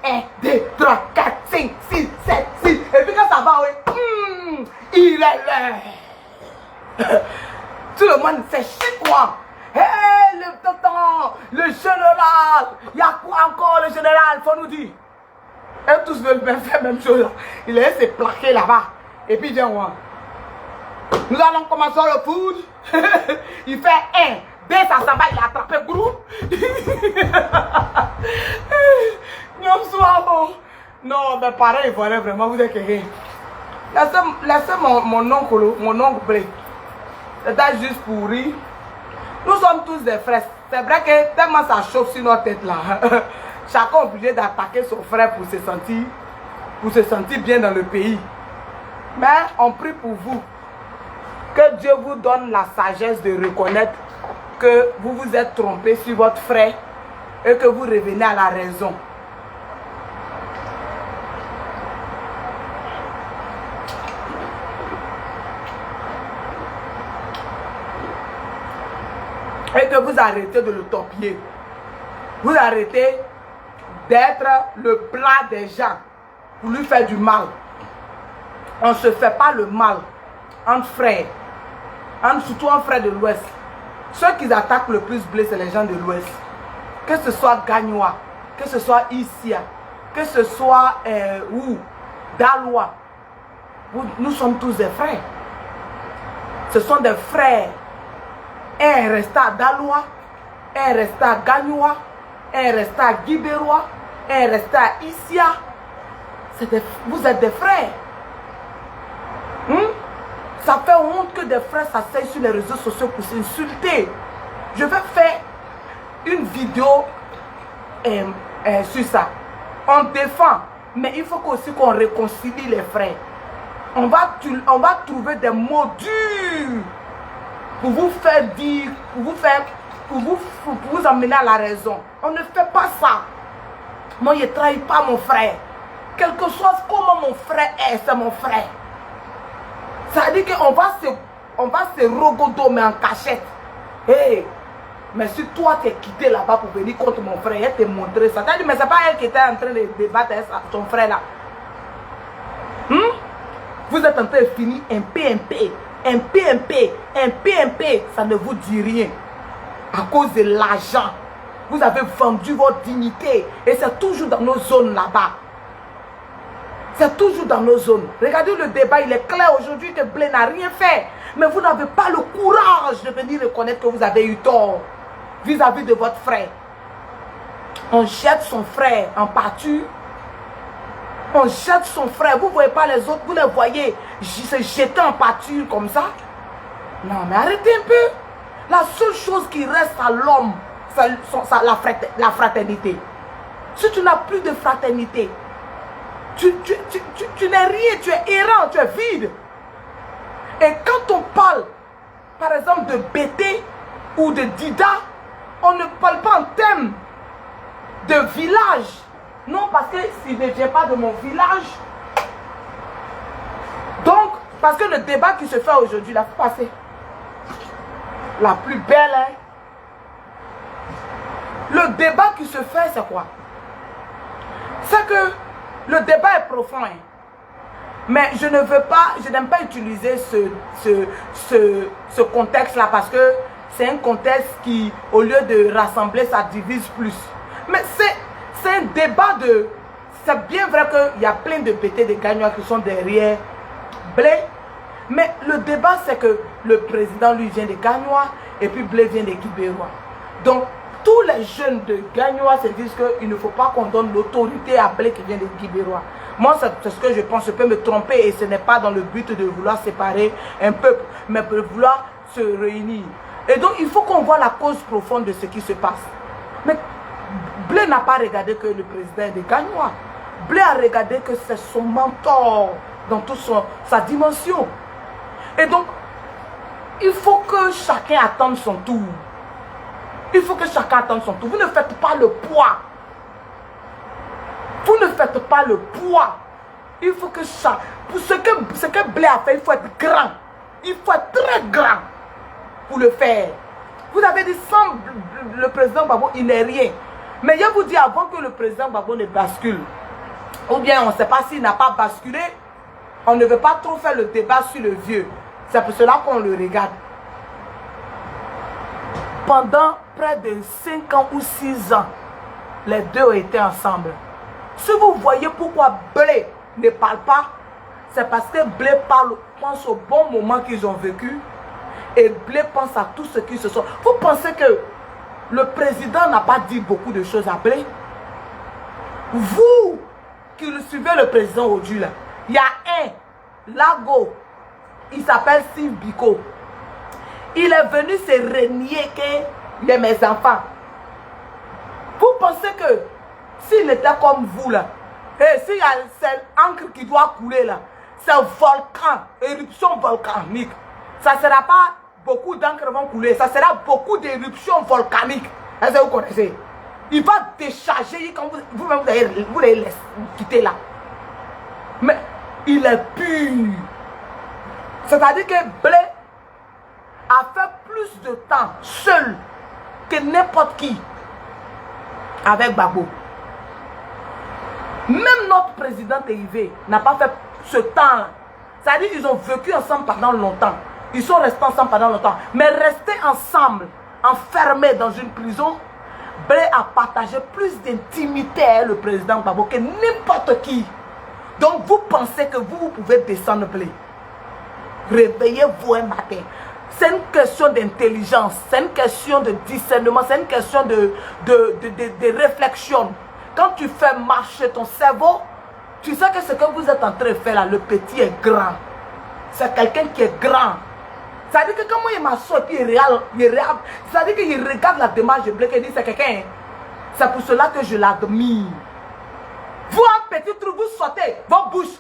1, 2, 3, 4, 5, 6, 7, 6. Et puis quand ça va, oui, il est là. Tout le monde c'est chic quoi. Hé, le tonton, le général. Il y a quoi encore le général, faut nous dire. Et tous veulent faire la même chose là. Il est se plaquer là-bas. Et puis il vient voir. Nous allons commencer le foot. Il fait 1, 2, ça s'en va, il a attrapé groupe. Non, mais pareil, il faudrait vraiment vous éclairer. Laissez mon oncle Blé. C'est juste pour rire. Nous sommes tous des frères. C'est vrai que tellement ça chauffe sur notre tête là. Chacun est obligé d'attaquer son frère pour se sentir bien dans le pays. Mais on prie pour vous. Que Dieu vous donne la sagesse de reconnaître que vous vous êtes trompé sur votre frère et que vous revenez à la raison. Et que vous arrêtez de le torpiller. Vous arrêtez d'être le plat des gens pour lui faire du mal. On ne se fait pas le mal entre frères. Surtout en frères de l'Ouest. Ceux qui attaquent le plus Blé, c'est les gens de l'Ouest. Que ce soit Gagnois, que ce soit Issia, que ce soit Dalois. Nous sommes tous des frères. Ce sont des frères. Un reste à Dalois, un reste à Gagnois, un reste à Guibérois, un reste à Issia. Vous êtes des frères. Ça fait honte que des frères s'asseyent sur les réseaux sociaux pour s'insulter. Je vais faire une vidéo sur ça. On défend, mais il faut aussi qu'on réconcilie les frères. On va trouver des mots durs pour vous faire dire, pour vous amener à la raison. On ne fait pas ça. Moi, je ne trahis pas mon frère. Quel que soit comment mon frère est, c'est mon frère. Ça veut dire qu'on va se rogodo, mais en cachette. Hey, mais si toi t'es quitté là-bas pour venir contre mon frère, elle t'a montré ça. T'as dit, mais c'est pas elle qui était en train de débattre avec son frère là. Vous êtes en train de finir un PMP. Un PMP, ça ne vous dit rien. À cause de l'argent. Vous avez vendu votre dignité. Et c'est toujours dans nos zones là-bas. C'est toujours dans nos zones. Regardez le débat, il est clair aujourd'hui que Blé n'a rien fait. Mais vous n'avez pas le courage de venir reconnaître que vous avez eu tort vis-à-vis de votre frère. On jette son frère en pâture. On jette son frère. Vous ne voyez pas les autres, vous les voyez se jeter en pâture comme ça. Non, mais arrêtez un peu. La seule chose qui reste à l'homme, c'est la fraternité. Si tu n'as plus de fraternité, tu n'es rien, tu es errant, tu es vide. Et quand on parle, par exemple, de BT ou de Dida, on ne parle pas en termes de village. Non, parce que s'il ne vient pas de mon village. Donc, parce que le débat qui se fait aujourd'hui, là, faut passer. La plus belle, hein. Le débat qui se fait, c'est quoi? C'est que le débat est profond, hein. Mais je ne veux pas, je n'aime pas utiliser ce contexte-là parce que c'est un contexte qui, au lieu de rassembler, ça divise plus. Mais c'est un débat de... C'est bien vrai qu'il y a plein de pétés de gagnants qui sont derrière Blé. Mais le débat, c'est que le président, lui, vient de Gagnois et puis Blé vient de Guibérois. Donc, tous les jeunes de Gagnois se disent qu'il ne faut pas qu'on donne l'autorité à Blé qui vient de Guibérois. Moi, c'est ce que je pense. Je peux me tromper et ce n'est pas dans le but de vouloir séparer un peuple, mais de vouloir se réunir. Et donc, il faut qu'on voit la cause profonde de ce qui se passe. Mais Blé n'a pas regardé que le président est de Gagnois. Blé a regardé que c'est son mentor dans toute sa dimension. Et donc, il faut que chacun attende son tour. Il faut que chacun attende son tour. Vous ne faites pas le poids. Vous ne faites pas le poids. Il faut que chacun... Pour ce que Blé a fait, il faut être grand. Il faut être très grand pour le faire. Vous avez dit sans le président Gbagbo, il n'est rien. Mais je vous dis avant que le président Gbagbo ne bascule, ou bien on ne sait pas s'il n'a pas basculé, on ne veut pas trop faire le débat sur le vieux. C'est pour cela qu'on le regarde. Pendant près de 5 ans ou 6 ans, les deux ont été ensemble. Si vous voyez pourquoi Blé ne parle pas, c'est parce que Blé pense au bon moment qu'ils ont vécu et Blé pense à tout ce qui se sont. Vous pensez que le président n'a pas dit beaucoup de choses à Blé? Vous qui suivez le président aujourd'hui, là, il y a un Lago, il s'appelle Steve Biko. Il est venu se renier qu'il est mes enfants. Vous pensez que s'il était comme vous là, et s'il y a cette encre qui doit couler là, c'est un volcan, éruption volcanique. Ça ne sera pas beaucoup d'encre vont couler, ça sera beaucoup d'éruptions volcaniques. Est-ce que vous connaissez? Il va décharger quand vous-même vous allez quitter là. Mais il est pur. C'est-à-dire que Blé a fait plus de temps seul que n'importe qui avec Gbagbo. Même notre président Téhivé n'a pas fait ce temps-là. C'est-à-dire qu'ils ont vécu ensemble pendant longtemps. Ils sont restés ensemble pendant longtemps. Mais rester ensemble, enfermés dans une prison, Blé a partagé plus d'intimité avec le président Gbagbo que n'importe qui. Donc vous pensez que vous pouvez descendre Blé. Réveillez-vous un matin. C'est une question d'intelligence, c'est une question de discernement, c'est une question de réflexion. Quand tu fais marcher ton cerveau, tu sais que ce que vous êtes en train de faire là, le petit est grand. C'est quelqu'un qui est grand. Ça veut dire que quand moi il m'assoit et puis ça veut dire qu'il regarde la démarche de Blé et dit c'est quelqu'un. C'est pour cela que je l'admire. Vous un petit truc, vous sautez vos bouches.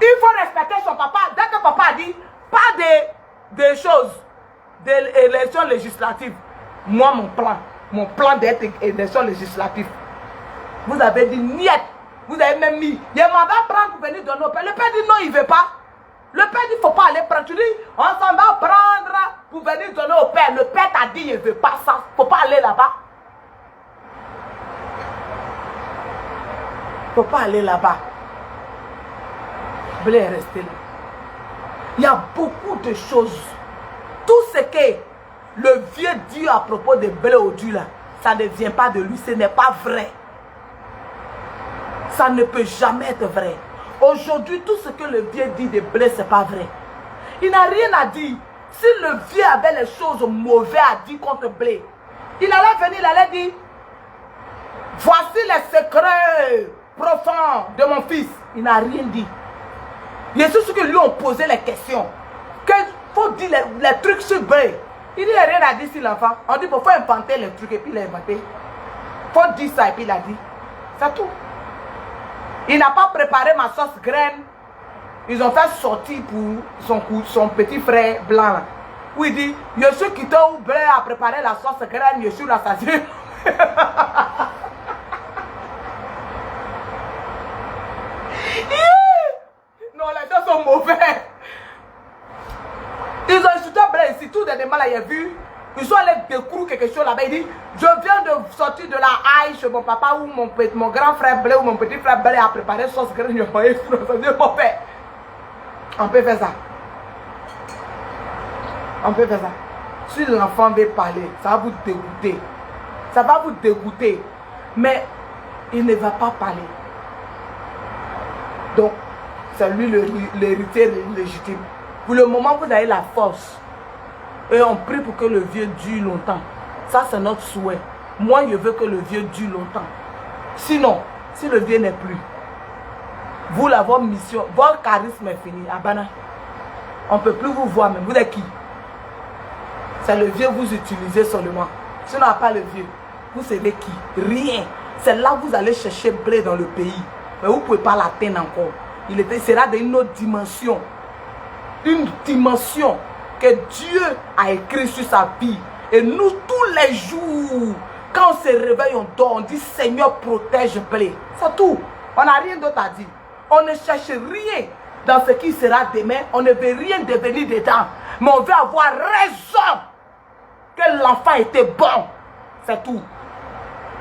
Il faut respecter son papa. Dès que papa a dit pas des choses, des élections législatives. Moi, mon plan d'être élection législative. Vous avez dit niet. Vous avez même mis. Il m'avait prendre pour venir donner au père. Le père dit non, il ne veut pas. Le père dit il ne faut pas aller prendre. Tu dis on s'en va prendre pour venir donner au père. Le père t'a dit il ne veut pas ça. Il ne faut pas aller là-bas. Il ne faut pas aller là-bas. Blé est resté là. Il y a beaucoup de choses. Tout ce que le vieux dit à propos de Blé Odu là, ça ne vient pas de lui. Ce n'est pas vrai. Ça ne peut jamais être vrai. Aujourd'hui, tout ce que le vieux dit de blé, ce n'est pas vrai. Il n'a rien à dire. Si le vieux avait les choses mauvaises à dire contre blé, il allait venir, il allait dire, voici les secrets profonds de mon fils. Il n'a rien dit. Il y a ceux qui lui ont posé les questions. Qu'il faut dire les trucs sur blé. Il n'y a rien à dire sur l'enfant. On dit qu'il faut inventer les trucs et puis il a inventé. Il faut dire ça et puis il a dit. C'est tout. Il n'a pas préparé ma sauce graine. Ils ont fait sortir pour son petit frère blanc. Là, où il dit, je suis quitté au blé à préparer la sauce graine, je suis rassasié. Non, les gens sont mauvais. Ils ont insulté blé ici, tout des mal, il a vu. Ils sont allés découvrir quelque chose là-bas. Il dit, je viens de sortir de la haie chez mon papa ou mon grand frère blé ou mon petit frère blé a préparé sauce graine, je vais faire. On peut faire ça. On peut faire ça. Si l'enfant veut parler, ça va vous dégoûter. Ça va vous dégoûter. Mais il ne va pas parler. Donc, c'est lui l'héritier légitime. Pour le moment, vous avez la force. Et on prie pour que le vieux dure longtemps. Ça, c'est notre souhait. Moi, je veux que le vieux dure longtemps. Sinon, si le vieux n'est plus, vous, votre mission, votre charisme est fini. Abana. On ne peut plus vous voir même. Vous êtes qui? C'est le vieux, vous utilisez seulement. Sinon, à part le vieux, vous savez qui? Rien. C'est là que vous allez chercher blé dans le pays. Mais vous ne pouvez pas l'atteindre encore. Il sera d'une autre dimension. Une dimension que Dieu a écrit sur sa vie. Et nous, tous les jours, quand on se réveille, on dort, on dit Seigneur, protège blé. C'est tout. On n'a rien d'autre à dire. On ne cherche rien dans ce qui sera demain. On ne veut rien devenir dedans. Mais on veut avoir raison que l'enfant était bon. C'est tout.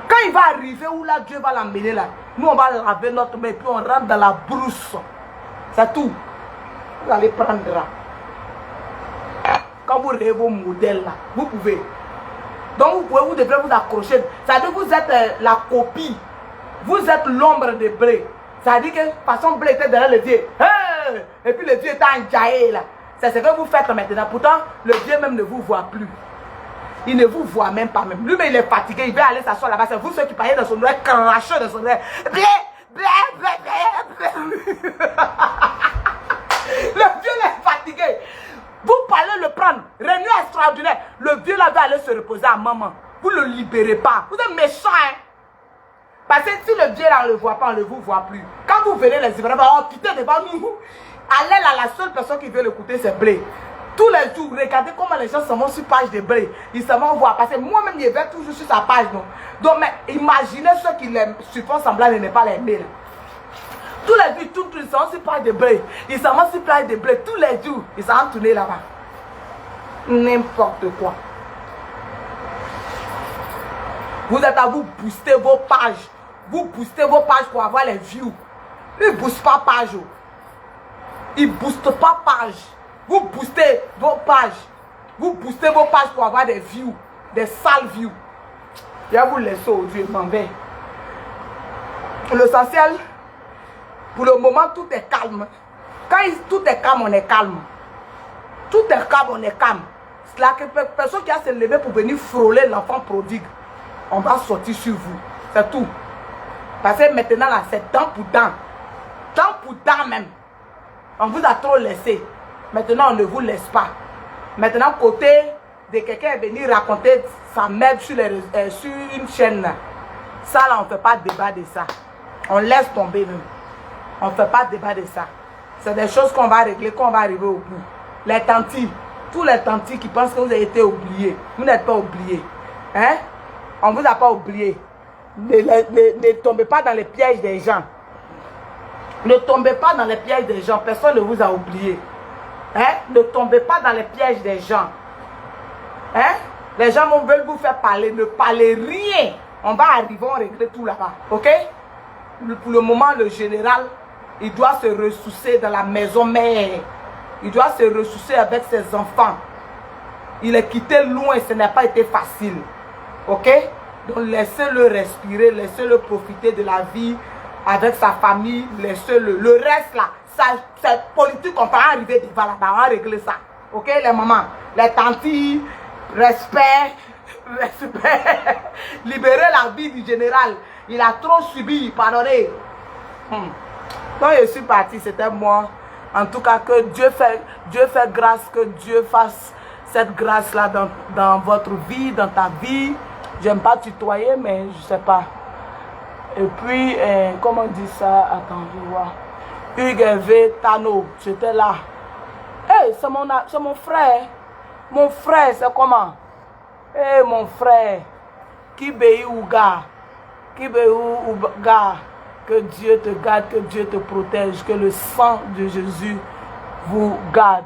Quand il va arriver où là, Dieu va l'emmener là, nous on va laver notre main et puis on rentre dans la brousse. C'est tout. Vous allez prendre là. Quand vous rêvez vos modèles là, vous pouvez. Donc vous devrez vous accrocher. Ça veut dire que vous êtes la copie. Vous êtes l'ombre de blé. Ça veut dire que façon blé était derrière le vieux. Hey! Et puis le vieux est enjaillé là. C'est ce que vous faites maintenant. Pourtant, le vieux même ne vous voit plus. Il ne vous voit même pas même. Lui-même il est fatigué. Il va aller s'asseoir là-bas. C'est vous ceux qui parlez dans son oreille, cracheux dans son oreille. Blé, blé, blé, blé, blé. Le vieux est fatigué. Vous parlez le prendre. Réunion extraordinaire. Le vieux là va aller se reposer à maman. Vous ne le libérez pas. Vous êtes méchant, hein. Parce que si le vieux là, on ne le voit pas, on ne vous voit plus. Quand vous venez les Ivoiriens, oh, quittez devant nous. Allez là, la seule personne qui veut l'écouter, c'est blé. Tous les jours, regardez comment les gens s'en vont sur page de blé. Ils s'en vont voir. Parce que moi-même, je vais toujours sur sa page. Non? Donc, mais imaginez ceux qui se font semblant de ne pas l'aimer. Tous les jours, tous ils sont sur page de blé. Ils s'en vont sur page de blé. Tous les jours, ils s'en vont tourner là-bas. N'importe quoi. Vous êtes à vous booster vos pages. Vous boostez vos pages pour avoir les views. Ils ne boostent pas page. Ils ne boostent pas page. Vous boostez vos pages. Vous boostez vos pages pour avoir des views. Des sales views. Je vais vous laisser aujourd'hui, je m'en vais. L'essentiel, pour le moment, tout est calme. Quand tout est calme, on est calme. Tout est calme, on est calme. La personne qui a se levé pour venir frôler l'enfant prodigue, on va sortir sur vous. C'est tout. Parce que maintenant, là, c'est dent pour dent. Dent pour dent même. On vous a trop laissé. Maintenant, on ne vous laisse pas. Maintenant, côté de quelqu'un est venu raconter sa mère sur une chaîne. Ça, là, on ne fait pas de débat de ça. On laisse tomber même. On ne fait pas de débat de ça. C'est des choses qu'on va régler, qu'on va arriver au bout. Les tantis, tous les tantis qui pensent que vous avez été oubliés. Vous n'êtes pas oubliés. Hein? On ne vous a pas oublié. Ne tombez pas dans les pièges des gens. Ne tombez pas dans les pièges des gens. Personne ne vous a oublié. Hein? Ne tombez pas dans les pièges des gens. Hein? Les gens veulent vous faire parler. Ne parlez rien. On va arriver, on régler tout là-bas. Ok? Pour le moment, le général, il doit se ressourcer dans la maison mère. Il doit se ressourcer avec ses enfants. Il est quitté loin, ce n'a pas été facile. Ok? Donc laissez-le respirer, laissez-le profiter de la vie avec sa famille, laissez-le. Le reste là, cette politique, on va arriver devant là-bas, on va régler ça. Ok, les mamans, les tantis, respect, respect. Libérer la vie du général. Il a trop subi, pardonnez. Quand je suis parti, c'était moi. En tout cas, que Dieu fait grâce, que Dieu fasse cette grâce-là dans votre vie, dans ta vie. J'aime pas tutoyer, mais je sais pas. Et puis, comment on dit ça? Attends, je vois. Hugues Hervé Tano, j'étais là. Hey, c'est mon frère. Mon frère, c'est comment? Hey, mon frère. Kibéi Ouga. Kibéi Ouga. Que Dieu te garde, que Dieu te protège, que le sang de Jésus vous garde.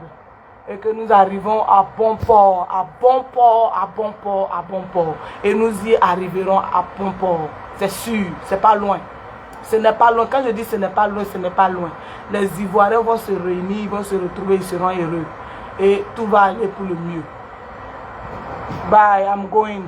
Et que nous arrivons à bon port, à bon port, à bon port, à bon port. Et nous y arriverons à bon port. C'est sûr, c'est pas loin. Ce n'est pas loin. Quand je dis ce n'est pas loin, ce n'est pas loin. Les Ivoiriens vont se réunir, ils vont se retrouver, ils seront heureux. Et tout va aller pour le mieux. Bye, I'm going.